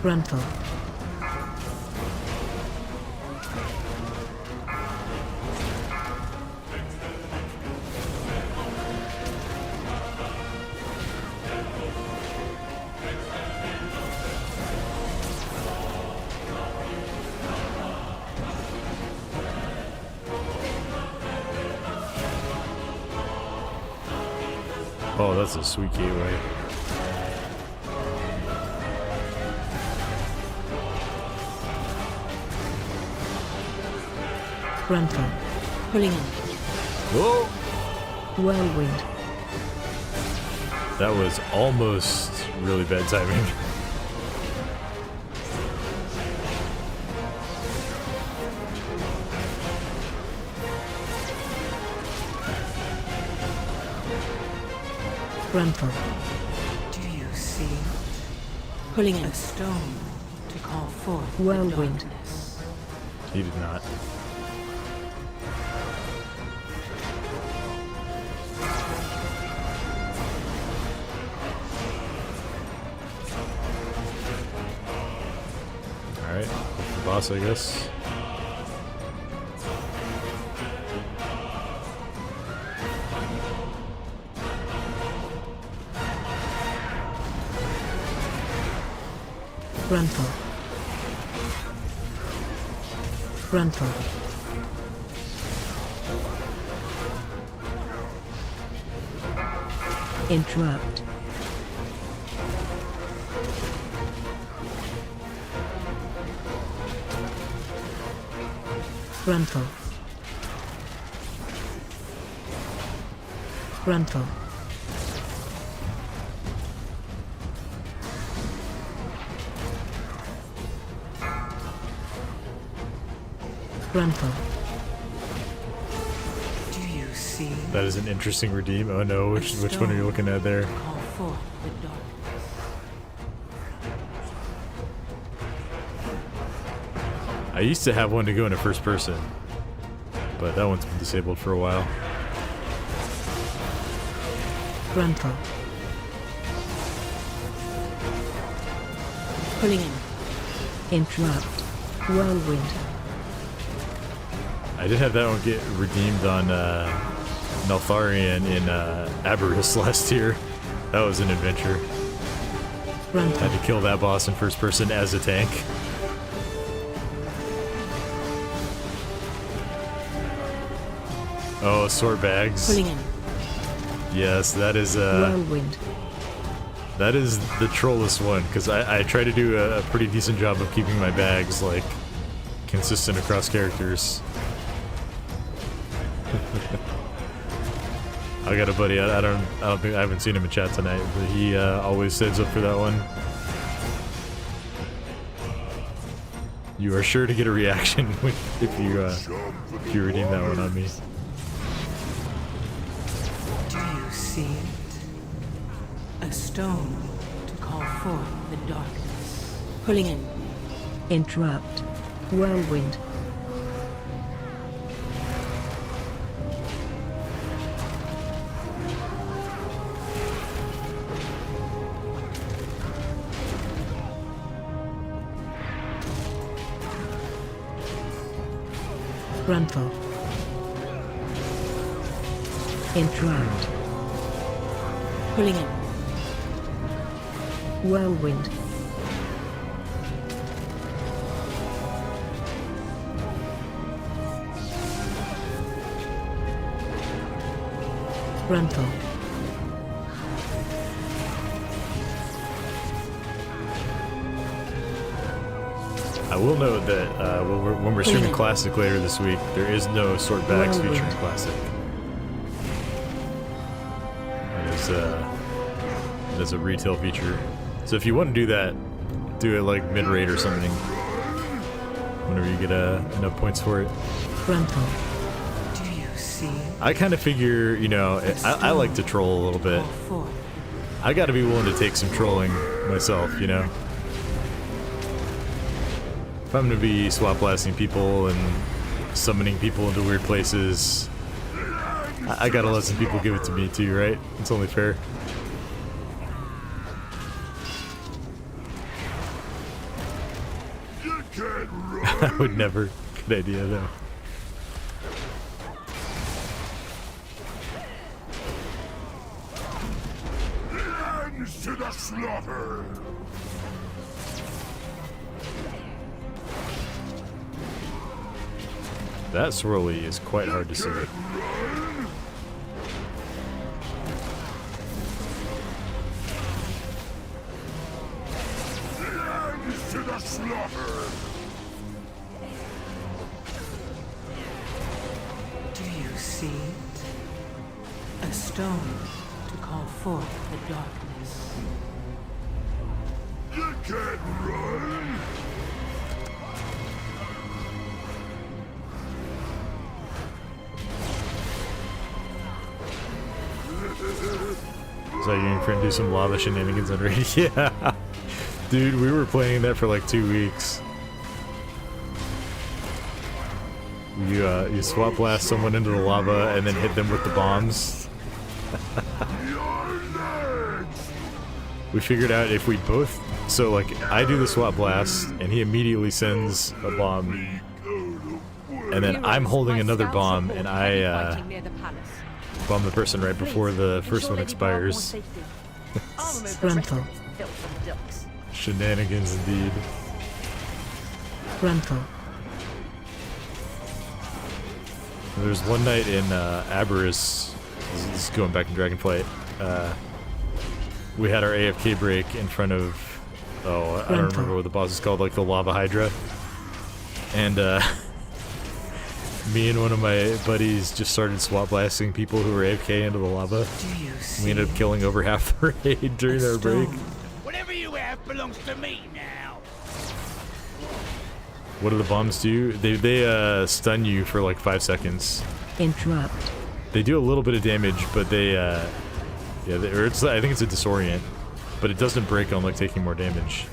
Gruntle.
Oh, that's a sweet gateway.
Gruntle. Pulling in.
Whoa!
Whirlwind.
That was almost really bad timing.
Gruntle.
Do you see it?
Pulling in.
A stone to call forth the
Whirlwind.
darkness.
He did not. boss, I guess.
Frontal. Frontal. Interrupt. Frontal. Frontal. Frontal.
Do you see?
That is an interesting redeem. Oh no, which one are you looking at there?
Call forth the darkness.
I used to have one to go into first person, but that one's been disabled for a while.
Frontal.
Pulling in.
Interrupt. Whirlwind.
I did have that one get redeemed on Neltharion in Aberys last year. That was an adventure.
Frontal.
Had to kill that boss in first person as a tank. Oh, sword bags.
Pulling in.
Yes, that is
Whirlwind.
that is the trollest one, because I try to do a pretty decent job of keeping my bags like consistent across characters. I got a buddy. I don't think I haven't seen him in chat tonight, but he always saves up for that one. You are sure to get a reaction if you redeem that one on me.
Do you see it? A stone to call forth the darkness. Pulling in.
Interrupt. Whirlwind. Frontal. Interrupt.
Pulling in.
Whirlwind. Frontal.
I will note that when we're streaming Classic later this week, there is no sword bags featuring Classic. That is a retail feature. So if you want to do that, do it like mid-raid or something. Whenever you get enough points for it.
Frontal.
Do you see?
I kind of figure, you know, I like to troll a little bit. I got to be willing to take some trolling myself, you know. If I'm going to be swap blasting people and summoning people into weird places, I gotta let some people give it to me too, right? It's only fair. I would never. Good idea though.
Hands to the slaughter!
That swirly is quite hard to see.
Hands to the slaughter!
Do you see it? A stone to call forth the darkness.
You can't run!
So you're going to do some lava shenanigans on raid? Yeah. Dude, we were playing that for like 2 weeks. You swap blast someone into the lava and then hit them with the bombs. We figured out if we both So like I do the swap blast, and he immediately sends a bomb, and then I'm holding another bomb, and I bomb the person right before the first one expires.
Gruntle.
Shenanigans indeed.
Gruntle.
There's one night in Aberrus, this is going back in Dragonflight, we had our AFK break in front of, I don't remember what the boss is called, like the Lava Hydra. And me and one of my buddies just started swap blasting people who were AFK into the lava. We ended up killing over half the raid during our break.
Whatever you have belongs to me now.
What do the bombs do? They stun you for like 5 seconds.
Interrupt.
They do a little bit of damage, but they I think it's a disorient, but it doesn't break on like taking more damage.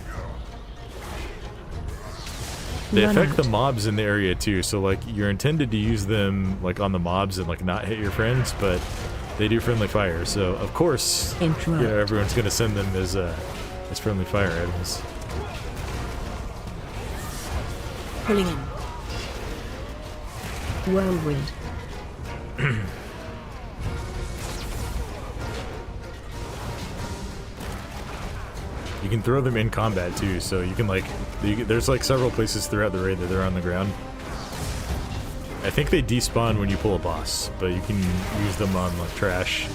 They affect the mobs in the area too, so like you're intended to use them like on the mobs and like not hit your friends, but they do friendly fire. So of course, everyone's gonna send them as friendly fire items.
Pulling in. Whirlwind.
You can throw them in combat too, so you can like, there's like several places throughout the raid that they're on the ground. I think they despawn when you pull a boss, but you can use them on like trash.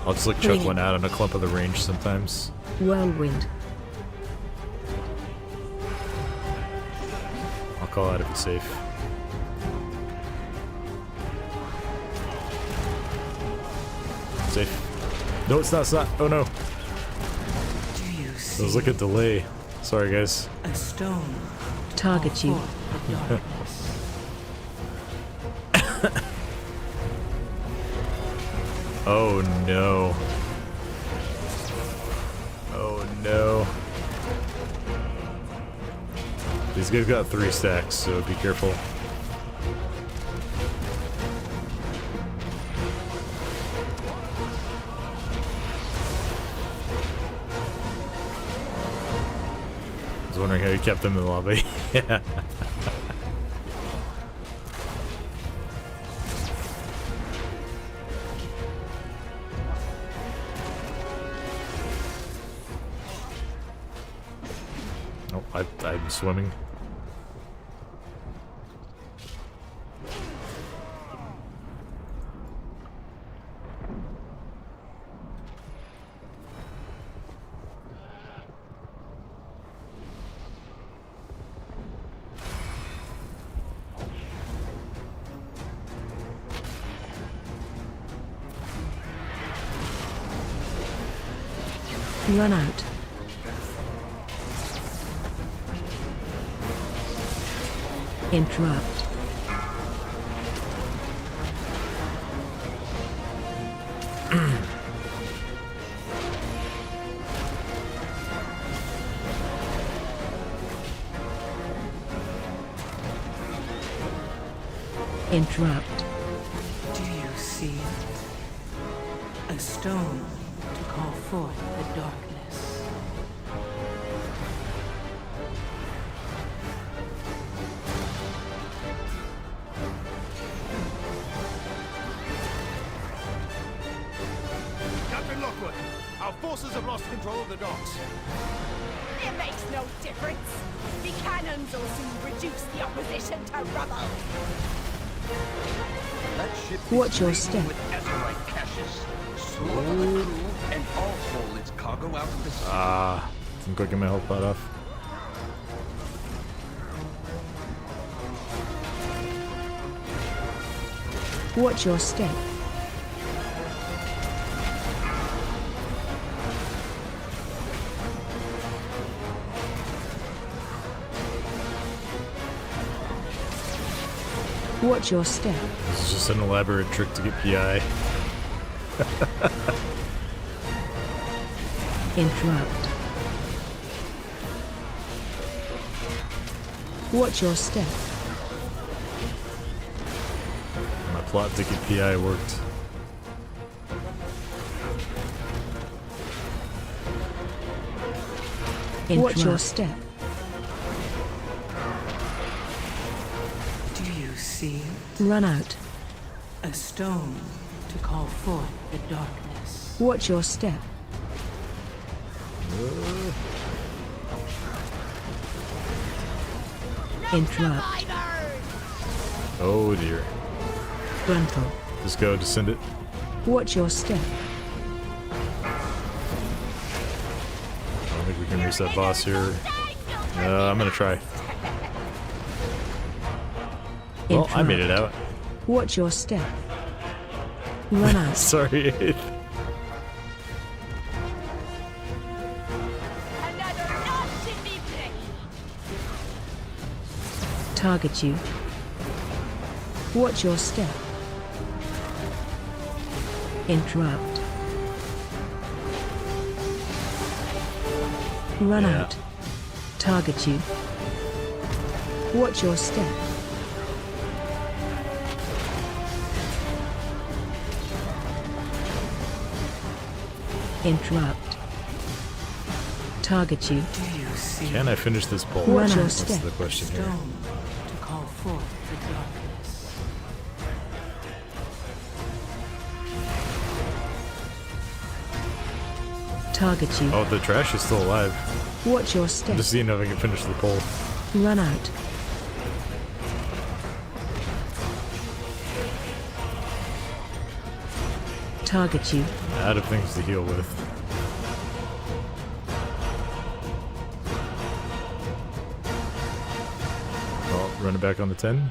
I'll just like chuck one out on a clump of the range sometimes.
Whirlwind.
I'll call out if it's safe. Safe. No, it's not. It's not. Oh no. It was like a delay. Sorry, guys.
A stone.
Target you.
Oh no. Oh no. These guys got 3 stacks, so be careful. I was wondering how you kept them in the lobby. Yeah. Oh, I'm swimming.
Run out. Interrupt. Interrupt.
Do you see it? A stone to call forth the darkness.
Captain Lockwood, our forces have lost control of the docks.
It makes no difference. The cannons will soon reduce the opposition to rubble.
That ship
Watch your step.
with Azurite caches. Slaughter the crew and all haul its cargo out of the sea.
Ah, I'm cooking my whole pot off.
Watch your step. Watch your step.
This is just an elaborate trick to get PI.
Interrupt. Watch your step.
My plot to get PI worked.
Watch your
Interrupt.
step.
Do you see it?
Run out.
A stone to call forth the darkness.
Watch your step. Interrupt.
Oh dear.
Gruntle.
Just go, just send it.
Watch your step.
I don't think we can reach that boss here. I'm gonna try. Well, I made it out.
Watch your step. Run out.
Sorry.
Target you. Watch your step. Interrupt. Run
Yeah.
out. Target you. Watch your step. Interrupt. Target you.
Do you see
Can I finish this poll?
Watch your
That's
step.
the question here.
stone to call forth the darkness?
Target you.
Oh, the trash is still alive.
Watch your
I'm
step.
just seeing if I can finish the poll.
Run out. Target you.
Out of things to heal with. Oh, run it back on the 10.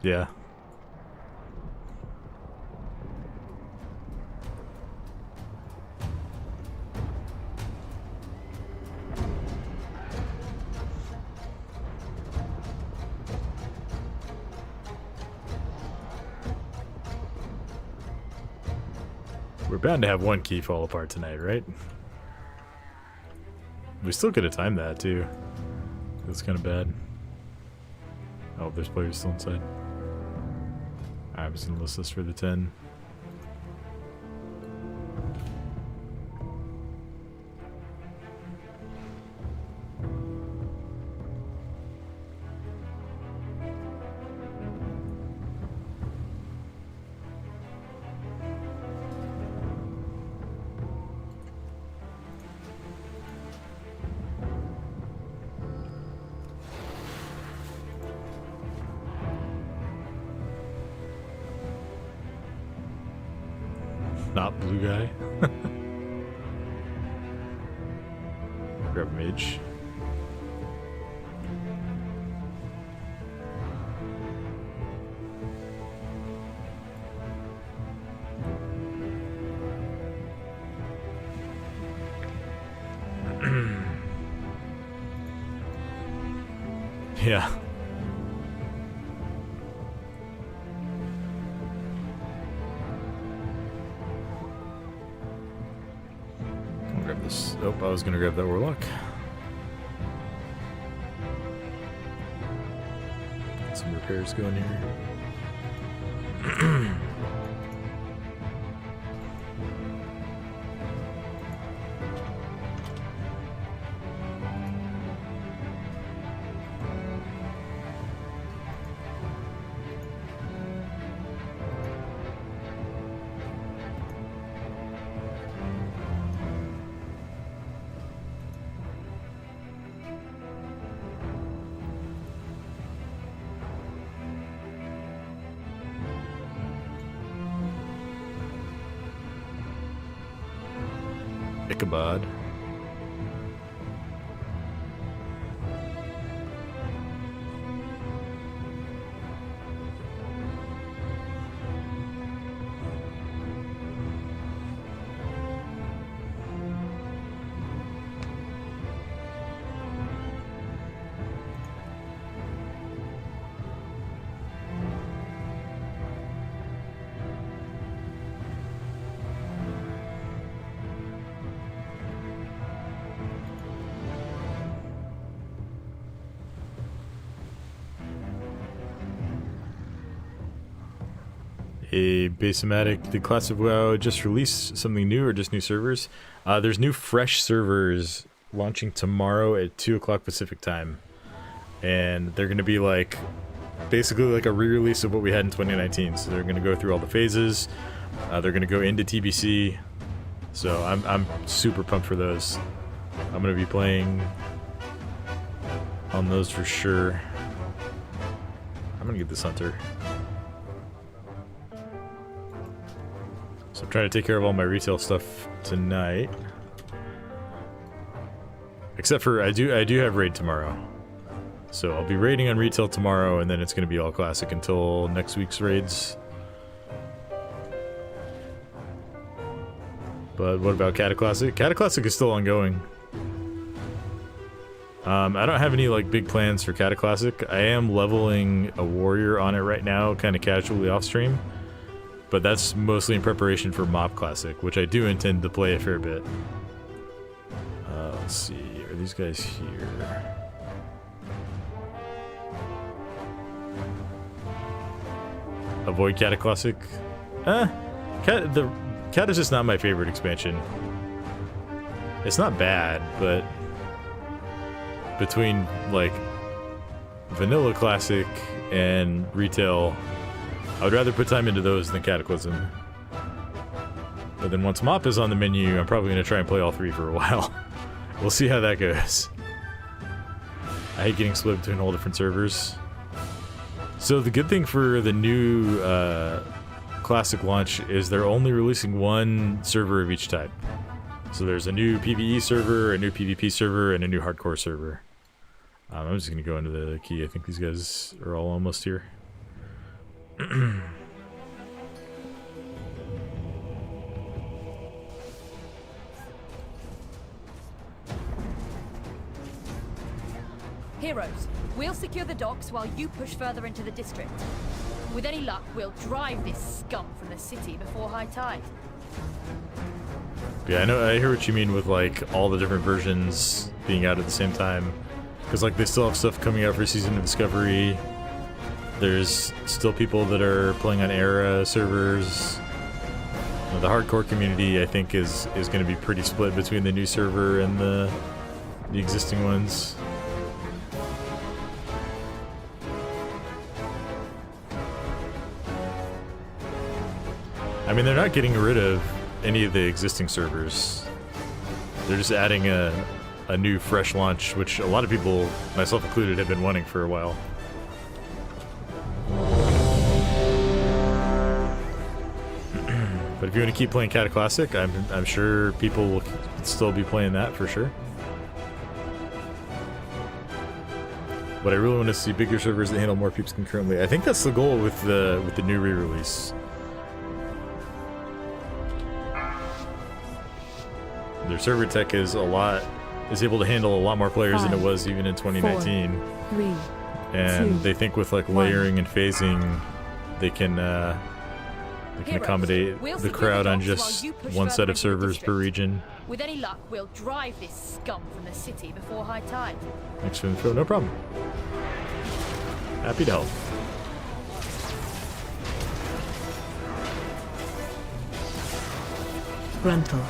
Yeah. We're bound to have one key fall apart tonight, right? We still could have timed that too. That's kind of bad. Oh, there's players still inside. I was gonna list this for the 10. Not blue guy. Grab a mage. Yeah. I'll grab this. Oh, I was gonna grab that warlock. Get some repairs going here. Ichabod. a Basematic. The Class of WoW just released something new or just new servers? There's new fresh servers launching tomorrow at 2 o'clock Pacific time. And they're going to be like, basically like a re-release of what we had in 2019. So they're going to go through all the phases. They're going to go into TBC. So I'm super pumped for those. I'm going to be playing on those for sure. I'm going to get this Hunter. So I'm trying to take care of all my retail stuff tonight. Except for I do have raid tomorrow. So I'll be raiding on retail tomorrow, and then it's going to be all classic until next week's raids. But what about Cataclassic? Cataclassic is still ongoing. I don't have any like big plans for Cataclassic. I am leveling a warrior on it right now, kind of casually off stream. But that's mostly in preparation for Mob Classic, which I do intend to play a fair bit. Let's see, are these guys here? Avoid Cataclassic? Cat is just not my favorite expansion. It's not bad, but between like Vanilla Classic and Retail, I would rather put time into those than Cataclysm. But then once Mop is on the menu, I'm probably going to try and play all three for a while. We'll see how that goes. I hate getting split between all different servers. So the good thing for the new Classic launch is they're only releasing one server of each type. So there's a new PvE server, a new PvP server, and a new Hardcore server. I'm just going to go into the key. I think these guys are all almost here.
Heroes, we'll secure the docks while you push further into the district. With any luck, we'll drive this scum from the city before high tide.
Yeah, I hear what you mean with like all the different versions being out at the same time. Because like they still have stuff coming out for Season of Discovery. There's still people that are playing on Era servers. You know, the hardcore community, I think, is going to be pretty split between the new server and the existing ones. I mean, they're not getting rid of any of the existing servers. They're just adding a new fresh launch, which a lot of people, myself included, have been wanting for a while. But if you want to keep playing Cataclassic, I'm sure people will still be playing that for sure. But I really want to see bigger servers that handle more peeps concurrently. I think that's the goal with the new re-release. Their server tech is able to handle a lot more players than it was even in 2019.
4, 3,
and
2,
they think with like layering and phasing, they can accommodate the crowd on just one set of servers per region.
With any luck, we'll drive this scum from the city before high tide.
Thanks for the info, no problem. Happy to help.
Gruntle.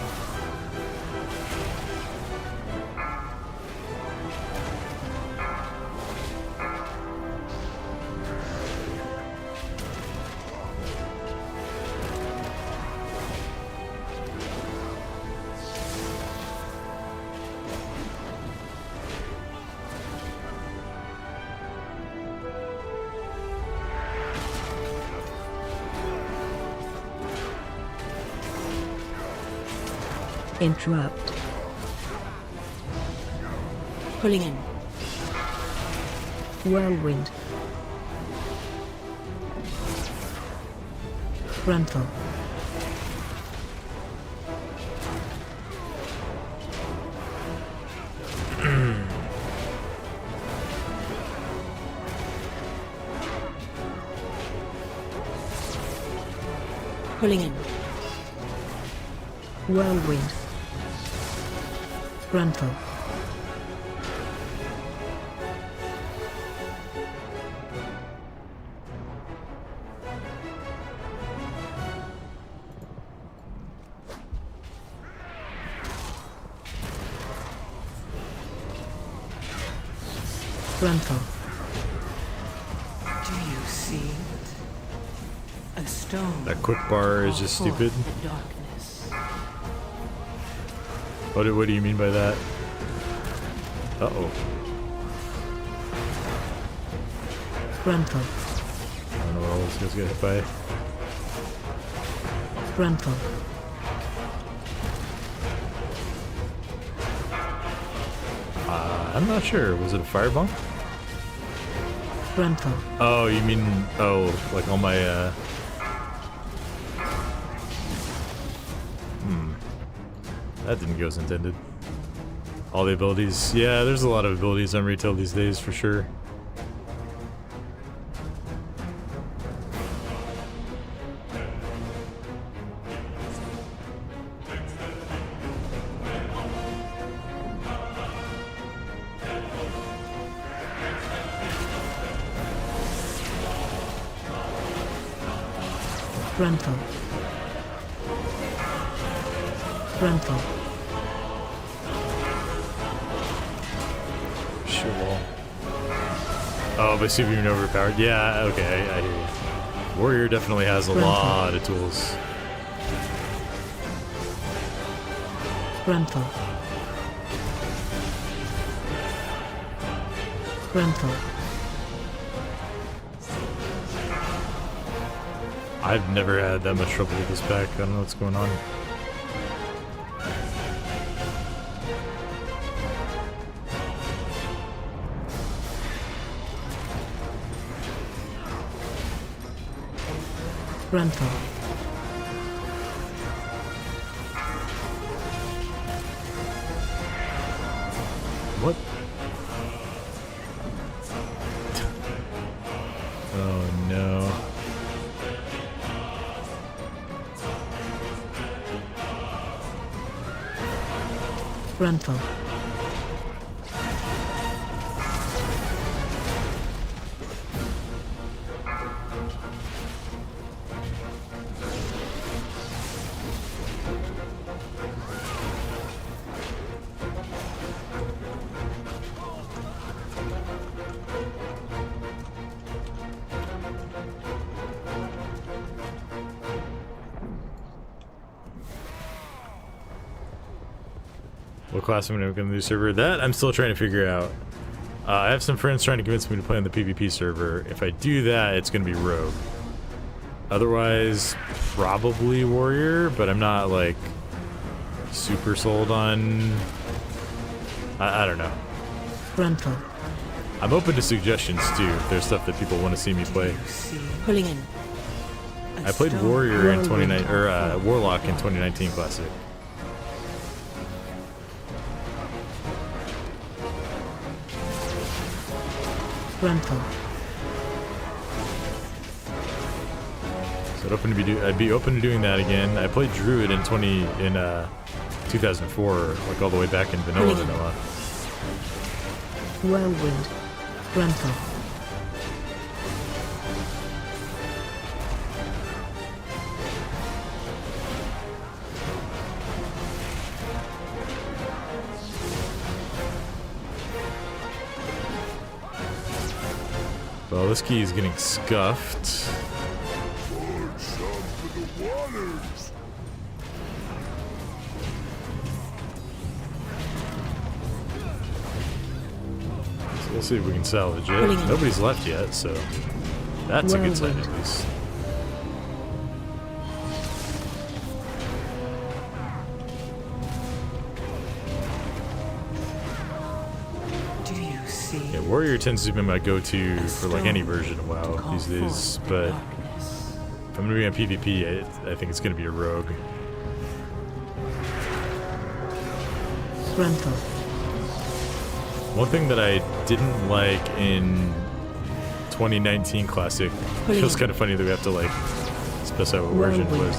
Interrupt.
Pulling in.
Whirlwind. Gruntle.
Pulling in.
Whirlwind. Gruntle. Frontal.
Do you see it? A stone.
That quick bar is just
called forth
stupid.
The darkness.
What do you mean by that? Uh-oh.
Frontal.
I don't know what all those guys get hit by.
Frontal.
I'm not sure. Was it a firebomb?
Frontal.
Oh, you mean, like all my, That didn't go as intended. All the abilities. Yeah, there's a lot of abilities on retail these days, for sure.
Frontal. Frontal.
Shit wall. Oh, but super even overpowered. Yeah, okay, I hear you. Warrior definitely has a lot of tools.
Frontal. Frontal.
I've never had that much trouble with this pack. I don't know what's going on.
Frontal.
What? Oh no.
Frontal.
What class I'm going to go to the new server? That I'm still trying to figure out. I have some friends trying to convince me to play on the PvP server. If I do that, it's going to be Rogue. Otherwise, probably Warrior, but I'm not, like, super sold on... I don't know.
Frontal.
I'm open to suggestions, too, if there's stuff that people want to see me play.
Pulling in.
I played Warrior in 2019, or Warlock in 2019 Classic.
Frontal.
So I'd be open to doing that again. I played Druid in 2004, like all the way back in Vanilla.
Whirlwind. Frontal.
Well, this key is getting scuffed. So we'll see if we can salvage it. Nobody's left yet, so that's a good sign at least. Yeah, Warrior tends to be my go-to for like any version of WoW these days, but if I'm gonna be on PvP, I think it's gonna be a Rogue.
Frontal.
One thing that I didn't like in 2019 Classic, it feels kind of funny that we have to like specify what version it was.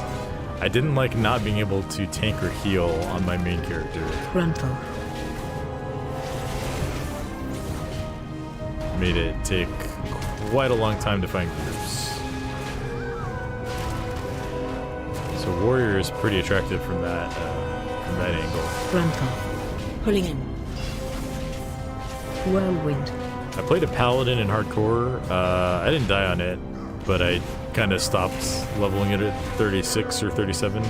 I didn't like not being able to tank or heal on my main character.
Frontal.
Made it take quite a long time to find groups. So Warrior is pretty attractive from that angle.
Frontal. Pulling in. Whirlwind.
I played a paladin in hardcore. I didn't die on it, but I kind of stopped leveling it at 36 or 37,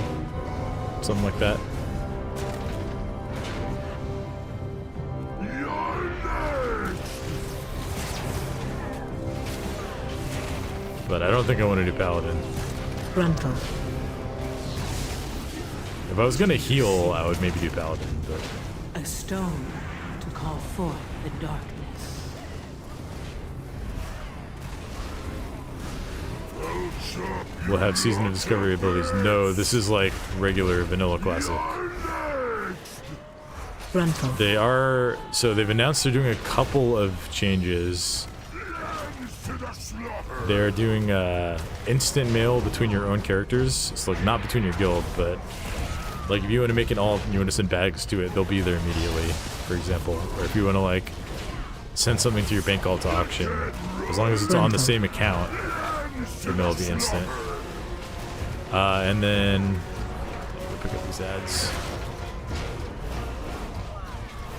something like that. But I don't think I want to do paladin.
Gruntle.
If I was gonna heal, I would maybe do paladin, but
A stone to call forth the darkness.
we'll have Season of Discovery abilities. No, this is like regular vanilla classic.
Gruntle.
They are, so they've announced they're doing a couple of changes. They're doing instant mail between your own characters. It's like not between your guild, but like if you want to make an alt and you want to send bags to it, they'll be there immediately, for example. Or if you want to like send something to your bank alt to auction, as long as it's on the same account, the mail will be instant. And then we'll pick up these ads.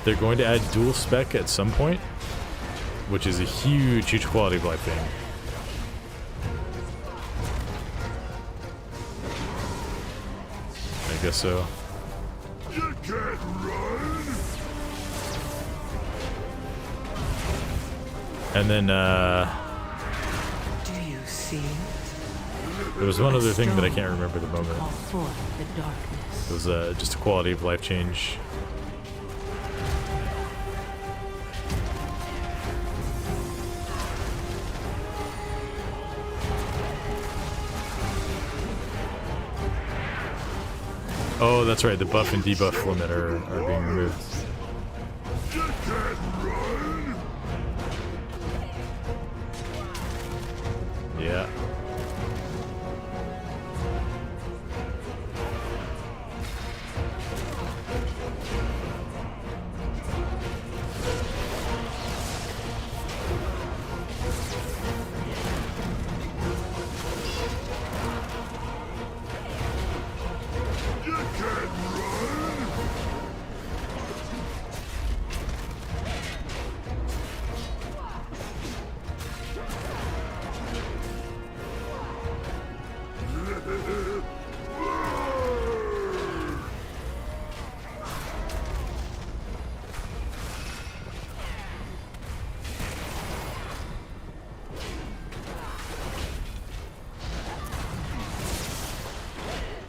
They're going to add dual spec at some point, which is a huge, huge quality of life thing. I guess so.
You can't run.
And then,
Do you see it?
there was one other thing that I can't remember at the moment.
Call forth the darkness.
It was just a quality of life change. Oh, that's right. The buff and debuff limit are being removed.
You can't run.
Yeah.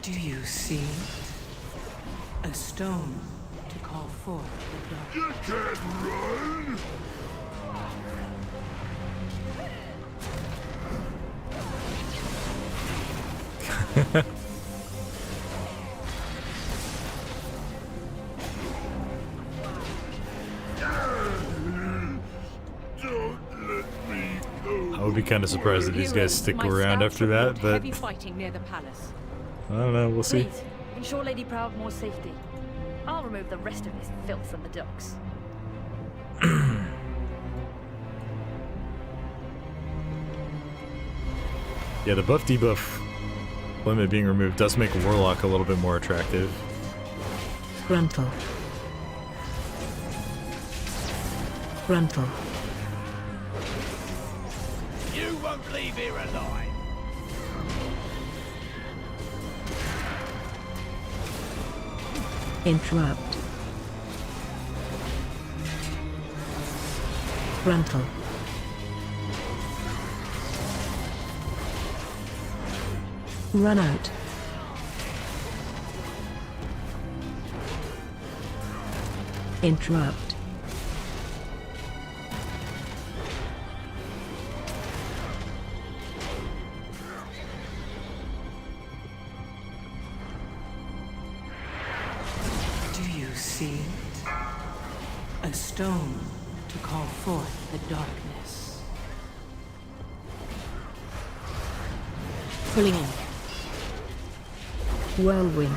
Do you see it? A stone to call forth the darkness.
You can't run. Don't let me go.
I would be kind of surprised if these guys stick
My
around
scouts
after that,
report
but
heavy fighting near the palace.
I don't know. We'll see.
Please, ensure Lady Proudmoore's safety. I'll remove the rest of his filth from the docks.
Yeah, the buff debuff limit being removed does make Warlock a little bit more attractive.
Gruntle. Gruntle.
You won't leave here alive.
Interrupt. Gruntle. Run out. Interrupt.
Do you see it? A stone to call forth the darkness.
Pulling in. Whirlwind.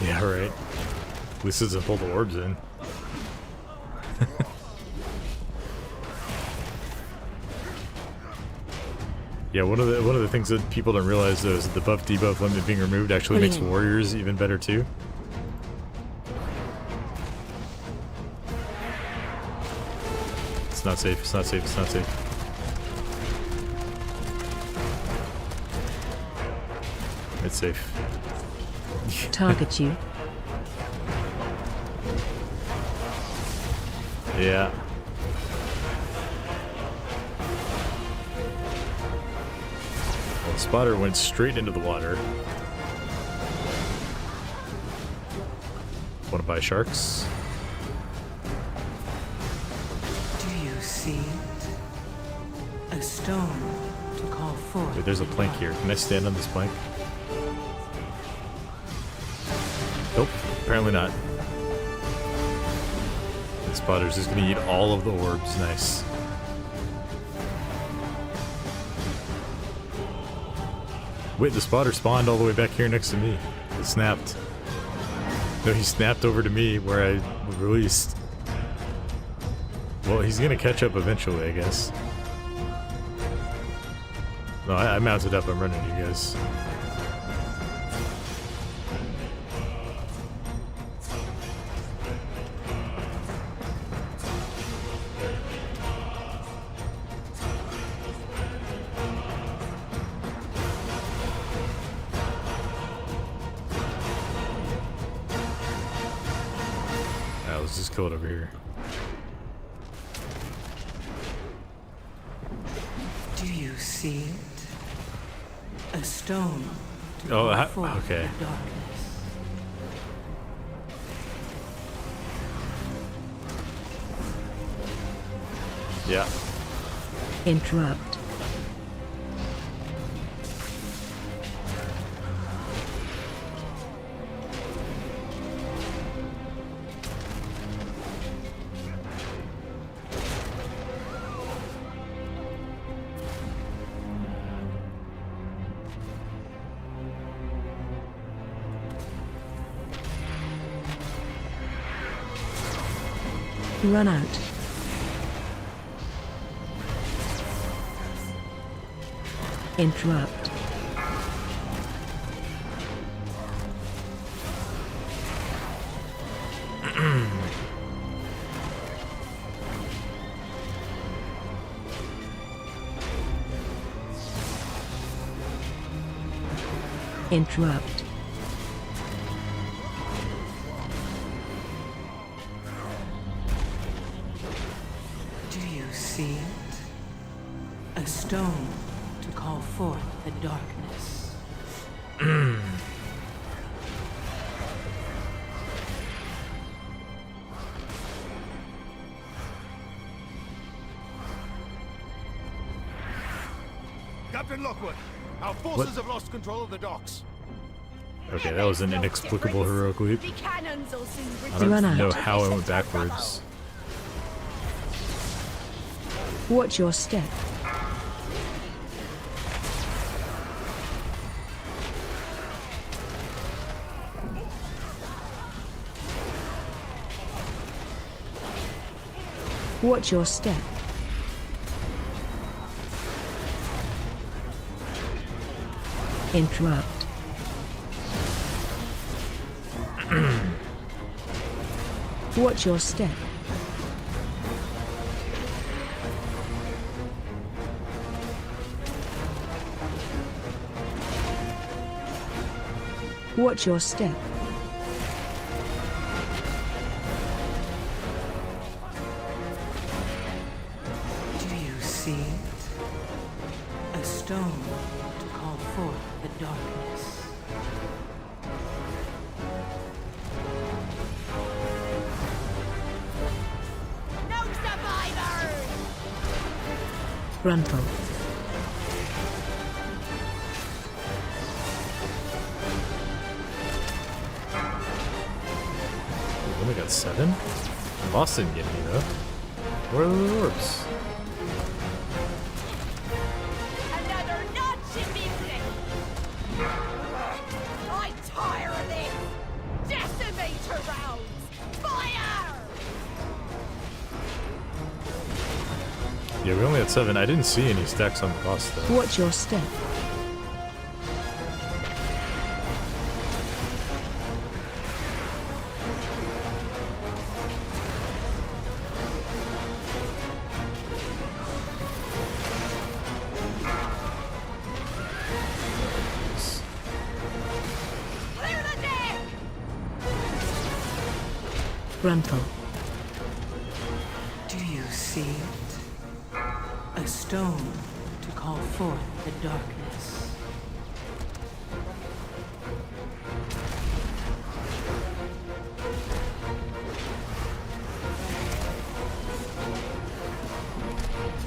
Yeah, right. At least it doesn't pull the orbs in. Yeah, one of the things that people don't realize though is that the buff debuff limit being removed actually makes warriors even better too. It's not safe. It's not safe. It's not safe. It's safe.
Target you.
Yeah. Well, the spotter went straight into the water. Want to buy sharks?
Do you see it? A stone to call forth.
Wait, there's a plank here. Can I stand on this plank? Nope, apparently not. The spotter's just gonna eat all of the orbs. Nice. Wait, the spotter spawned all the way back here next to me. It snapped. No, he snapped over to me where I released. Well, he's gonna catch up eventually, I guess. No, I mounted up. I'm running you guys. Let's just kill it over here.
Do you see it? A stone to
Oh,
call forth
okay.
the darkness.
Yeah.
Interrupt. Run out. Interrupt. Interrupt.
Do you see it? A stone to call forth the darkness.
Captain Lockwood, our forces have lost control of the docks.
Okay, that was an inexplicable heroic leap.
The cannons will soon
I
return.
don't
Run
know
out.
how I went backwards.
Watch your step. Watch your step. Interrupt. Watch your step. Watch your step.
Do you see it? A stone to call forth the darkness.
No survivors!
Frontal.
We only got 7? Boss didn't get me though. Where are the orbs?
Another notch in music! I'm tired of this! Decimator rounds! Fire!
Yeah, we only had 7. I didn't see any stacks on the boss though.
Watch your step. Gruntle.
Do you see it? A stone to call forth the darkness.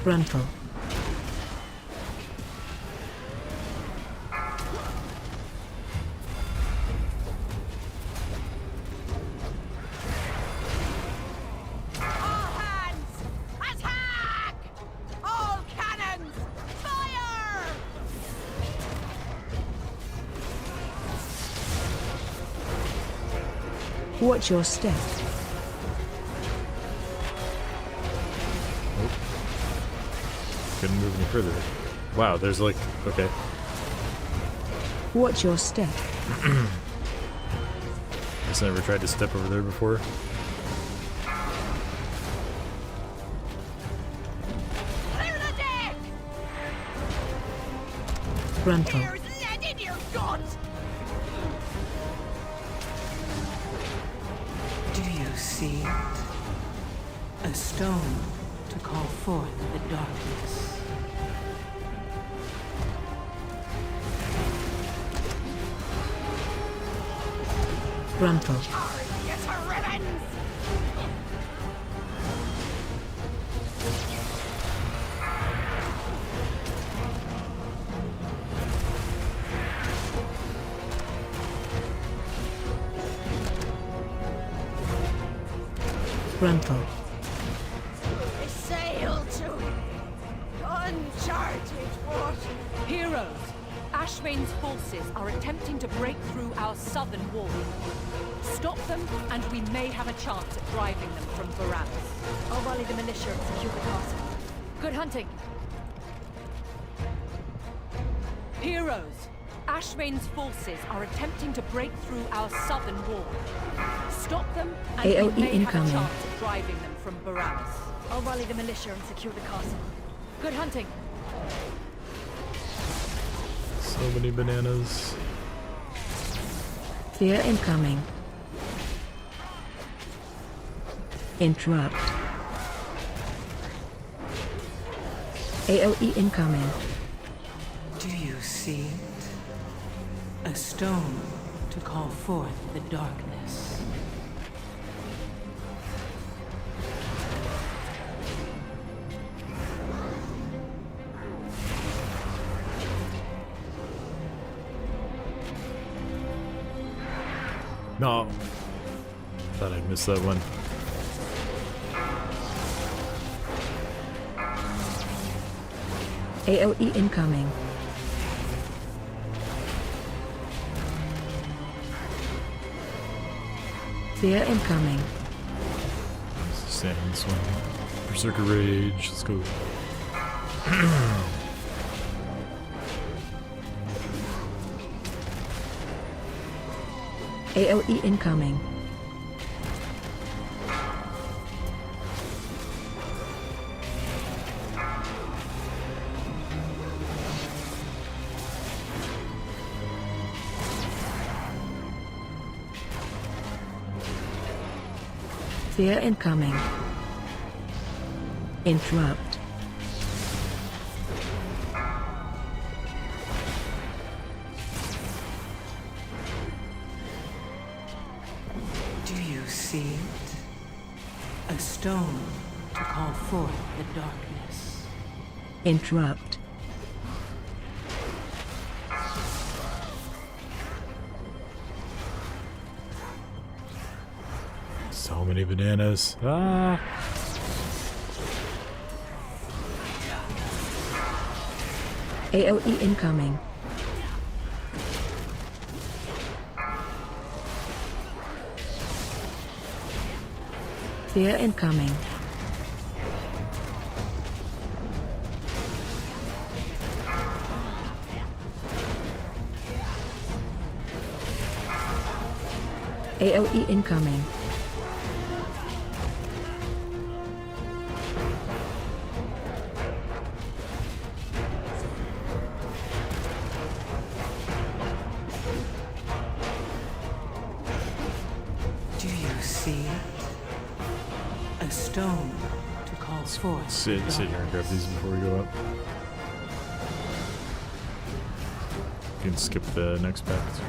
Gruntle. Watch your step.
Couldn't move any further. Wow, there's like, okay.
Watch your step.
Guess I never tried to step over there before.
Clear the deck!
Gruntle.
There's lead in your guts!
Do you see it? A stone to call forth the darkness.
Gruntle.
Yes, ribbons!
Gruntle.
I sail to uncharted water.
Heroes! Ashvane's forces are attempting to break through our southern wall. Stop them, and we may have a chance at driving them from Varanus. I'll rally the militia and secure the castle. Good hunting. Heroes! Ashvane's forces are attempting to break through our southern wall. Stop them, and
AOE
we may
incoming.
have a chance at driving them from Varanus. I'll rally the militia and secure the castle. Good hunting.
So many bananas.
Fear incoming. Interrupt. AOE incoming.
Do you see it? A stone to call forth the darkness.
No. Thought I'd missed that one.
AOE incoming. Fear incoming.
Stand on this one. Berserker Rage. Let's go.
AOE incoming. Fear incoming. Interrupt.
Do you see it? A stone to call forth the darkness.
Interrupt.
So many bananas. Ah.
AOE incoming. Fear incoming. AOE incoming.
Do you see it? stone to call forth.
Sit here and grab these before we go up. You can skip the next pack too.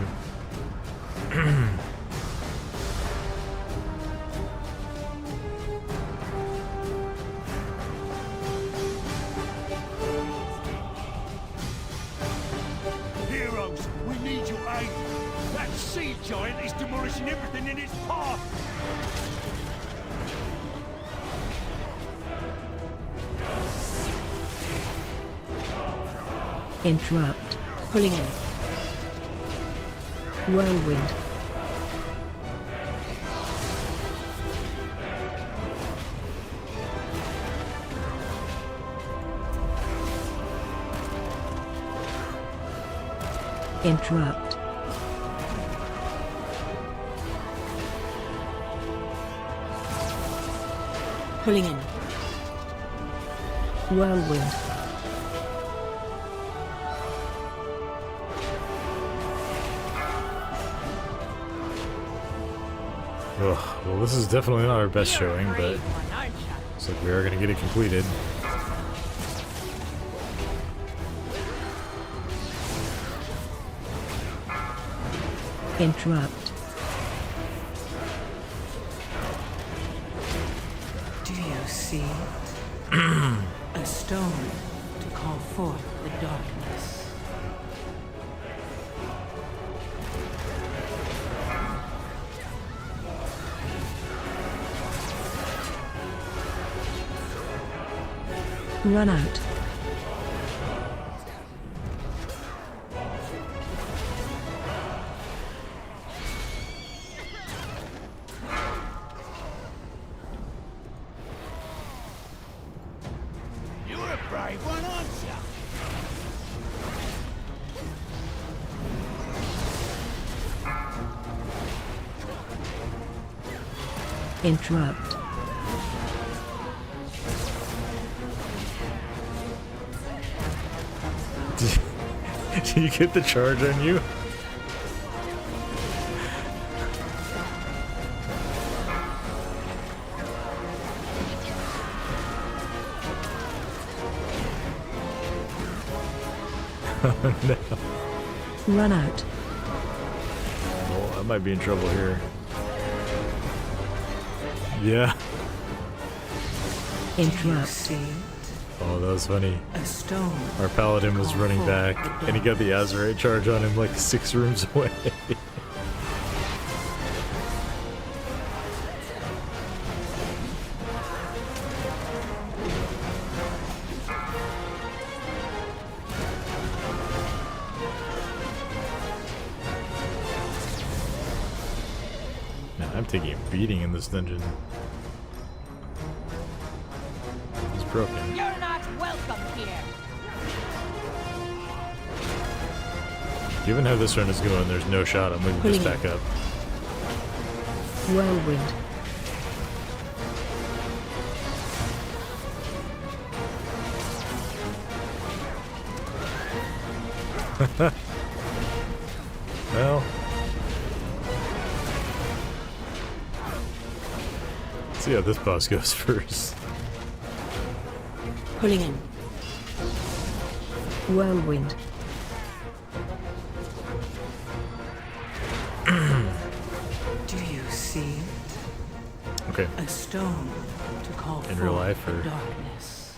Heroes, we need your aid. That sea giant is demolishing everything in its path.
Interrupt.
Pulling in.
Whirlwind. Interrupt.
Pulling in.
Whirlwind.
Ugh, well, this is definitely not our best showing, but looks like we are going to get it completed.
Interrupt.
Do you see it? A stone to call forth the darkness.
Run out.
You're a brave one, aren't you?
Interrupt.
Did you get the charge on you? Oh no.
Run out.
Well, I might be in trouble here. Yeah.
Interrupt.
Oh, that was funny.
A stone.
Our paladin was running back, and he got the Azerite charge on him like 6 rooms away. Man, I'm taking a beating in this dungeon. It's broken.
You're not welcome here.
Given how this run is going, there's no shot I'm moving this back up.
Whirlwind.
Well, let's see how this boss goes first.
Pulling in.
Whirlwind.
Do you see it?
Okay.
A stone to call
In
forth
real life,
the
or
darkness.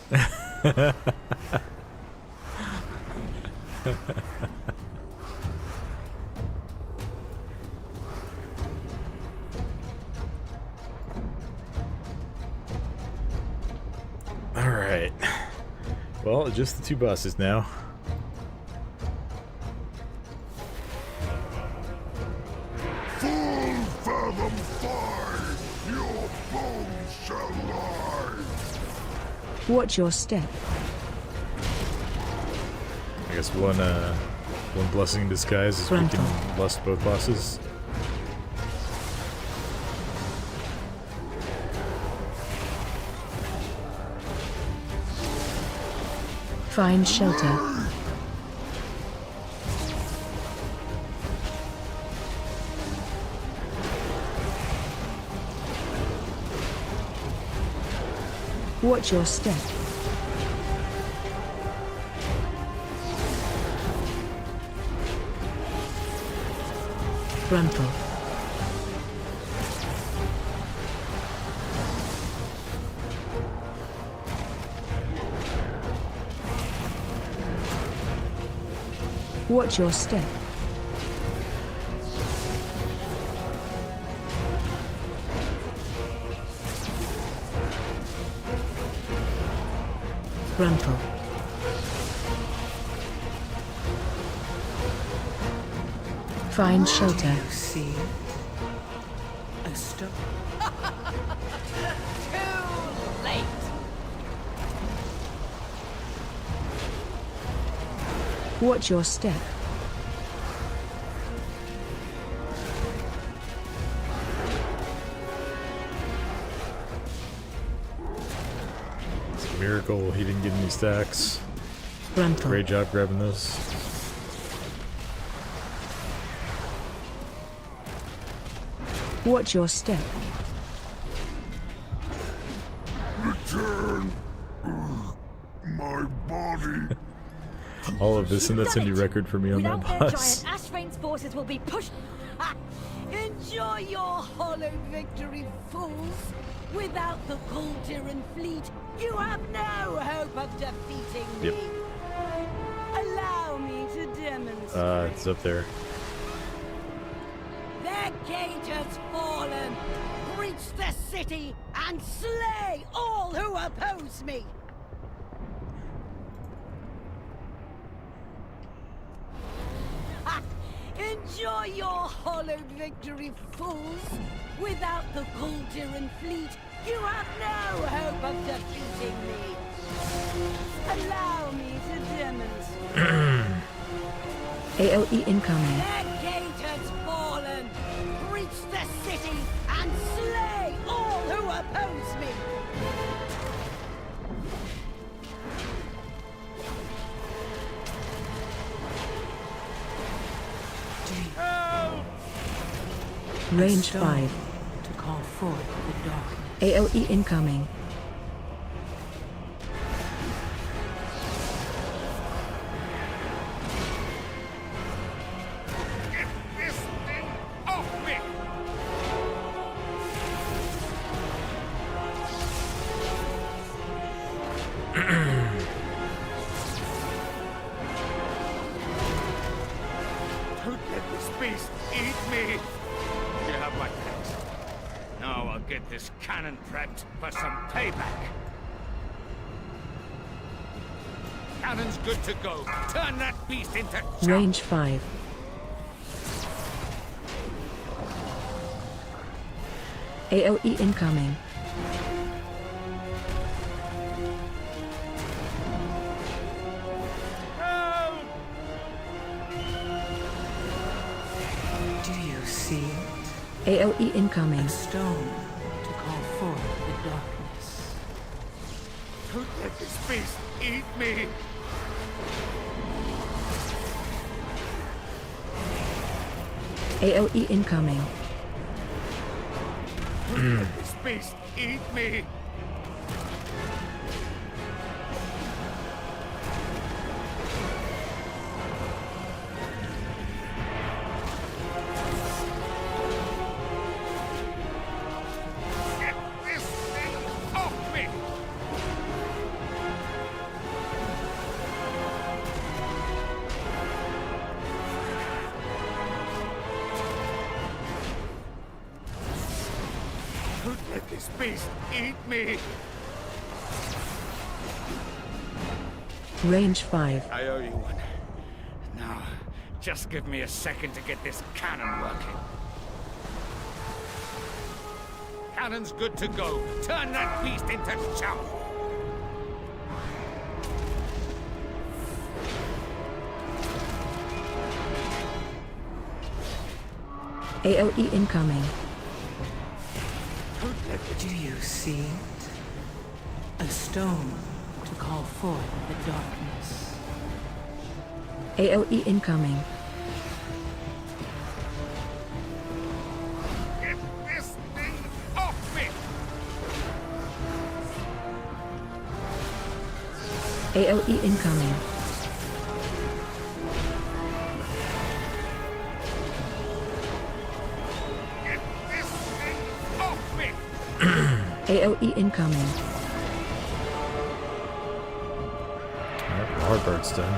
All right. Well, just the 2 bosses now.
Full fathom 5, your bones shall lie.
Watch your step.
I guess one blessing in disguise is we can lust both bosses.
Find shelter. Watch your step. Frontal. Watch your step. Frontal. Find shelter.
You see it? A stone.
Too late.
Watch your step.
It's a miracle he didn't get any stacks.
Frontal.
Great job grabbing this.
Watch your step.
Return my body.
All of this, and that's a new record for me on that
Without their
boss.
giant, Ashvane's forces will be pushed. Enjoy your hollow victory, fools! Without the Kultiran fleet, you have no hope of defeating me.
Yep.
Allow me to demonstrate.
It's up there.
Their gate has fallen. Breach the city and slay all who oppose me. Enjoy your hollowed victory, fools! Without the Kultiran fleet, you have no hope of defeating me. Allow me to demonstrate.
AOE incoming.
Their gate has fallen. Breach the city and slay all who oppose me.
Range 5.
To call forth the dark.
AOE incoming.
Get this thing off me! Don't let this beast eat me! You have my thanks. Now I'll get this cannon prepped for some payback. Cannon's good to go. Turn that beast into chow.
Range 5. AOE incoming.
Do you see it?
AOE incoming.
A stone to call forth the darkness.
Don't let this beast eat me!
AOE incoming.
Don't let this beast eat me! Get this thing off me! Don't let this beast eat me!
Range 5.
I owe you one. Now, just give me a second to get this cannon working. Cannon's good to go. Turn that beast into chow.
AOE incoming.
Do you see it? A stone to call forth the darkness.
AOE incoming.
Get this thing off me!
AOE incoming.
Get this thing off me!
AOE incoming.
Alright, the hard part's done.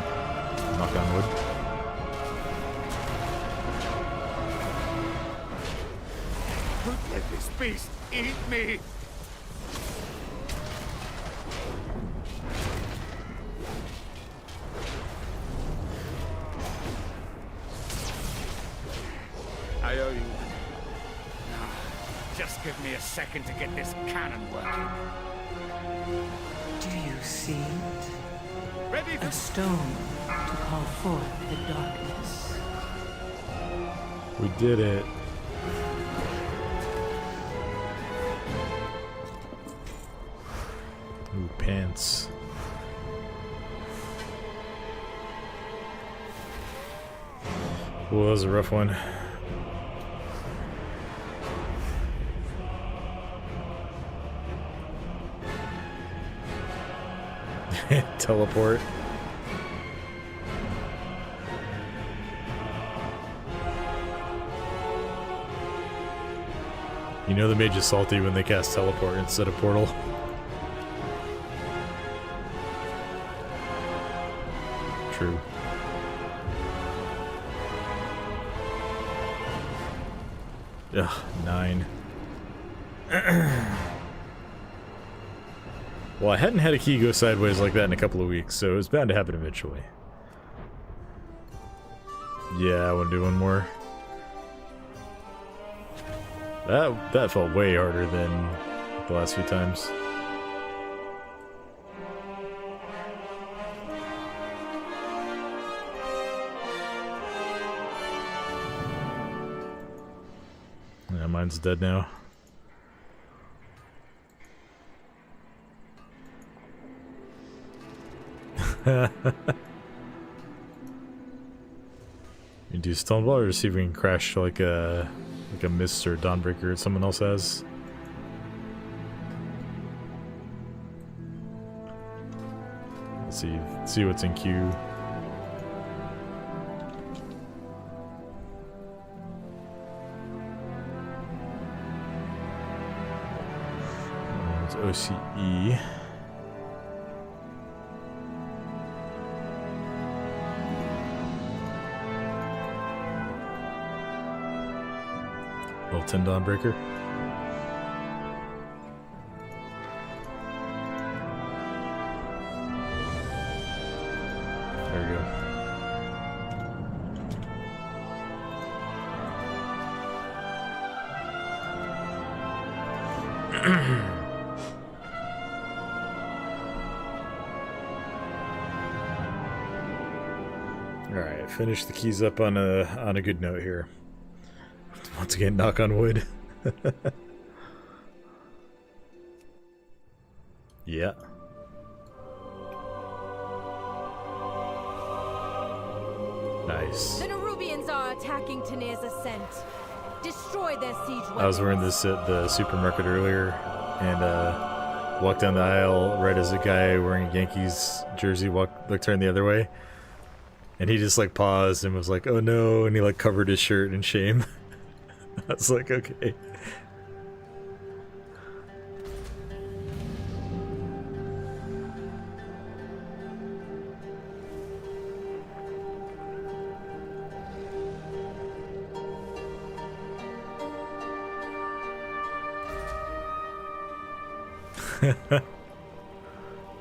Knock on wood.
Let this beast eat me! I owe you one. Now, just give me a second to get this cannon working.
Do you see it?
Ready
A
for...
stone to call forth the darkness.
We did it. Ooh, pants. Well, that was a rough one. Teleport. You know they made you salty when they cast teleport instead of portal. True. Ugh, 9. Well, I hadn't had a key go sideways like that in a couple of weeks, so it was bound to happen eventually. Yeah, I want to do one more. That felt way harder than the last few times. Yeah, mine's dead now. You do Stonewall or see if we can crash like a Mist or Dawnbreaker that someone else has. Let's see what's in queue. It's OCE. Level 10 Dawnbreaker. There we go. Alright, finish the keys up on a good note here. Once again, knock on wood. Yeah. Nice.
The Nerubians are attacking Tanir's ascent. Destroy their siege weapons.
I was wearing this at the supermarket earlier, and walked down the aisle right as a guy wearing a Yankees jersey turned the other way, and he just like paused and was like, "Oh no!" and he like covered his shirt in shame. I was like, okay.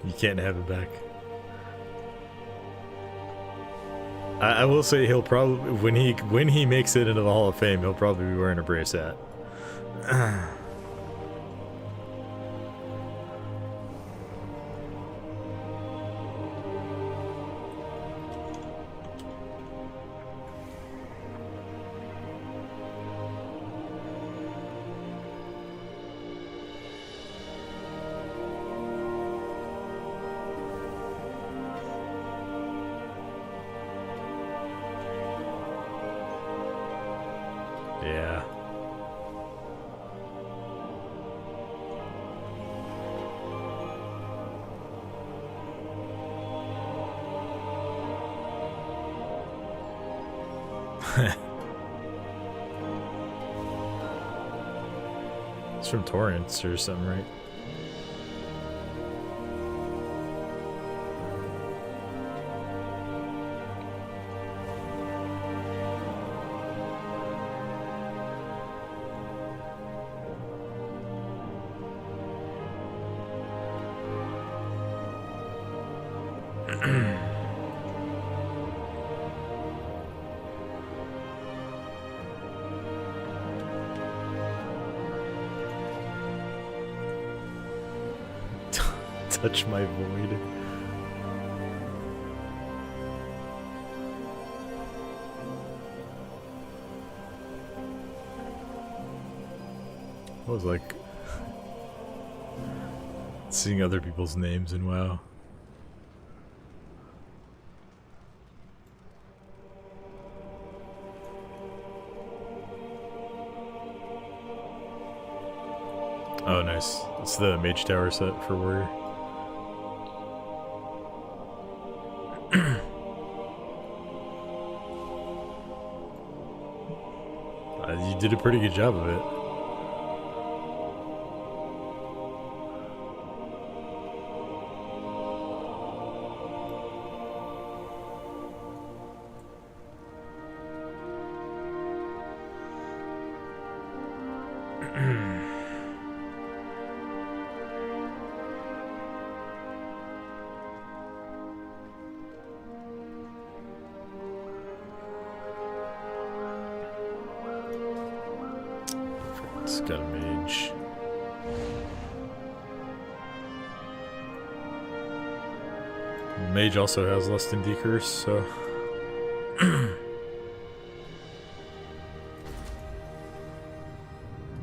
You can't have it back. I will say he'll probably when he makes it into the Hall of Fame, he'll probably be wearing a Braves hat. Yeah. It's from Torrance or something, right? Touch my void. I was like seeing other people's names in WoW. Oh, nice. It's the Mage Tower set for Warrior. You did a pretty good job of it. It's got a mage. Mage also has less than decurse, so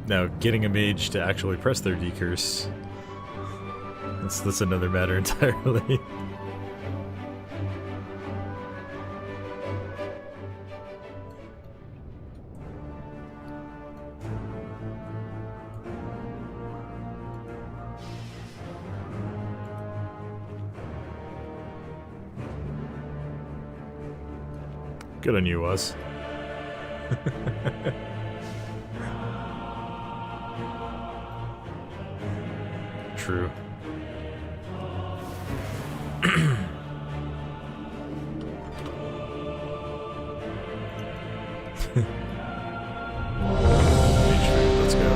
now getting a mage to actually press their decurse, that's another matter entirely. Good on you, Waz. True. Let's go.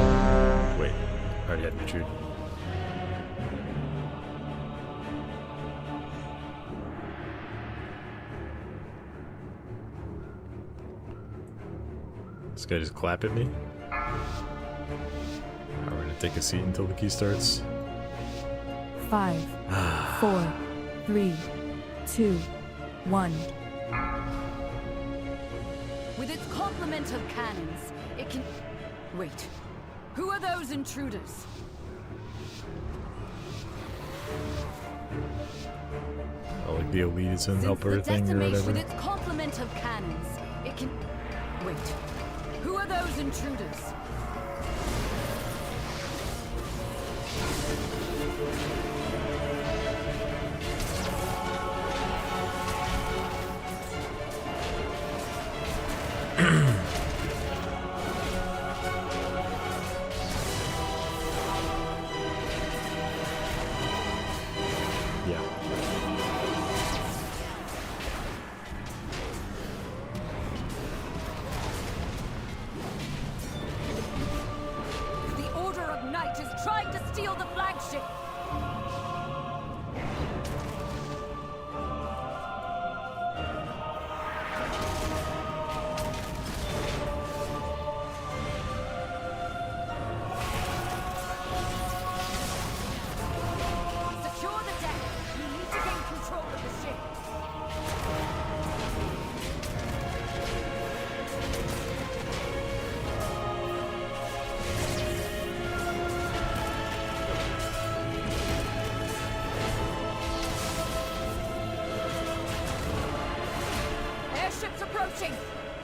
Wait, I already had Mitchard. This guy just clap at me? We're gonna take a seat until the key starts.
5, 4, 3, 2, 1.
With its complement of cannons, it can... Wait. Who are those intruders?
Oh, like the elite and helper thing or
With
whatever.
its complement of cannons, it can... Wait. Who are those intruders?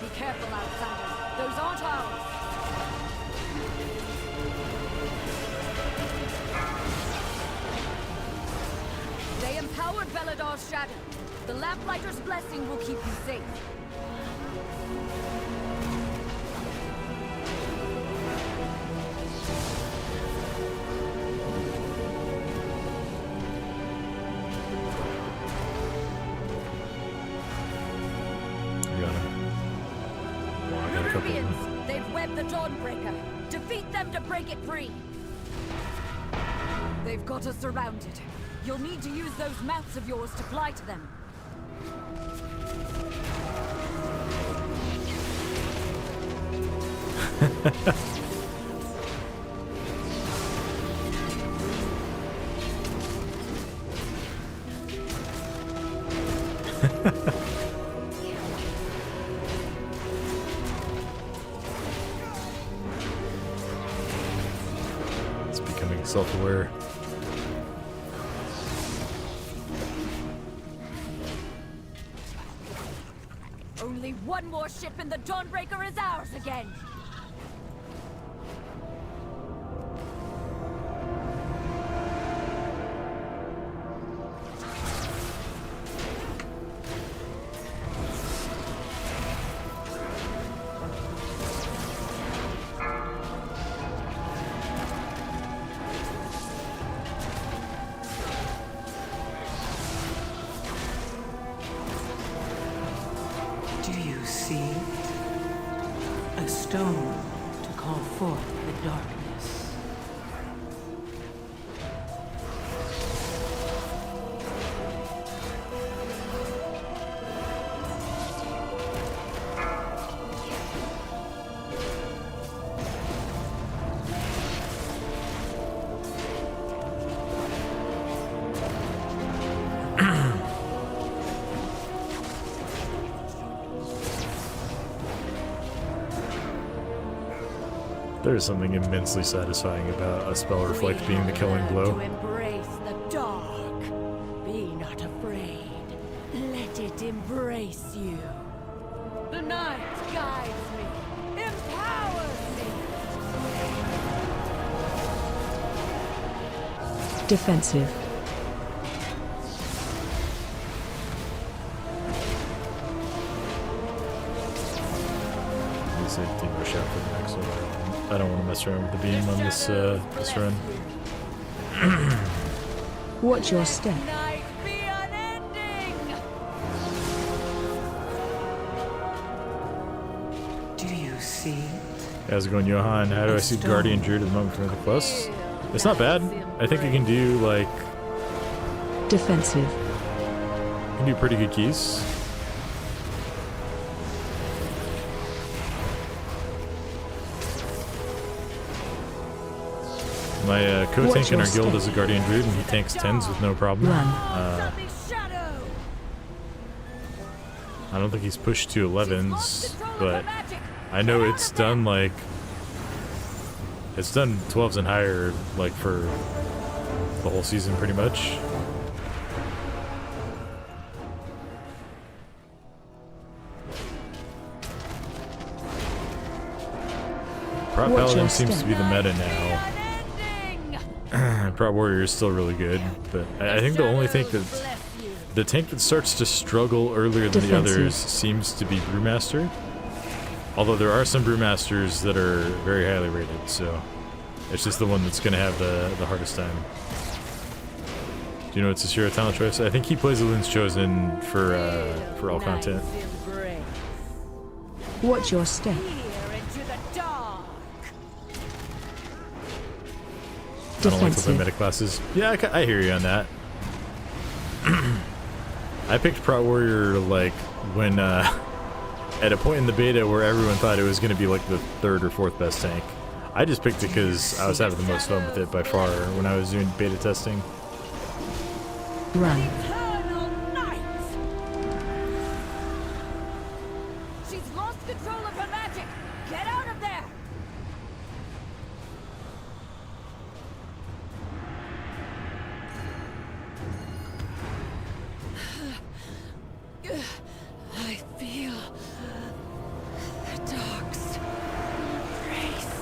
Be careful, Alexander. Those aren't ours. They empowered Beladar's shadow. The Lamplighter's blessing will keep you safe.
Myrmidons, they've webbed the Dawnbreaker. Defeat them to break it free. They've got us surrounded. You'll need to use those mounts of yours to fly to them.
It's becoming self-aware.
Only one more ship and the Dawnbreaker is ours again.
Do you see it? A stone to call forth the darkness.
There is something immensely satisfying about a spell reflect being the killing blow.
To embrace the dark. Be not afraid. Let it embrace you. The night guides me, empowers me.
Defensive.
I think rush out for the next one. I don't want to mess around with the beam on this this run.
Watch your step.
Night be unending.
Do you see it?
How's it going, Johan? How do I see Guardian Druid at the moment for the quest? It's not bad. I think you can do like
Defensive.
you can do pretty good keys. My co-tank in our guild is a Guardian Druid, and he tanks 10s with no problem. I don't think he's pushed to 11s, but I know it's done like... It's done 12s and higher, like, for the whole season, pretty much. Prop Paladin seems to be the meta now. Prop Warrior is still really good, but I think the only thing that the tank that starts to struggle earlier than the others seems to be Brewmaster. Although there are some Brewmasters that are very highly rated, so it's just the one that's going to have the hardest time. Do you know it's a Shiro talent choice? I think he plays Elune's Chosen for all content.
Watch your step.
I don't like to play meta classes. Yeah, I hear you on that. I picked Prot Warrior like when at a point in the beta where everyone thought it was going to be like the 3rd or 4th best tank. I just picked it because I was having the most fun with it by far when I was doing beta testing.
Run.
She's lost control of her magic. Get out of there.
I feel the dark's embrace.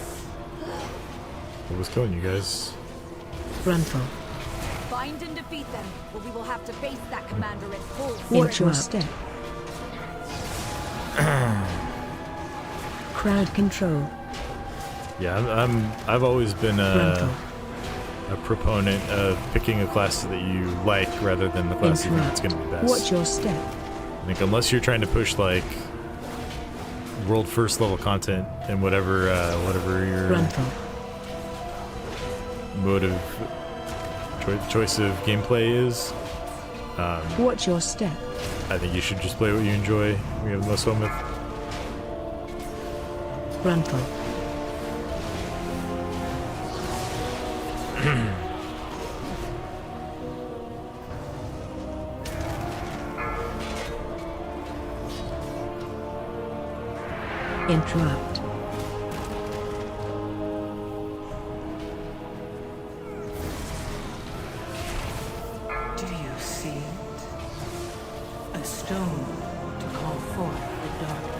What was killing you guys?
Frontal.
Find and defeat them, or we will have to face that commander in full.
Watch your step. Crowd control.
Yeah, I've always been a proponent of picking a class that you like rather than the class you think that's going to be best.
Watch your step.
I think unless you're trying to push like world first level content and whatever your mode of choice of gameplay is,
watch your step.
I think you should just play what you enjoy. We have the most fun with.
Gruntle. Interrupt.
Do you see it? A stone to call forth the darkness.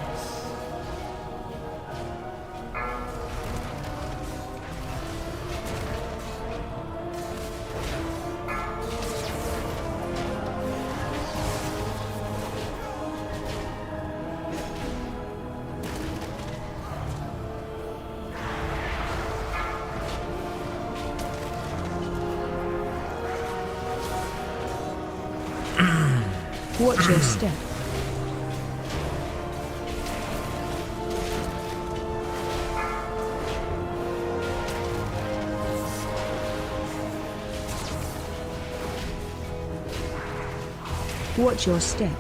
Watch your step. Watch your step.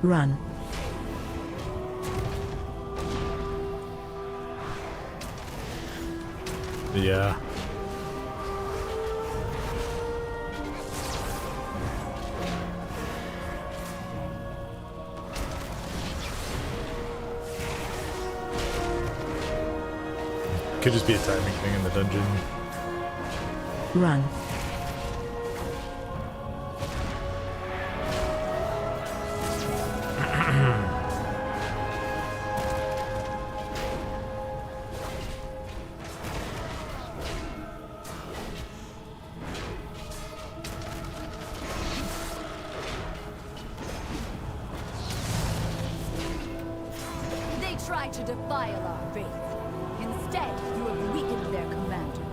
Run.
Yeah. Could just be a timing thing in the dungeon.
Run.
Try to defile our faith. Instead, you have weakened their commander.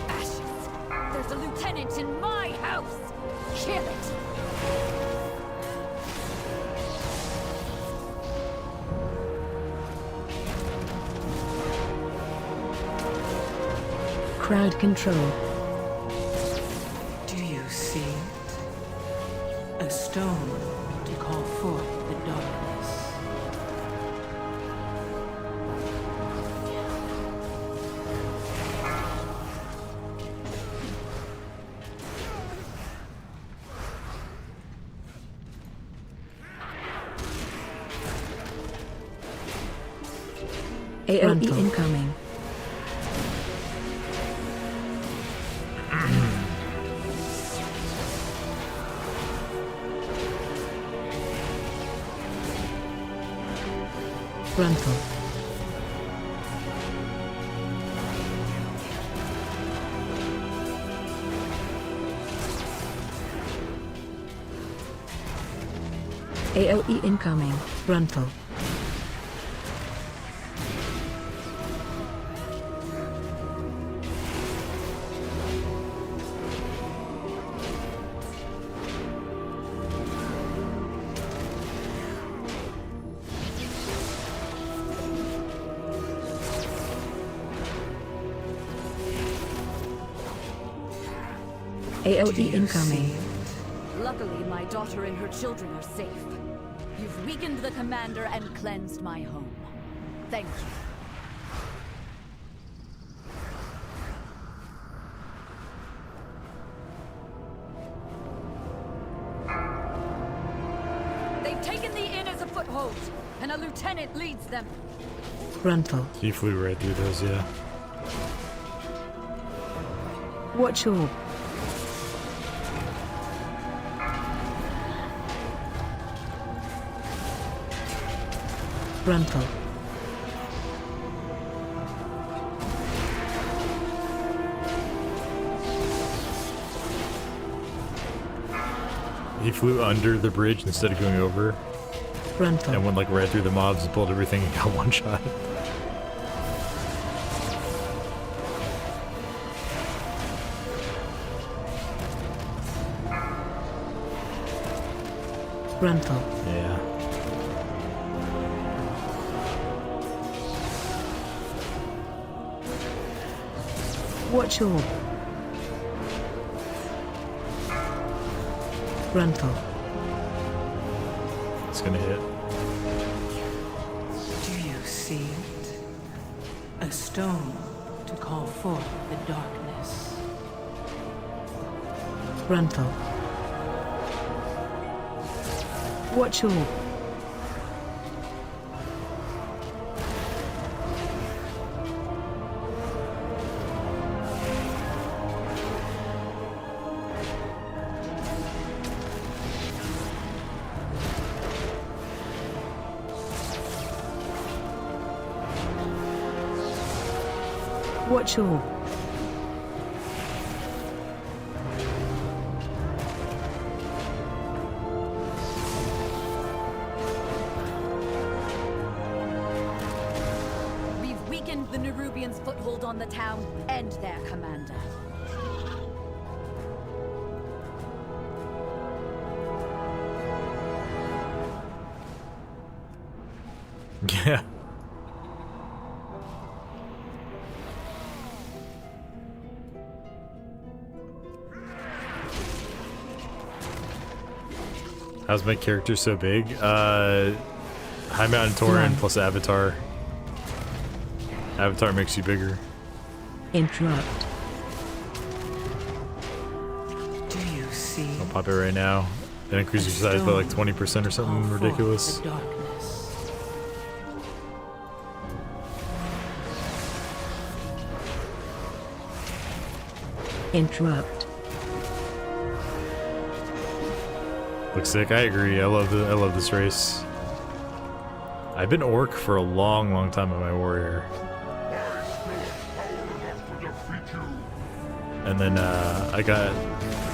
Ashes! There's a lieutenant in my house! Kill it!
Crowd control.
Do you see it? A stone to call forth the darkness.
AoE incoming. Gruntle. AoE incoming. Gruntle. AoE incoming.
Luckily, my daughter and her children are safe. You've weakened the commander and cleansed my home. Thank you. They've taken the inn as a foothold, and a lieutenant leads them.
Frontal.
He flew right through those, yeah.
Watch orb. Frontal.
He flew under the bridge instead of going over.
Frontal.
And went like right through the mobs and pulled everything and got one shot.
Frontal.
Yeah.
Watch orb. Frontal.
It's gonna hit.
Do you see it? A stone to call forth the darkness.
Frontal. Watch orb. Watch orb.
We've weakened the Nerubians' foothold on the town and their commander.
Yeah. How's my character so big? High Mountain Tauren plus Avatar. Avatar makes you bigger.
Interrupt.
Do you see?
I'll pop it right now. That increases your size by like 20% or something ridiculous.
The darkness.
Interrupt.
Looks sick. I agree. I love this race. I've been orc for a long time on my warrior. And then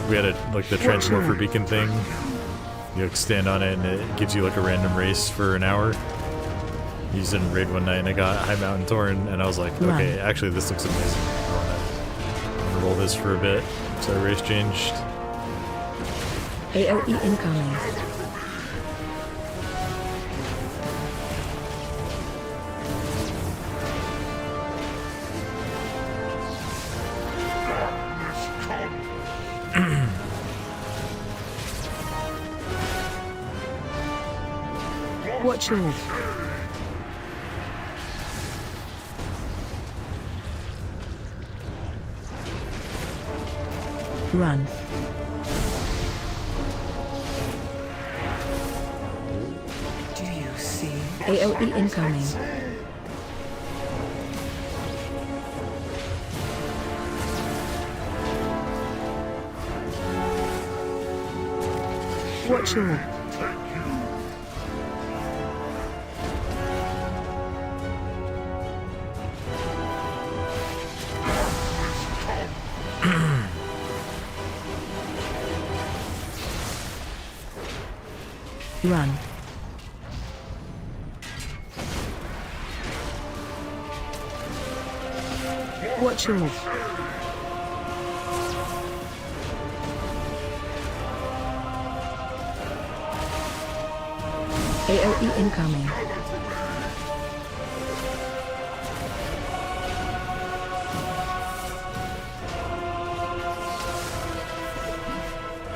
we had like the Transmorpher beacon thing. You stand on it and it gives you like a random race for an hour. Used it in raid one night and I got High Mountain Tauren and I was like, okay, actually this looks amazing. I'm gonna roll this for a bit. So race changed.
AOE incoming. Watch orb. Run.
Do you see?
AOE incoming. Watch orb. Run. Watch orb. AOE incoming.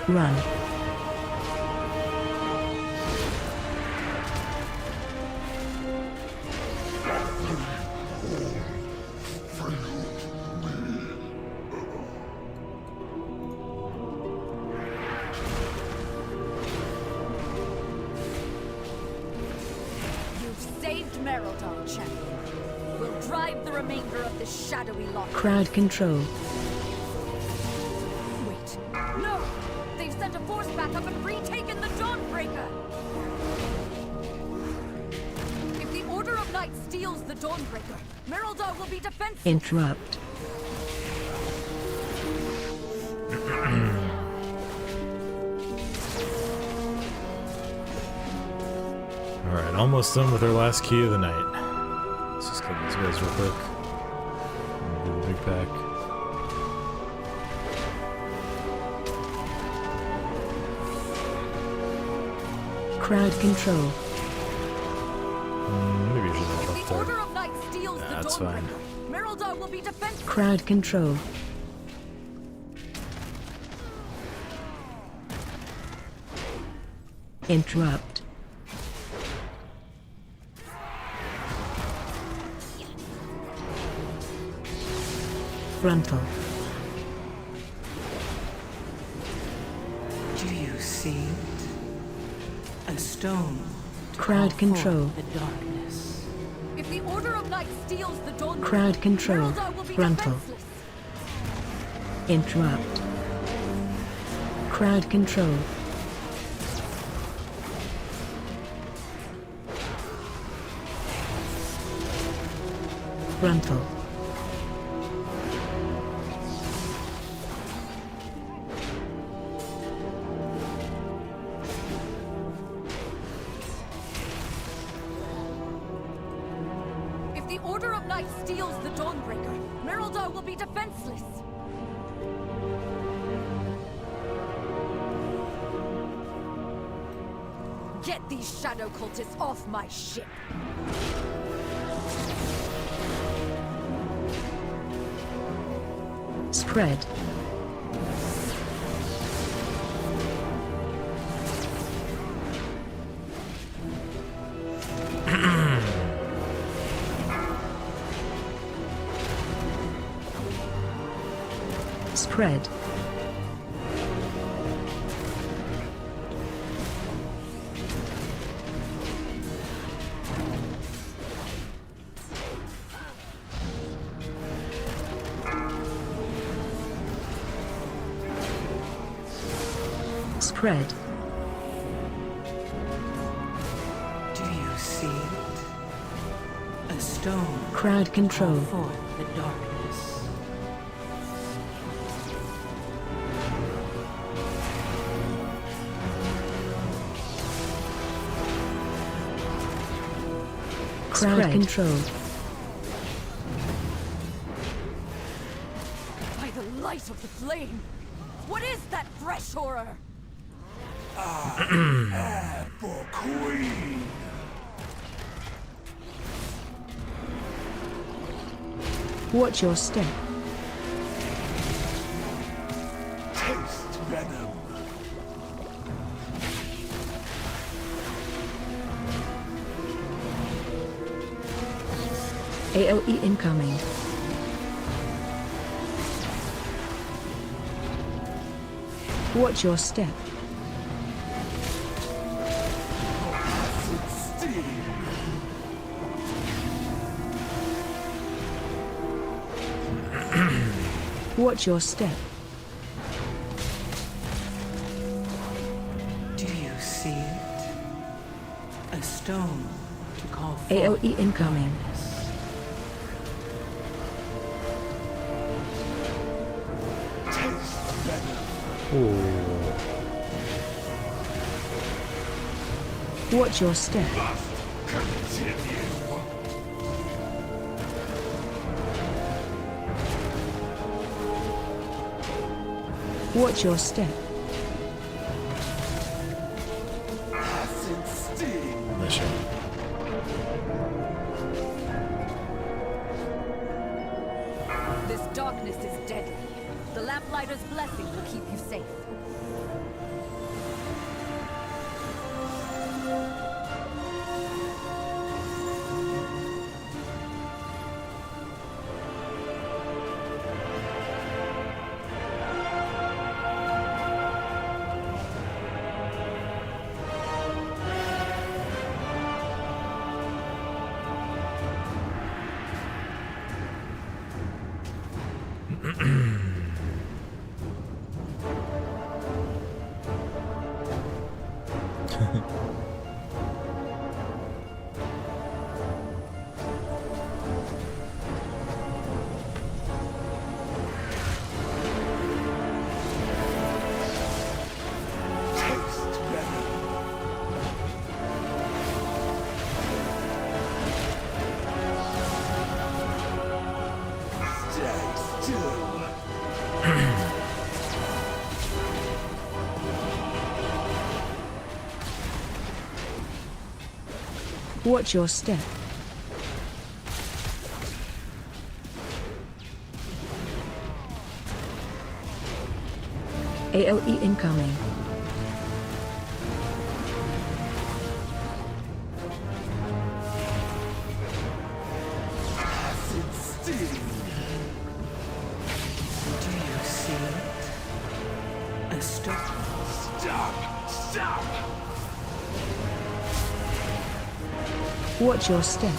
Run.
You've saved Merodon, champion.
We'll drive the remainder of this shadowy lot.
Crowd control.
Wait. No! They've sent a force backup and retaken the Dawnbreaker! If the Order of Knights steals the Dawnbreaker, Merildar will be defenseless.
Interrupt.
Alright, almost done with our last key of the night. Let's just kill these guys real quick. And do the big pack.
Crowd control.
Maybe you should have
If
left
the
there.
Order of Knights steals the
That's fine.
Dawnbreaker, Merildar will be defenseless.
Crowd control. Interrupt. Frontal.
Do you see it? A stone to
Crowd
call
control.
forth the darkness.
If the Order of Knights steals the Dawnbreaker,
Crowd control.
Merildar will be
Frontal.
defenseless.
Interrupt. Crowd control. Frontal.
If the Order of Knights steals the Dawnbreaker, Merildar will be defenseless. Get these shadow cultists off my ship.
Spread. Spread. Spread.
Do you see it? A stone
Crowd
to call
control.
forth the darkness.
Crowd
Spread.
control.
By the light of the flame! What is that fresh horror?
For Queen!
Watch your step.
Taste venom!
AOE incoming. Watch your step. Watch your step.
Do you see it? A stone to call forth
AOE incoming. Watch your step. Watch your step.
Mission.
This darkness is deadly. The Lamplighter's blessing will keep you safe.
Watch your step. AOE incoming.
Acid sting.
Do you see it? A stone.
Stop! Stop!
Watch your step.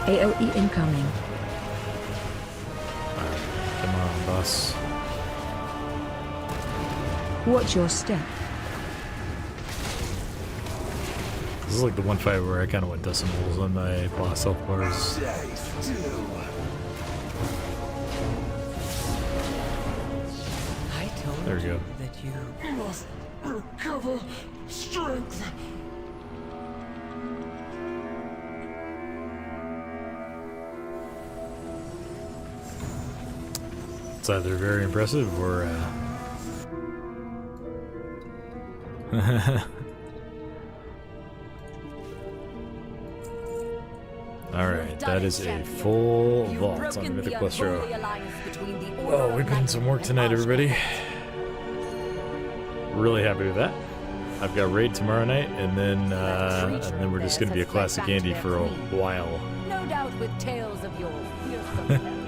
AOE incoming.
Come on, boss.
Watch your step.
This is like the one fight where I kind of went decimals on my boss health bars.
Stay still.
I told
There we go.
you that you
Must recover strength.
It's either very impressive or Alright, that is a full vault on Mythic Lustro. Well, we've done some work tonight, everybody. Really happy with that. I've got raid tomorrow night, and then we're just going to be a classic Andy for a while.
No doubt with tales of your fearsome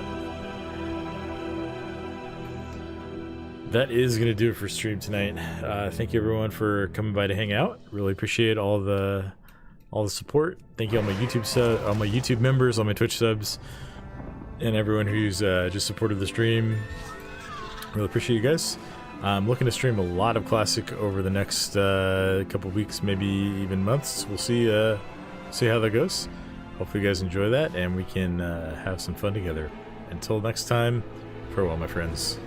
That is going to do it for stream tonight. Thank you everyone for coming by to hang out. Really appreciate all the support. Thank you all my YouTube members, all my Twitch subs, and everyone who's just supported the stream. Really appreciate you guys. I'm looking to stream a lot of Classic over the next couple weeks, maybe even months. We'll see how that goes. Hopefully you guys enjoy that, and we can have some fun together. Until next time, farewell, my friends.